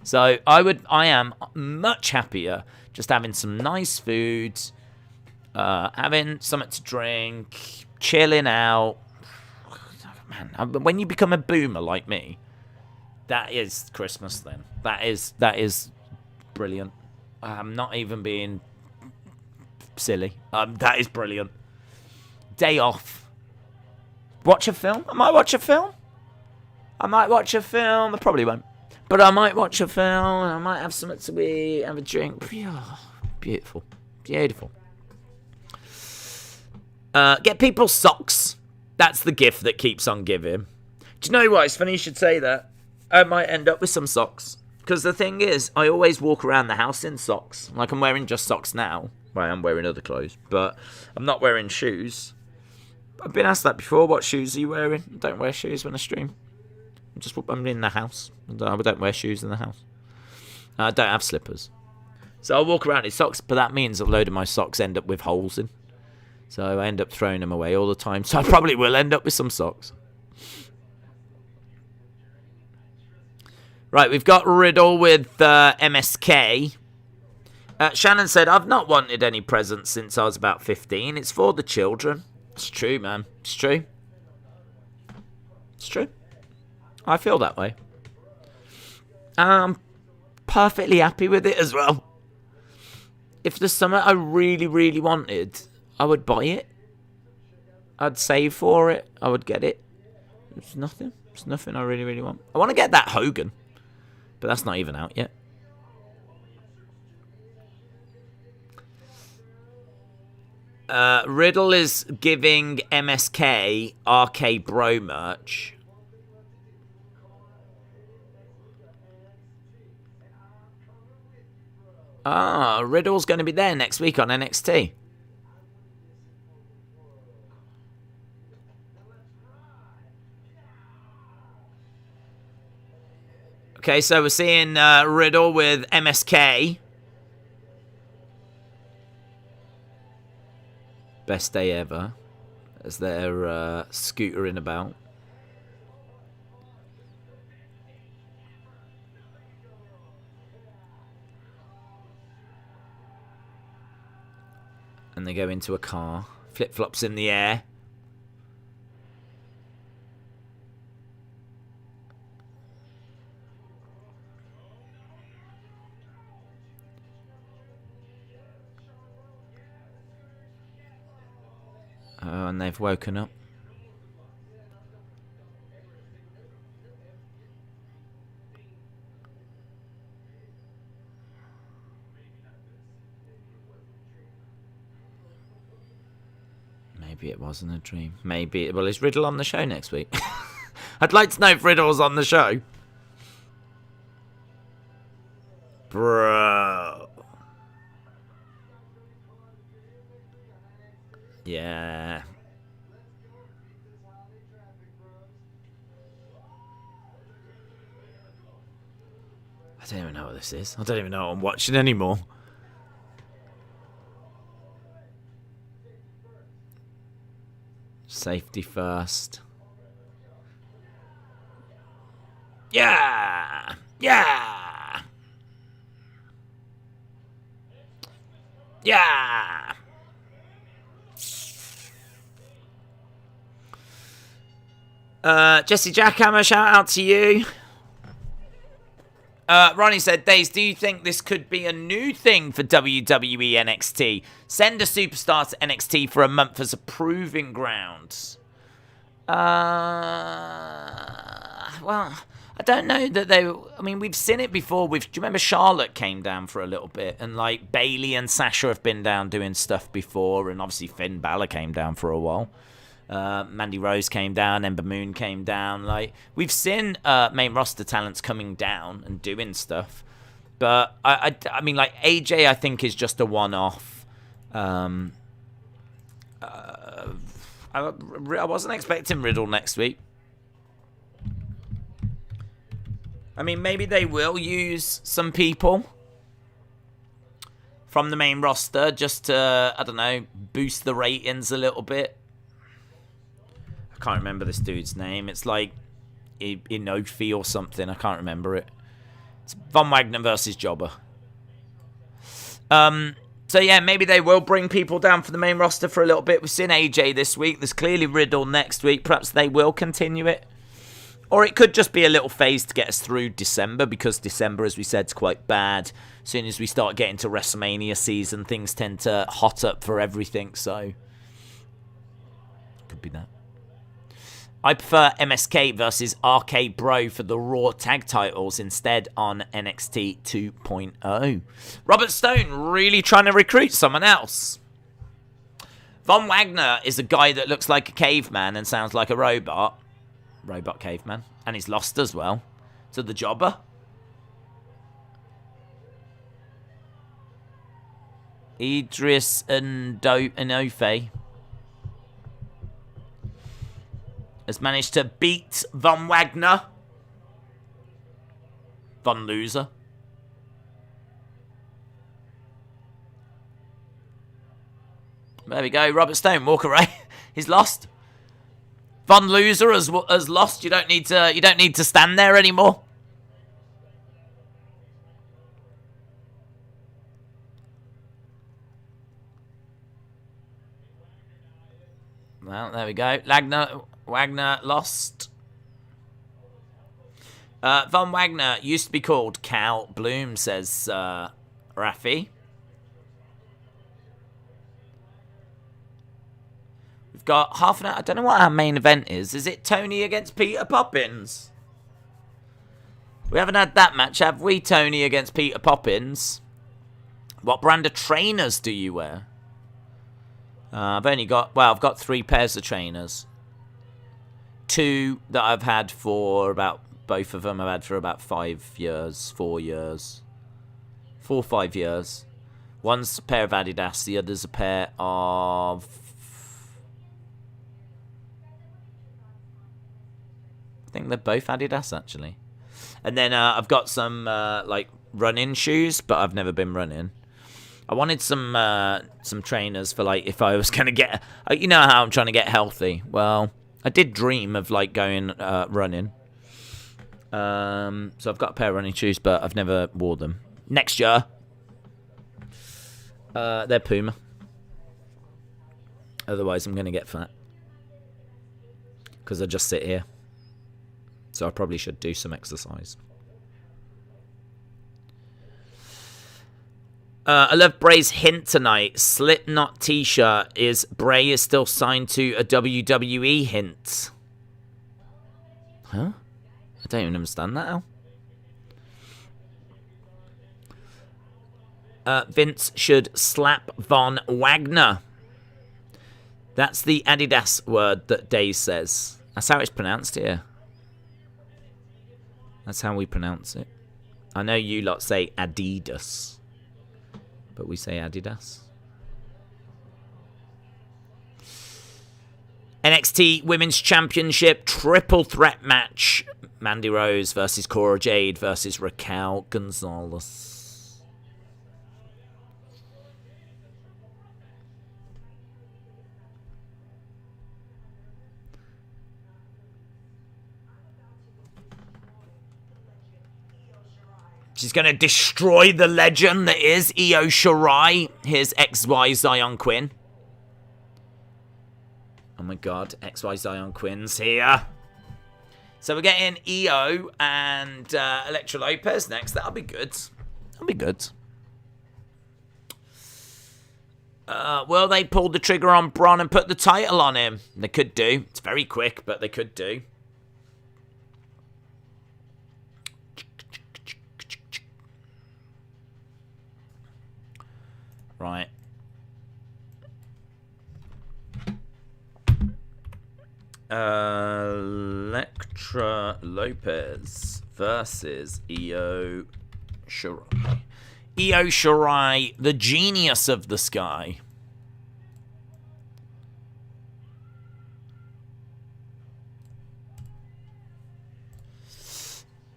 So, I am much happier just having some nice food. Having something to drink. Chilling out. Man, when you become a boomer like me, that is Christmas then. That is brilliant. I'm not even being silly. That is brilliant. Day off. Watch a film? I might watch a film. I probably won't. But I might watch a film. I might have something to eat, have a drink. Beautiful. Beautiful. Get people socks. That's the gift that keeps on giving. Do you know what? It's funny you should say that. I might end up with some socks. Because the thing is, I always walk around the house in socks. Like, I'm wearing just socks now. Well, I am wearing other clothes. But I'm not wearing shoes. I've been asked that before. What shoes are you wearing? I don't wear shoes when I stream. I'm in the house. I don't wear shoes in the house. I don't have slippers. So I walk around in socks. But that means a load of my socks end up with holes in. So I end up throwing them away all the time. So I probably will end up with some socks. Right, we've got Riddle with MSK. Shannon said, I've not wanted any presents since I was about 15. It's for the children. It's true, man. It's true. It's true. I feel that way. I'm perfectly happy with it as well. If there's something I really, really wanted, I would buy it. I'd save for it. I would get it. It's nothing. It's nothing I really, really want. I want to get that Hogan. But that's not even out yet. Riddle is giving MSK RK Bro merch. Riddle's going to be there next week on NXT. Okay, so we're seeing Riddle with MSK. Best day ever. As they're scootering about. And they go into a car. Flip-flops in the air. Oh, and they've woken up. Maybe it wasn't a dream. Maybe. Well, is Riddle on the show next week? I'd like to know if Riddle's on the show. Bro. Yeah. I don't even know what this is. I don't even know what I'm watching anymore. Safety first. Yeah. Yeah. Yeah. Jesse Jackhammer, shout out to you. Ronnie said, Days, do you think this could be a new thing for WWE NXT? Send a superstar to NXT for a month as a proving ground. Well, I don't know that they... I mean, we've seen it before. Do you remember Charlotte came down for a little bit? And, like, Bayley and Sasha have been down doing stuff before. And, obviously, Finn Balor came down for a while. Mandy Rose came down. Ember Moon came down. Like, we've seen main roster talents coming down and doing stuff. But, I mean, like, AJ, I think, is just a one-off. I wasn't expecting Riddle next week. I mean, maybe they will use some people from the main roster just to, I don't know, boost the ratings a little bit. I can't remember this dude's name. It's like Inofi or something. I can't remember it. It's Von Wagner versus Jobber. So, yeah, maybe they will bring people down for the main roster for a little bit. We've seen AJ this week. There's clearly Riddle next week. Perhaps they will continue it. Or it could just be a little phase to get us through December, because December, as we said, is quite bad. As soon as we start getting to WrestleMania season, things tend to hot up for everything, so could be that. I prefer MSK versus RK Bro for the Raw tag titles instead on NXT 2.0. Robert Stone really trying to recruit someone else. Von Wagner is a guy that looks like a caveman and sounds like a robot. Robot caveman. And he's lost as well to the Jobber. Idris Inofe has managed to beat Von Wagner. Von Loser. There we go. Robert Stone, walk away. He's lost. Von Loser has lost. You don't need to stand there anymore. Well, there we go. Wagner lost. Von Wagner used to be called Cal Bloom, says Rafi. We've got half an hour. I don't know what our main event is. Is it Tony against Peter Poppins? We haven't had that match, have we? Tony against Peter Poppins. What brand of trainers do you wear? I've got 3 pairs of trainers. 2 that I've had for about, both of them I've had for about 5 years, 4 years. 4 or 5 years. One's a pair of Adidas, the other's a pair of... I think they're both Adidas, actually. And then I've got some, like, running shoes, but I've never been running. I wanted some trainers for, like, if I was going to get... You know how I'm trying to get healthy? Well, I did dream of, like, going running. So I've got a pair of running shoes, but I've never wore them. Next year, they're Puma. Otherwise, I'm going to get fat. Because I just sit here. So I probably should do some exercise. I love Bray's hint tonight. Slipknot t-shirt is Bray is still signed to a WWE hint. Huh? I don't even understand that now. Vince should slap Von Wagner. That's the Adidas word that Days says. That's how it's pronounced here. That's how we pronounce it. I know you lot say Adidas, but we say Adidas. NXT Women's Championship triple threat match. Mandy Rose versus Cora Jade versus Raquel Gonzalez. She's going to destroy the legend that is Io Shirai. Here's XY Zion Quinn. Oh my god, XY Zion Quinn's here. So we're getting Io and Elektra Lopez next. That'll be good. That'll be good. Will they pull the trigger on Bron and put the title on him? They could do. It's very quick, but they could do. Right. Elektra Lopez versus Io Shirai. Io Shirai, the genius of the sky.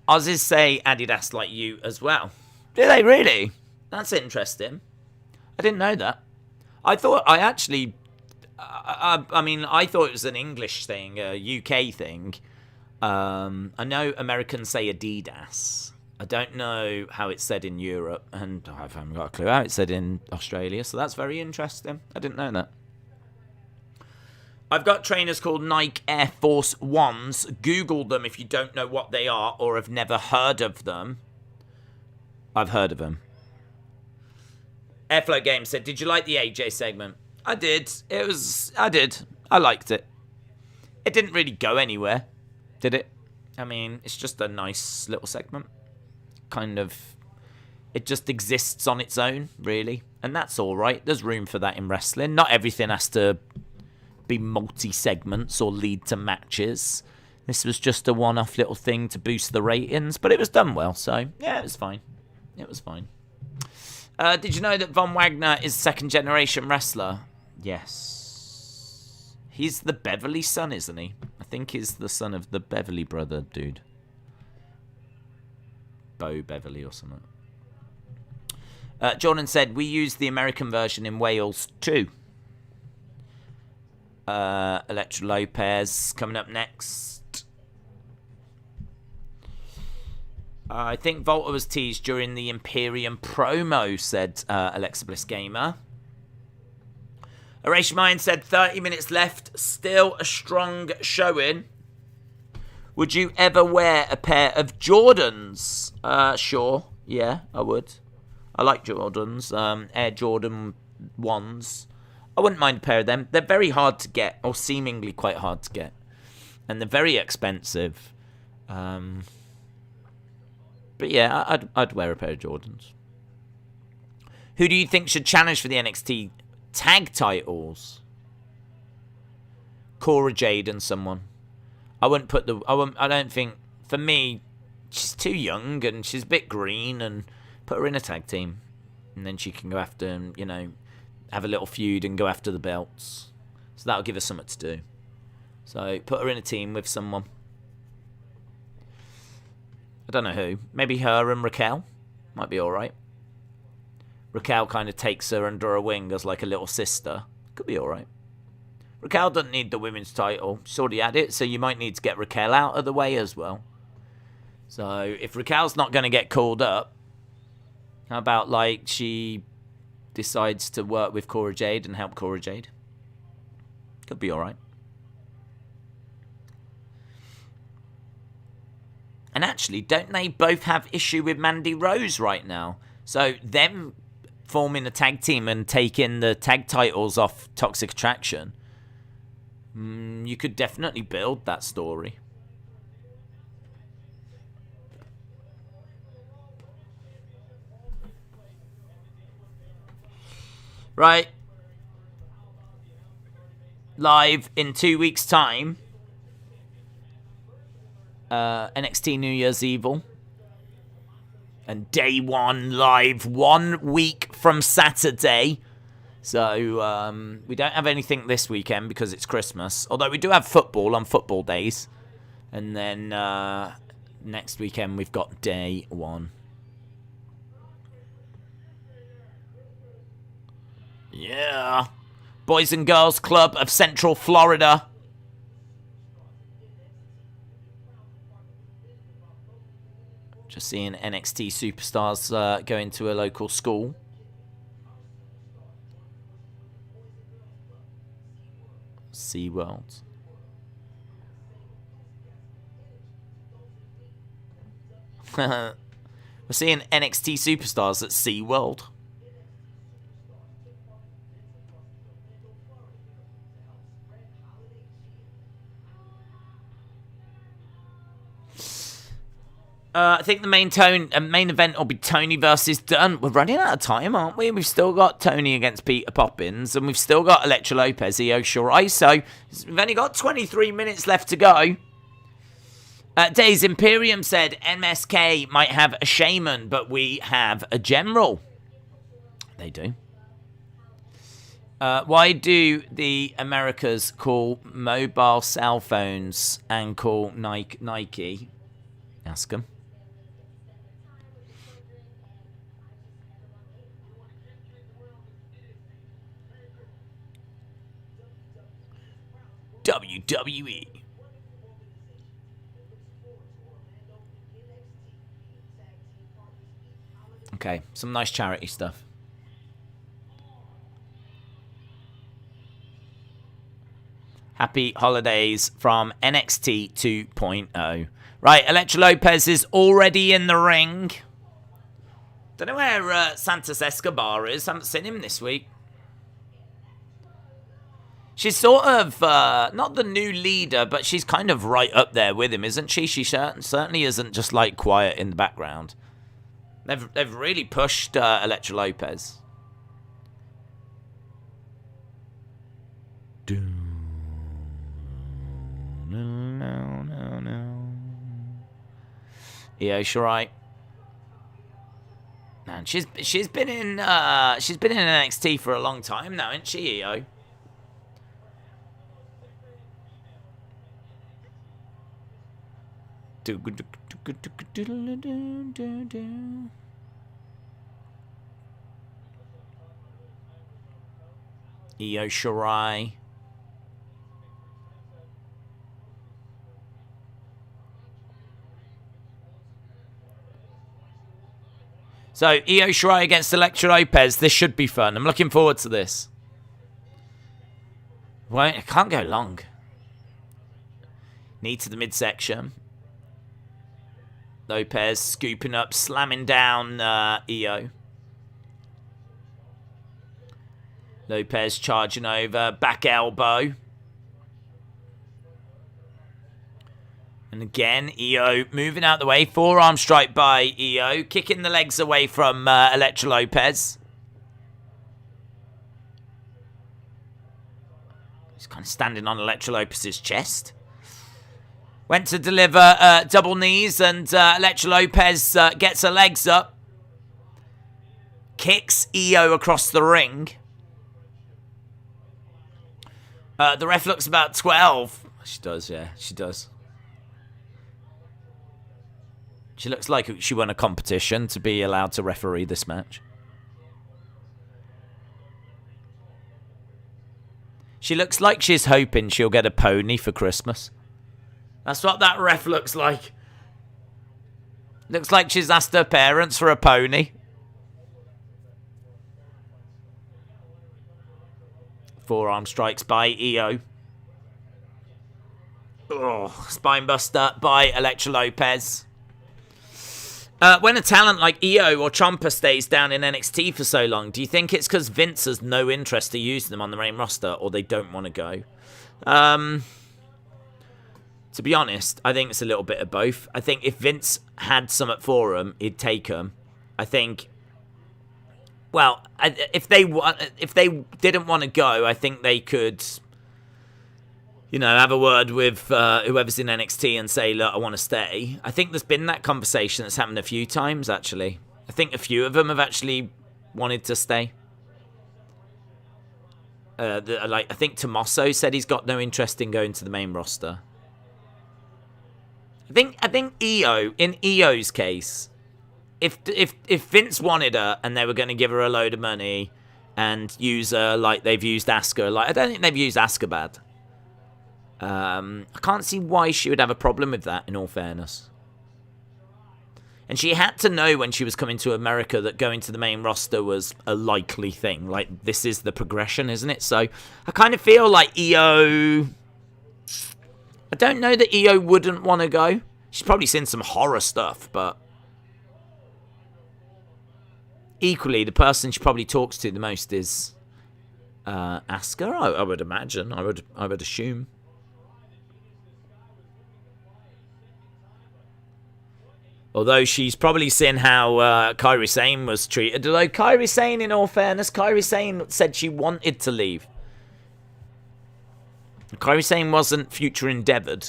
Aussies say Adidas like you as well. Do they really? That's interesting. I didn't know that. I thought I mean, I thought it was an English thing, a UK thing. I know Americans say Adidas. I don't know how it's said in Europe, and I haven't got a clue how it's said in Australia, so that's very interesting. I didn't know that. I've got trainers called Nike Air Force Ones. Google them if you don't know what they are or have never heard of them. I've heard of them. Airflow Games said, did you like the AJ segment? I did. I did. I liked it. It didn't really go anywhere, did it? I mean, it's just a nice little segment. Kind of, it just exists on its own, really. And that's all right. There's room for that in wrestling. Not everything has to be multi-segments or lead to matches. This was just a one-off little thing to boost the ratings, but it was done well, so yeah, it was fine. It was fine. Did you know that Von Wagner is a second-generation wrestler? Yes. He's the Beverly son, isn't he? I think he's the son of the Beverly brother dude. Bo Beverly or something. Jordan said, we use the American version in Wales too. Elektra Lopez coming up next. I think Volta was teased during the Imperium promo, said Alexa Bliss Gamer. Arash Mind said 30 minutes left. Still a strong showing. Would you ever wear a pair of Jordans? Sure. Yeah, I would. I like Jordans. Air Jordan 1s. I wouldn't mind a pair of them. They're very hard to get, or seemingly quite hard to get. And they're very expensive. But yeah, I'd wear a pair of Jordans. Who do you think should challenge for the NXT tag titles? Cora Jade and someone. I wouldn't put the... I don't think... For me, she's too young and she's a bit green, and put her in a tag team. And then she can go after, and, you know, have a little feud and go after the belts. So that'll give her something to do. So put her in a team with someone. I don't know who. Maybe her and Raquel. Might be alright. Raquel kind of takes her under her wing as like a little sister. Could be alright. Raquel doesn't need the women's title. She's already had it, so you might need to get Raquel out of the way as well. So if Raquel's not going to get called up, how about like she decides to work with Cora Jade and help Cora Jade? Could be alright. And actually, don't they both have issue with Mandy Rose right now? So them forming a tag team and taking the tag titles off Toxic Attraction, you could definitely build that story. Right. Live in 2 weeks' time. NXT New Year's Evil. And day one live 1 week from Saturday. So we don't have anything this weekend because it's Christmas. Although we do have football on football days. And then next weekend we've got day one. Yeah. Boys and Girls Club of Central Florida. Just seeing NXT superstars go into a local school. SeaWorld. We're seeing NXT superstars at SeaWorld. I think the main event will be Tony versus Dunn. We're running out of time, aren't we? We've still got Tony against Peter Poppins, and we've still got Elektra Lopez, Io Shirai. So we've only got 23 minutes left to go. Days Imperium said MSK might have a shaman, but we have a general. They do. Why do the Americas call mobile cell phones and call Nike? Ask them. WWE. Okay, some nice charity stuff. Happy holidays from NXT 2.0. Right, Elektra Lopez is already in the ring. Don't know where Santos Escobar is. Haven't seen him this week. She's sort of, not the new leader, but she's kind of right up there with him, isn't she? She certainly isn't just, like, quiet in the background. They've really pushed Elektra Lopez. No. Io Shirai. Man, she's been in NXT for a long time now, isn't she, Io? Io Shirai. So, Io Shirai against Elektra Lopez. This should be fun. I'm looking forward to this. Well, it can't go long. Knee to the midsection. Lopez scooping up, slamming down Io. Lopez charging over, back elbow. And again, Io moving out the way. Forearm strike by Io, kicking the legs away from Elektra Lopez. He's kind of standing on Elektra Lopez's chest. Went to deliver double knees, and Elektra Lopez gets her legs up. Kicks Io across the ring. The ref looks about 12. She does, yeah, she does. She looks like she won a competition to be allowed to referee this match. She looks like she's hoping she'll get a pony for Christmas. That's what that ref looks like. Looks like she's asked her parents for a pony. Forearm strikes by Io. Oh, spinebuster by Elektra Lopez. When a talent like Io or Ciampa stays down in NXT for so long, do you think it's because Vince has no interest to use them on the main roster, or they don't want to go? To be honest, I think it's a little bit of both. I think if Vince had some for him, he'd take them. I think, well, if they didn't want to go, I think they could, you know, have a word with whoever's in NXT and say, look, I want to stay. I think there's been that conversation that's happened a few times, actually. I think a few of them have actually wanted to stay. I think Tommaso said he's got no interest in going to the main roster. I think Io, in Io's case, if Vince wanted her and they were going to give her a load of money and use her like they've used Asuka, like I don't think they've used Asuka bad. I can't see why she would have a problem with that, in all fairness. And she had to know when she was coming to America that going to the main roster was a likely thing. Like, this is the progression, isn't it? So, I kind of feel like Io... I don't know that Io wouldn't want to go. She's probably seen some horror stuff, but... Equally, the person she probably talks to the most is... Asuka, I would imagine. I would assume. Although she's probably seen how Kairi Sane was treated. Although Kairi Sane, in all fairness, Kairi Sane said she wanted to leave. Kairi Sane wasn't future endeavoured.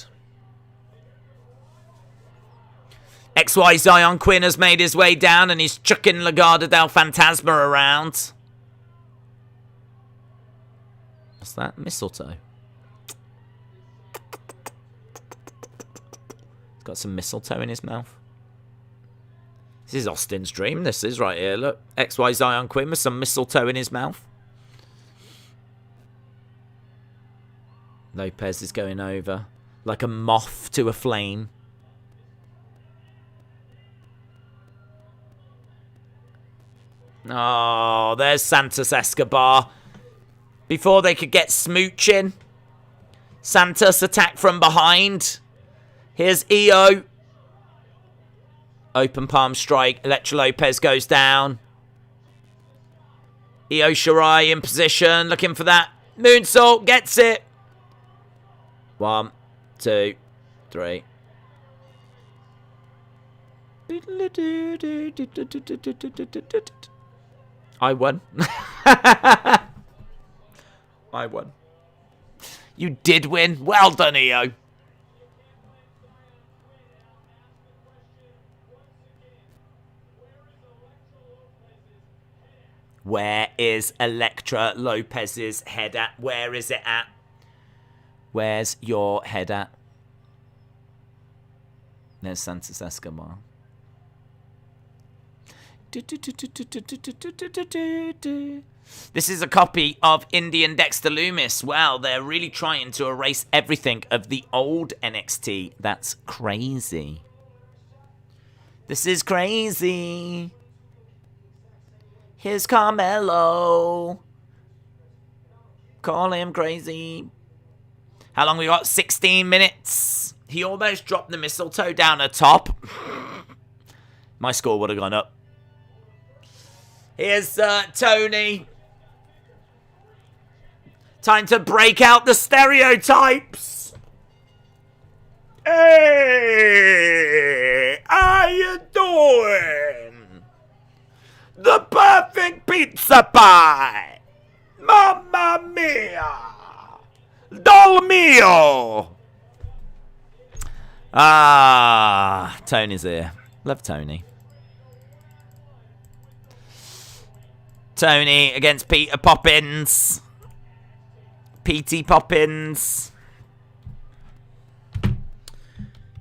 XY Zion Quinn has made his way down and he's chucking Legado del Fantasma around. What's that? Mistletoe. He's got some mistletoe in his mouth. This is Austin's dream. This is right here. Look. XY Zion Quinn with some mistletoe in his mouth. Lopez is going over like a moth to a flame. Oh, there's Santos Escobar. Before they could get smooching. Santos attacked from behind. Here's Io. Open palm strike. Elektra Lopez goes down. Io Shirai in position. Looking for that moonsault. Gets it. 1, 2, 3. I won. I won. You did win. Well done, Io. Where is Elektra Lopez's head at? Where is it at? Where's your head at? There's Santos Escobar. This is a copy of Indi and Dexter Lumis. Wow, they're really trying to erase everything of the old NXT. That's crazy. This is crazy. Here's Carmelo. Call him crazy. How long we got? 16 minutes. He almost dropped the mistletoe down the top. My score would have gone up. Here's Tony. Time to break out the stereotypes. Hey, how you doing? The perfect pizza pie. Mamma mia. Dol mio. Ah, Tony's here. Love Tony. Tony against Peter Poppins. PT Poppins.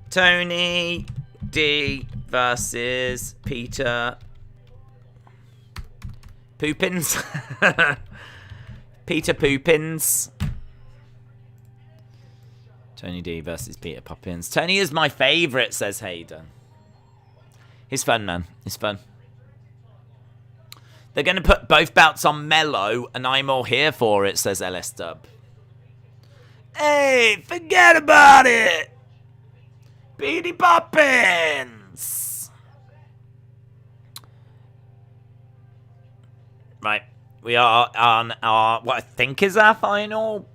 Tony D versus Peter Poopins. Peter Poopins. Tony D versus Peter Poppins. Tony is my favourite, says Hayden. He's fun, man. He's fun. They're going to put both belts on Mello, and I'm all here for it, says LS Dub. Hey, forget about it. Petey Poppins. Right. We are on our, what I think is our final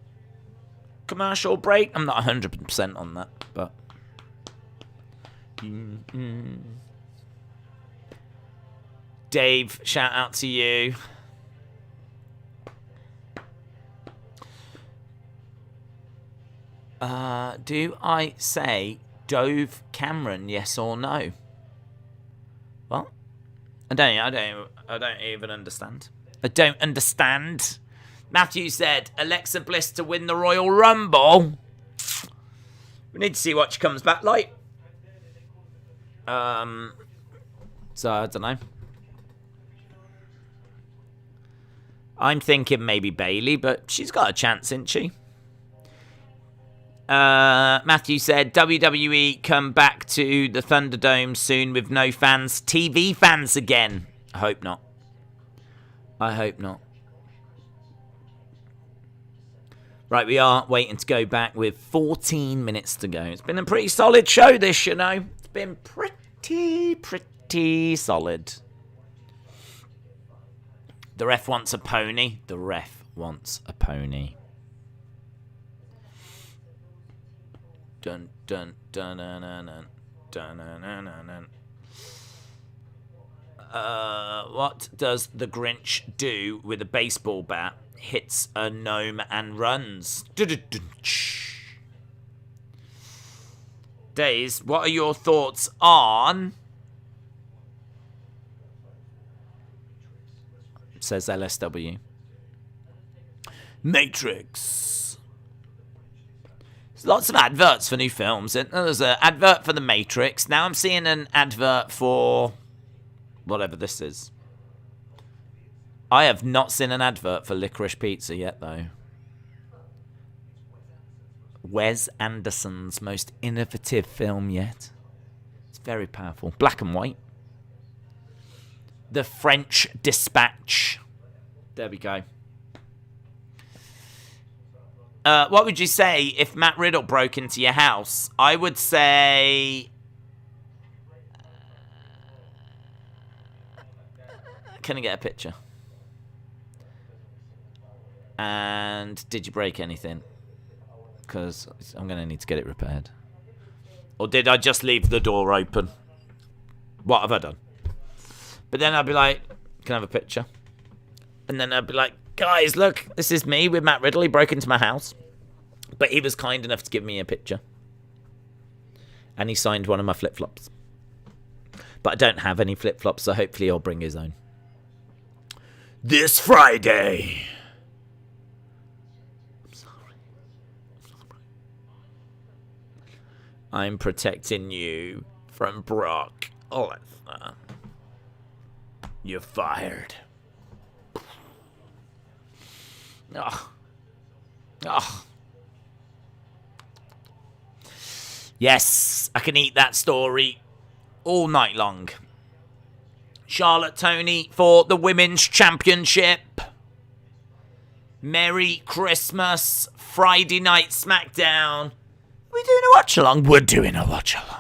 commercial break. I'm not 100% on that, but... Dave, shout out to you. Do I say Dove Cameron, yes or no? Well, I don't even understand. I don't understand. Matthew said Alexa Bliss to win the Royal Rumble. We need to see what she comes back like. So I don't know. I'm thinking maybe Bayley, but she's got a chance, isn't she? Matthew said, WWE come back to the Thunderdome soon with no fans. TV fans again. I hope not. I hope not. Right, we are waiting to go back with 14 minutes to go. It's been a pretty solid show, this, you know. It's been pretty solid. The ref wants a pony. The ref wants a pony. Dun dun dun dun dun dun dun dun dun dun. What does the Grinch do with a baseball bat? Hits a gnome and runs. Days, what are your thoughts on? Says LSW. Matrix. There's lots of adverts for new films. There's an advert for The Matrix. Now I'm seeing an advert for whatever this is. I have not seen an advert for Licorice Pizza yet, though. Wes Anderson's most innovative film yet. It's very powerful. Black and white. The French Dispatch. There we go. What would you say if Matt Riddle broke into your house? I would say... Can I get a picture? And did you break anything? Because I'm going to need to get it repaired. Or did I just leave the door open? What have I done? But then I'd be like, can I have a picture? And then I'd be like, guys, look, this is me with Matt Riddle. He broke into my house. But he was kind enough to give me a picture. And he signed one of my flip-flops. But I don't have any flip-flops, so hopefully he'll bring his own. This Friday. I'm sorry. I'm protecting you from Brock Lesnar. You're fired. Oh. Oh. Yes, I can eat that story all night long. Charlotte Tony for the Women's Championship. Merry Christmas. Friday Night SmackDown. Are we doing a watch-along? We're doing a watch-along.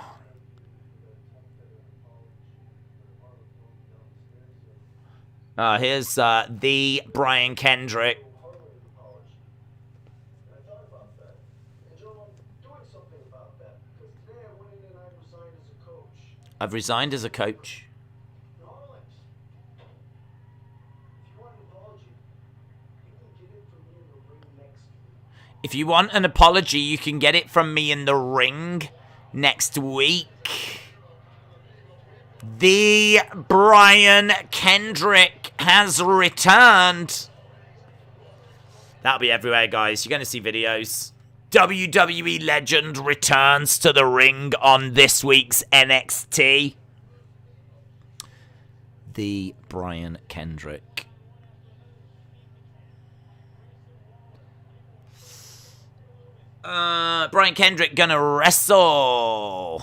Here's the Brian Kendrick. I've resigned as a coach. If you want an apology, you can get it from me in the ring next week. The Brian Kendrick has returned. That'll be everywhere, guys. You're going to see videos. WWE legend returns to the ring on this week's NXT. The Brian Kendrick. Brian Kendrick gonna wrestle.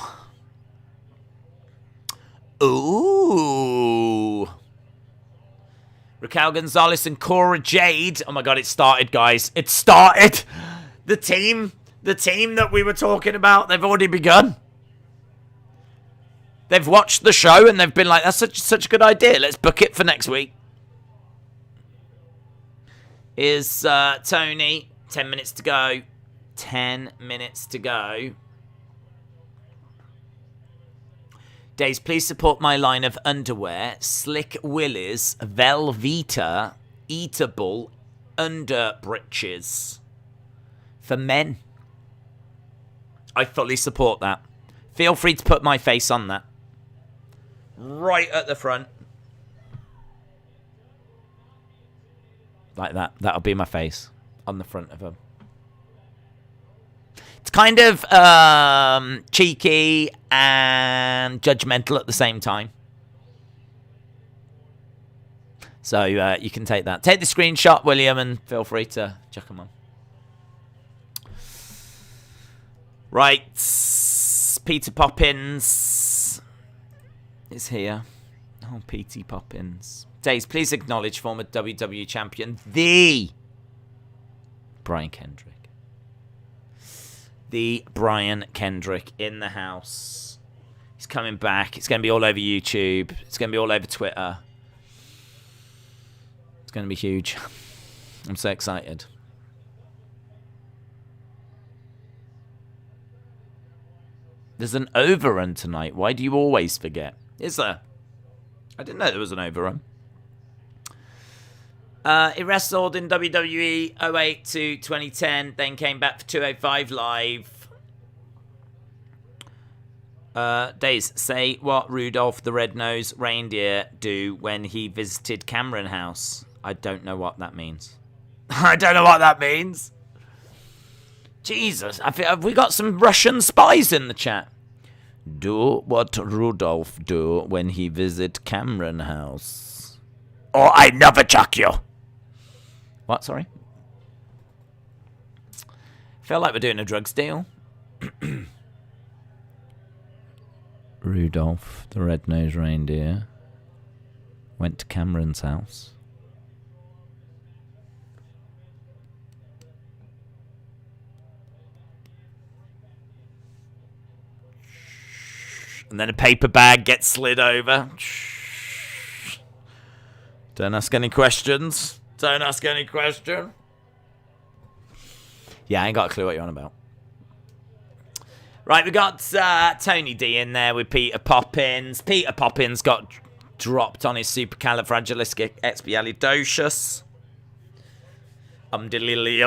Ooh. Raquel Gonzalez and Cora Jade. Oh my god, it started, guys. It started. The team that we were talking about, they've already begun. They've watched the show and they've been like, that's such a good idea. Let's book it for next week. Is Tony. 10 minutes to go. 10 minutes to go. Days, please support my line of underwear. Slick Willy's Velveeta Eatable Under Britches. For men. I fully support that. Feel free to put my face on that. Right at the front. Like that. That'll be my face. On the front of them. It's kind of cheeky and judgmental at the same time. So you can take that. Take the screenshot, William, and feel free to chuck them on. Right. Peter Poppins is here. Oh, Petey Poppins. Days, please acknowledge former WWE champion, the Brian Kendrick. The Brian Kendrick in the house. He's coming back. It's going to be all over YouTube. It's going to be all over Twitter. It's going to be huge. I'm so excited. There's an overrun tonight. Why do you always forget? Is there? I didn't know there was an overrun. He wrestled in WWE 08 to 2010, then came back for 205 Live. Days, say what Rudolph the Red-Nosed Reindeer do when he visited Cameron House. I don't know what that means. I don't know what that means. Jesus, have we got some Russian spies in the chat? Do what Rudolph do when he visit Cameron House. Or I never chuck you. What, sorry? Feel like we're doing a drugs deal. Rudolph, the red-nosed reindeer, went to Cameron's house. And then a paper bag gets slid over. Don't ask any questions. Don't ask any question. Yeah, I ain't got a clue what you're on about. Right, we got Tony D in there with Peter Poppins. Peter Poppins got dropped on his supercalifragilisticexpialidocious. Umdilly,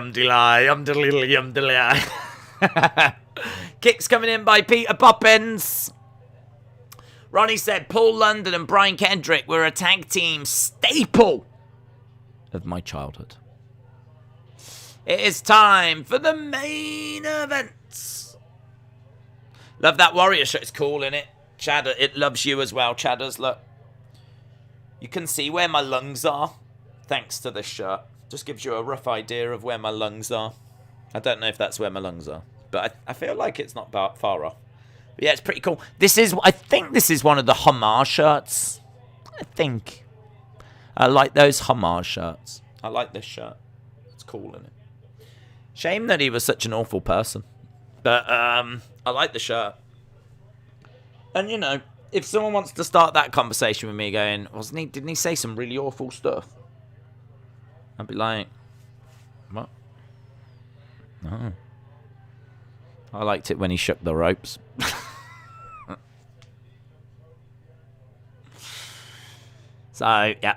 umdilly. Kicks coming in by Peter Poppins. Ronnie said Paul London and Brian Kendrick were a tag team staple of my childhood. It is time for the main event. Love that Warrior shirt. It's cool, innit? Chadder, it loves you as well, Chadders. Look. You can see where my lungs are thanks to this shirt. Just gives you a rough idea of where my lungs are. I don't know if that's where my lungs are, but I feel like it's not far off. But yeah, it's pretty cool. I think this is one of the homage shirts. I think. I like those homage shirts. I like this shirt. It's cool, isn't it? Shame that he was such an awful person. But I like the shirt. And, you know, if someone wants to start that conversation with me going, didn't he say some really awful stuff? I'd be like, what? No. I liked it when he shook the ropes. So, yeah.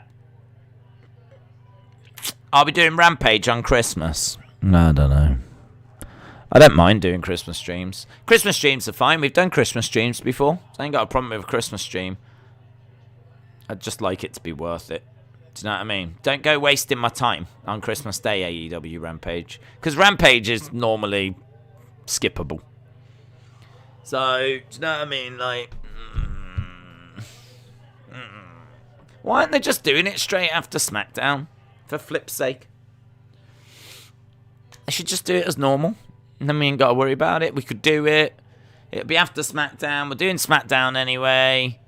Are we doing Rampage on Christmas? No, I don't know. I don't mind doing Christmas streams. Christmas streams are fine. We've done Christmas streams before. So I ain't got a problem with a Christmas stream. I'd just like it to be worth it. Do you know what I mean? Don't go wasting my time on Christmas Day, AEW Rampage. Because Rampage is normally skippable. So, do you know what I mean? Like, why aren't they just doing it straight after SmackDown? For flip's sake. They should just do it as normal. And then we ain't got to worry about it. We could do it. It'll be after SmackDown. We're doing SmackDown anyway.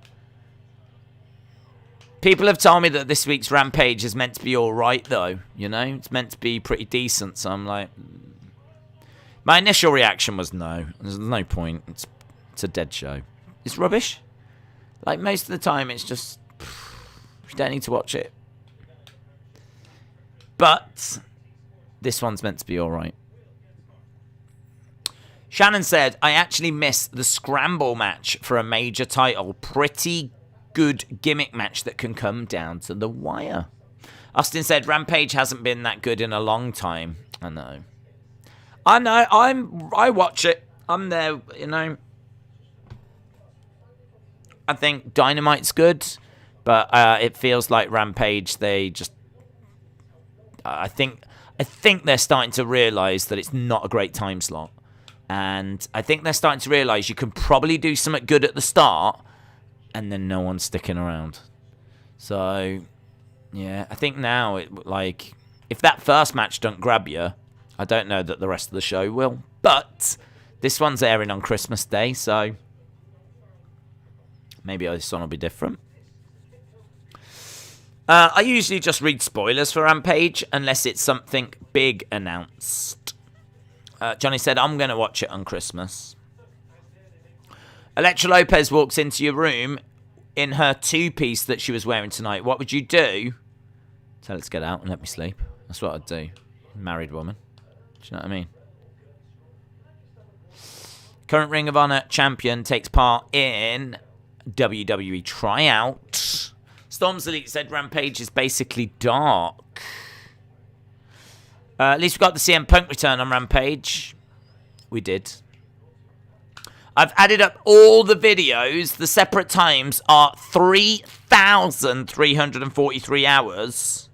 People have told me that this week's Rampage is meant to be alright, though. You know? It's meant to be pretty decent. So I'm like... My initial reaction was no. There's no point. It's a dead show. It's rubbish. Like, most of the time, it's just... You don't need to watch it. But... This one's meant to be alright. Shannon said, I actually missed the scramble match for a major title. Pretty good gimmick match that can come down to the wire. Austin said, Rampage hasn't been that good in a long time. I know. I watch it. I'm there, you know. I think Dynamite's good, but it feels like Rampage, they just... I think they're starting to realise that it's not a great time slot. And I think they're starting to realise you can probably do something good at the start, and then no one's sticking around. So, yeah, I think now, if that first match don't grab you, I don't know that the rest of the show will. But This one's airing on Christmas Day, so maybe this one will be different. I usually just read spoilers for Rampage unless it's something big announced. Johnny said, I'm going to watch it on Christmas. Elektra Lopez walks into your room in her two-piece that she was wearing tonight. What would you do? Tell her to get out and let me sleep. That's what I'd do. Married woman. Do you know what I mean? Current Ring of Honor champion takes part in WWE tryout. Storms Elite said Rampage is basically dark. At least we got the CM Punk return on Rampage. We did. I've added up all the videos. The separate times are 3,343 hours.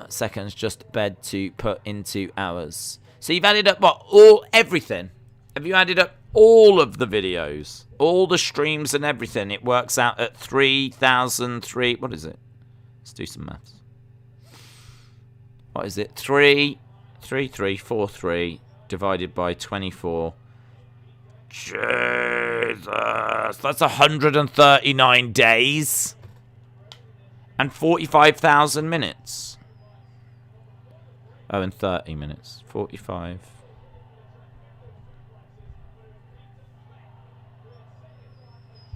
Seconds, just bed to put into hours. So you've added up what? Everything. Have you added up all of the videos? All the streams and everything? It works out at 3,003. What is it? Let's do some maths. What is it? 3,343 divided by 24. Jesus. That's 139 days. And 45,000 minutes. Oh, and 30 minutes. 45.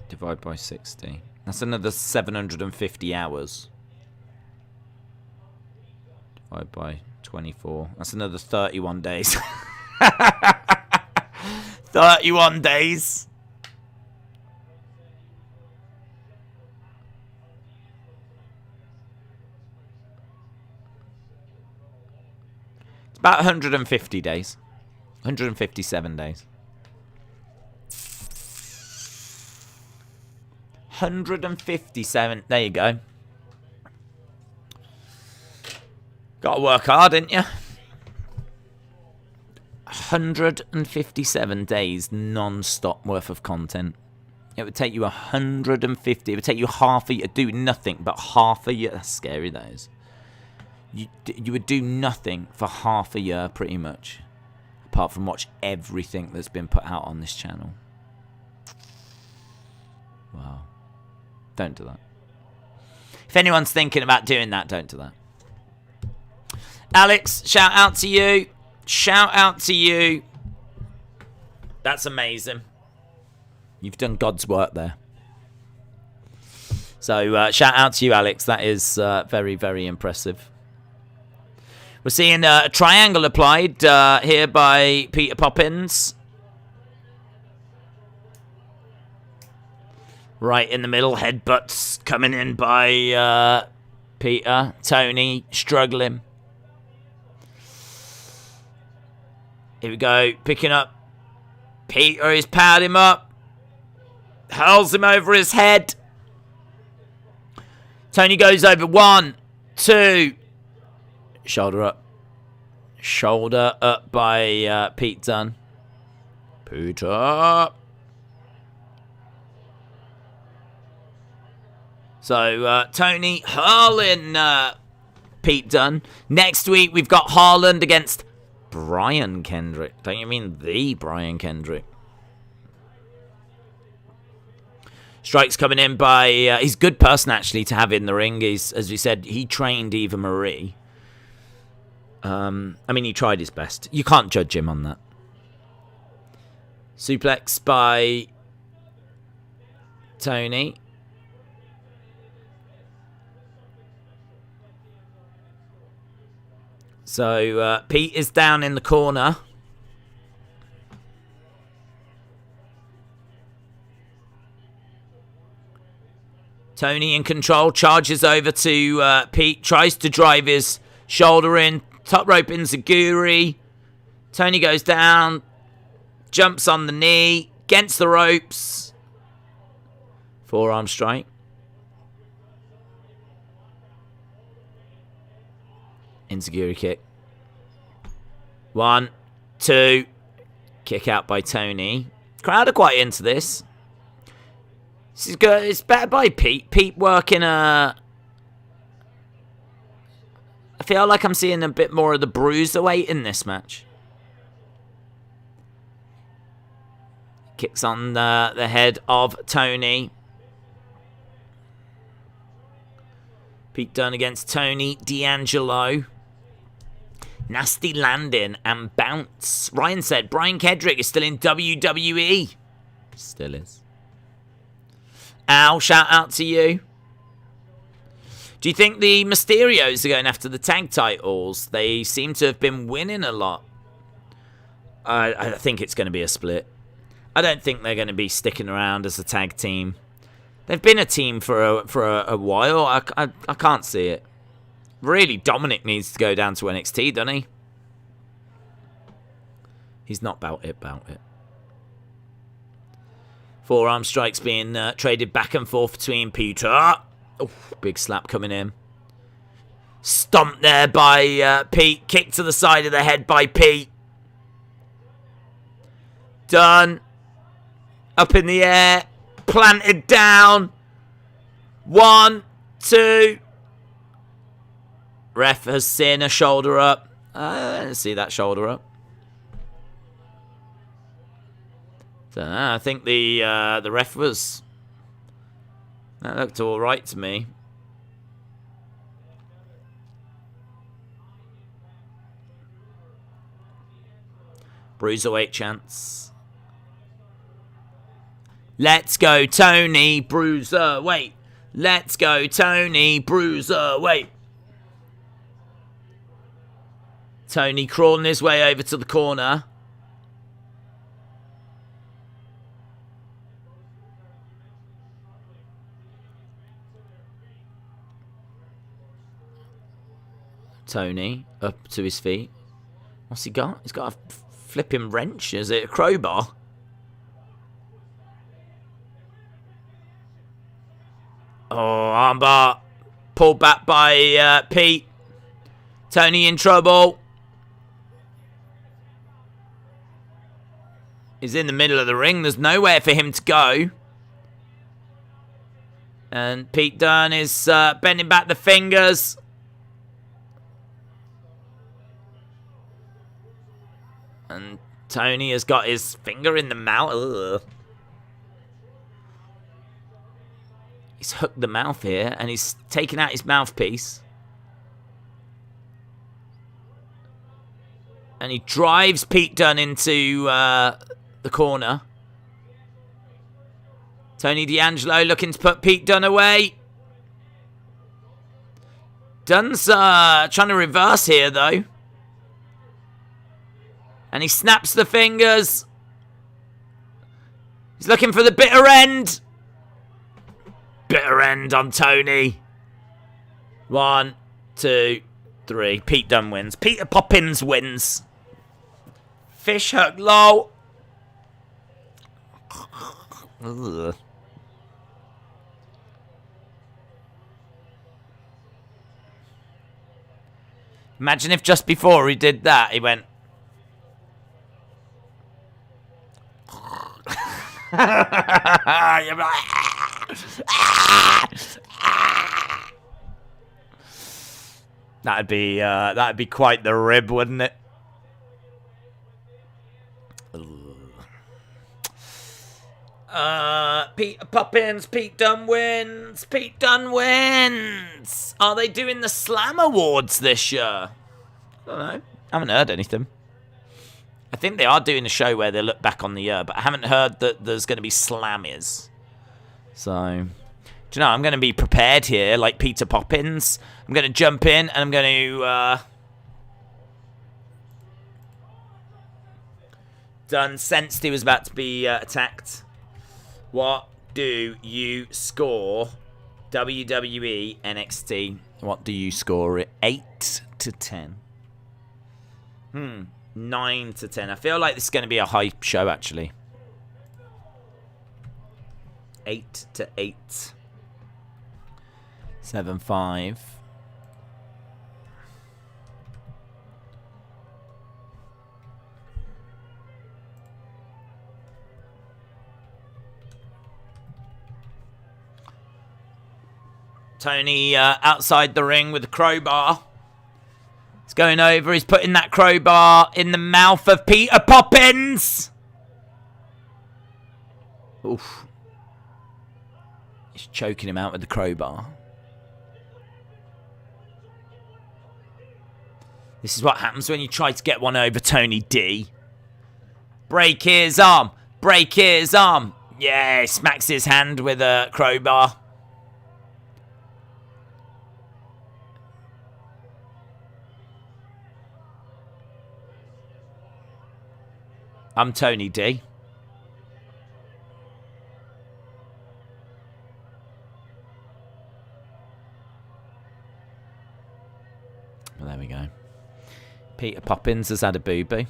Divide by 60. That's another 750 hours. Divide by 24. That's another 31 days. 31 days. It's about 150 days. 157 days. 157. There you go. Got to work hard, didn't you? 157 days non-stop worth of content. It would take you 150. It would take you half a year. Do nothing but half a year. That's scary, that is. You would do nothing for half a year, pretty much. Apart from watch everything that's been put out on this channel. Wow. Don't do that. If anyone's thinking about doing that, don't do that. Alex, shout out to you. Shout out to you. That's amazing. You've done God's work there. So, shout out to you, Alex. That is very, very impressive. We're seeing a triangle applied here by Peter Poppins. Right in the middle, headbutts coming in by Peter. Tony struggling. Here we go, picking up. Peter is powered him up. Hurls him over his head. Tony goes over. 1, 2. Shoulder up. Shoulder up by Pete Dunne. Peter. So, Tony hurling Pete Dunne. Next week, we've got Haaland against Brian Kendrick. Don't you mean the Brian Kendrick? Strikes coming in by... he's a good person, actually, to have in the ring. He's, as we said, he trained Eva Marie. I mean, he tried his best. You can't judge him on that. Suplex by Tony. So, Pete is down in the corner. Tony in control, charges over to Pete, tries to drive his shoulder in. Top rope enziguri. Tony goes down, jumps on the knee, against the ropes. Forearm strike. Enziguri kick. 1, 2. Kick out by Tony. Crowd are quite into this. This is good. It's better by Pete. Pete working a... I feel like I'm seeing a bit more of the bruiserweight in this match. Kicks on the head of Tony. Pete Dunne against Tony D'Angelo. Nasty landing and bounce. Ryan said Brian Kedrick is still in WWE. Still is. Al, shout out to you. Do you think the Mysterios are going after the tag titles? They seem to have been winning a lot. I think it's going to be a split. I don't think they're going to be sticking around as a tag team. They've been a team for a while. I can't see it. Really, Dominic needs to go down to NXT, doesn't he? He's not about it. Forearm strikes being traded back and forth between Peter. Oh, big slap coming in. Stomped there by Pete. Kick to the side of the head by Pete. Done. Up in the air. Planted down. 1, 2. Ref has seen a shoulder up. I didn't see that shoulder up. I think the ref was... That looked all right to me. Bruiserweight chance. Let's go, Tony Bruiserweight. Let's go, Tony Bruiserweight. Tony crawling his way over to the corner. Tony up to his feet. What's he got? He's got a flipping wrench. Is it a crowbar? Oh, armbar. Pulled back by Pete. Tony in trouble. He's in the middle of the ring. There's nowhere for him to go. And Pete Dunne is bending back the fingers. And Tony has got his finger in the mouth. Ugh. He's hooked the mouth here, and he's taken out his mouthpiece. And he drives Pete Dunne into the corner. Tony D'Angelo looking to put Pete Dunne away. Dunne's trying to reverse here, though. And he snaps the fingers. He's looking for the bitter end. Bitter end on Tony. 1, 2, 3. Pete Dunne wins. Peter Poppins wins. Fish hook low. Ugh. Imagine if just before he did that, he went... That'd be quite the rib, wouldn't it? Peter Poppins, Pete Dunne wins. Pete Dunne wins. Are they doing the Slam Awards this year? I don't know. I haven't heard anything. I think they are doing a show where they look back on the year, but I haven't heard that there's going to be Slammers. So, do you know, I'm going to be prepared here, like Peter Poppins. I'm going to jump in, and I'm going to... Dunne sensed he was about to be attacked. What do you score WWE NXT? What do you score it? 8 to 10. 9 to 10. I feel like this is going to be a hype show, actually. 8 to 8. 7-5. Tony outside the ring with the crowbar. He's going over. He's putting that crowbar in the mouth of Peter Poppins. Oof. He's choking him out with the crowbar. This is what happens when you try to get one over Tony D. Break his arm. Break his arm. Yeah, he smacks his hand with a crowbar. I'm Tony D. Well, there we go. Peter Poppins has had a boo-boo.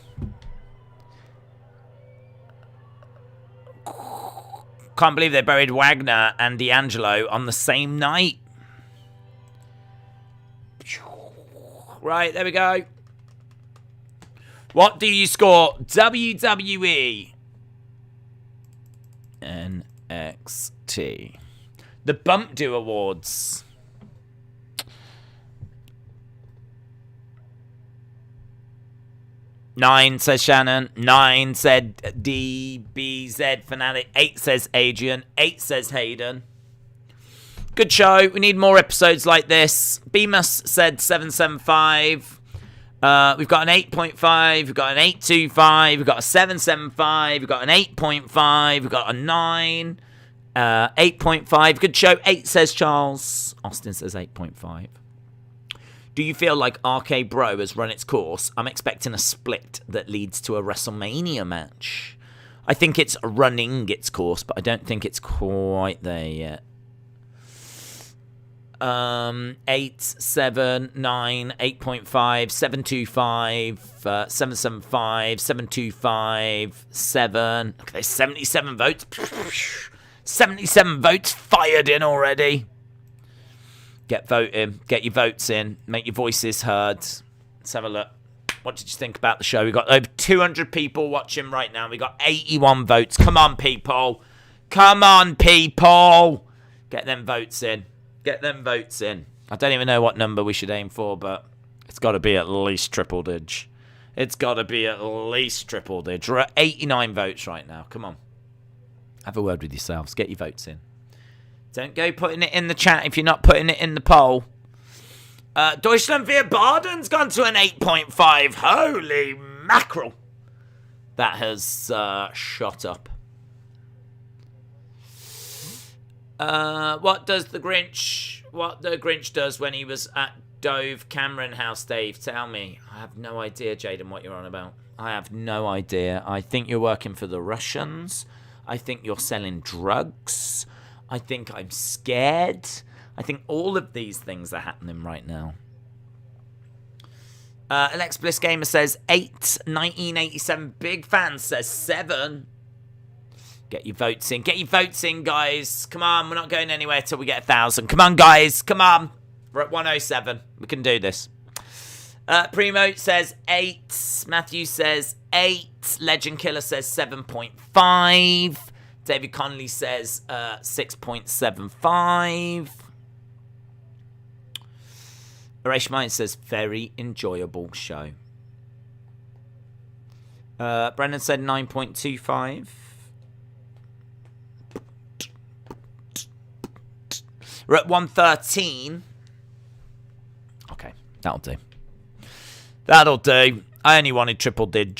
Can't believe they buried Wagner and D'Angelo on the same night. Right, there we go. What do you score? WWE NXT. The Bump Do Awards. Nine, says Shannon. 9, said DBZ Fanatic. 8, says Adrian. 8, says Hayden. Good show. We need more episodes like this. Bemis said 775. We've got an 8.5. We've got an 8.25. We've got a 7.75. We've got an 8.5. We've got a 9. 8.5. Good show. 8, says Charles. Austin says 8.5. Do you feel like RK Bro has run its course? I'm expecting a split that leads to a WrestleMania match. I think it's running its course, but I don't think it's quite there yet. 8, 7, 9, 8.5, 725, 775, 725, 7. Look, there's 77 votes. 77 votes fired in already. Get voting. Get your votes in. Make your voices heard. Let's have a look. What did you think about the show? We got over 200 people watching right now. We got 81 votes. Come on, people. Come on, people. Get them votes in. Get them votes in. I don't even know what number we should aim for, but it's got to be at least triple dig. It's got to be at least triple dig. We're at 89 votes right now. Come on. Have a word with yourselves. Get your votes in. Don't go putting it in the chat if you're not putting it in the poll. Deutschland via Baden's gone to an 8.5. Holy mackerel. That has shot up. What the Grinch does when he was at Dove Cameron House, Dave? Tell me. I have no idea, Jaden, what you're on about. I have no idea. I think you're working for the Russians. I think you're selling drugs. I think I'm scared. I think all of these things are happening right now. Alex Bliss Gamer says 8. 1987 Big Fan says 7. Get your votes in. Get your votes in, guys. Come on, we're not going anywhere till we get 1,000. Come on, guys. Come on. We're at 107. We can do this. Primo says 8. Matthew says 8. Legend Killer says 7.5. David Connolly says 6.75. Arash Mind says very enjoyable show. Brendan said 9.25. We're at 113. Okay, that'll do. That'll do. I only wanted triple dig,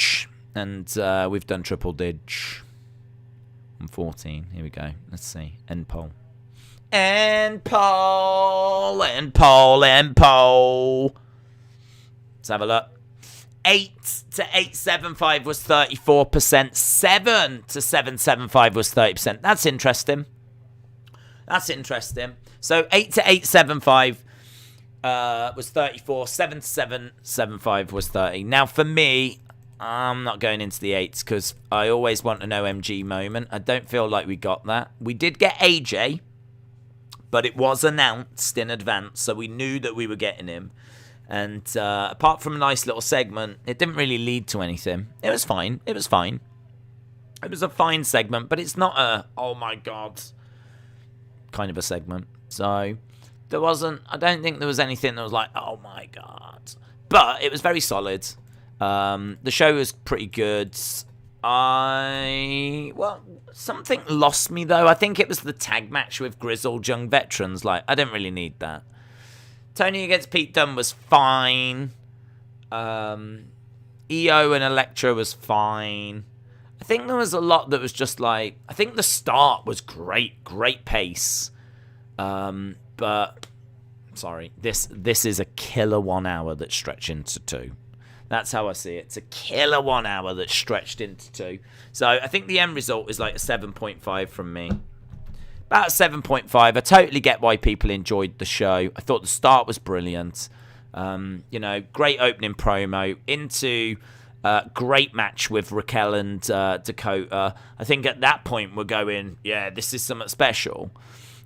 and we've done triple dig. 114. Here we go. Let's see. End poll. End poll. End poll. End poll. Let's have a look. 8 to 875 was 34%. 7 to 775 was 30%. That's interesting. That's interesting. So 8 to 875 was 34. 7 to 775 was 30. Now for me, I'm not going into the 8s because I always want an OMG moment. I don't feel like we got that. We did get AJ, but it was announced in advance, so we knew that we were getting him. And apart from a nice little segment, it didn't really lead to anything. It was fine. It was fine. It was a fine segment, but it's not a, oh my God, kind of a segment. So there wasn't, I don't think there was anything that was like, oh my God. But it was very solid. The show was pretty good. Something lost me, though. I think it was the tag match with Grizzled Young Veterans. Like, I didn't really need that. Tony against Pete Dunne was fine. EO and Elektra was fine. I think there was a lot that was just like... I think the start was great. Great pace. But... Sorry. This is a killer 1 hour that's stretched into 2. That's how I see it. It's a killer 1 hour that's stretched into 2. So I think the end result is like a 7.5 from me. About 7.5. I totally get why people enjoyed the show. I thought the start was brilliant. Great opening promo into great match with Raquel and Dakota. I think at that point we're going, yeah, this is something special.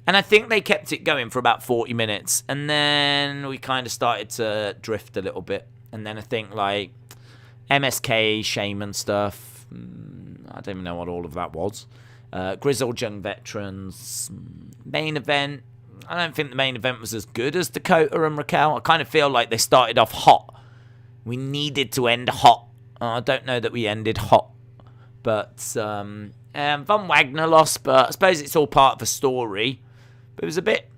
And I think they kept it going for about 40 minutes. And then we kind of started to drift a little bit. And then I think like MSK, Shaman stuff. I don't even know what all of that was. Grizzled Young Veterans. Main event. I don't think the main event was as good as Dakota and Raquel. I kind of feel like they started off hot. We needed to end hot. I don't know that we ended hot. But Von Wagner lost. But I suppose it's all part of a story. But it was a bit...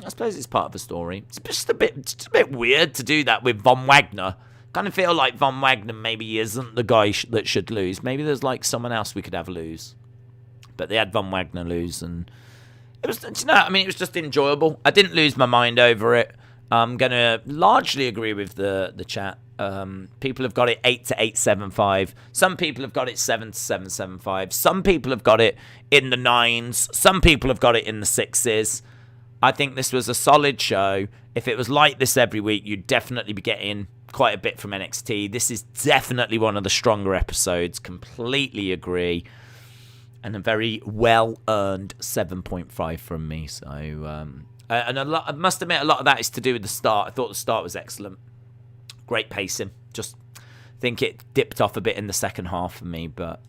I suppose it's part of the story. It's just a bit weird to do that with Von Wagner. Kind of feel like Von Wagner maybe isn't the guy that should lose. Maybe there's like someone else we could have lose. But they had Von Wagner lose, and it was, it was just enjoyable. I didn't lose my mind over it. I'm gonna largely agree with the chat. People have got it 8 to 8.75. Some people have got it 7 to 7.75. Some people have got it in the 9s. Some people have got it in the 6s. I think this was a solid show. If it was like this every week, you'd definitely be getting quite a bit from NXT. This is definitely one of the stronger episodes. Completely agree. And a very well-earned 7.5 from me. So, I must admit, a lot of that is to do with the start. I thought the start was excellent. Great pacing. Just think it dipped off a bit in the second half for me. But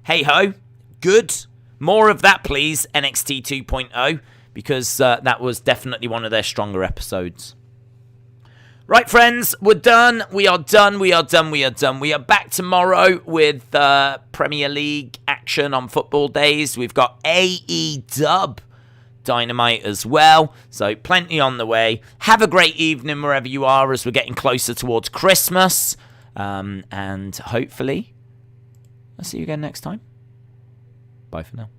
hey-ho. Good. More of that, please, NXT 2.0. Because that was definitely one of their stronger episodes. Right, friends, we're done. We are done. We are back tomorrow with Premier League action on football days. We've got AEW Dynamite as well. So plenty on the way. Have a great evening wherever you are as we're getting closer towards Christmas. And hopefully, I'll see you again next time. Bye for now.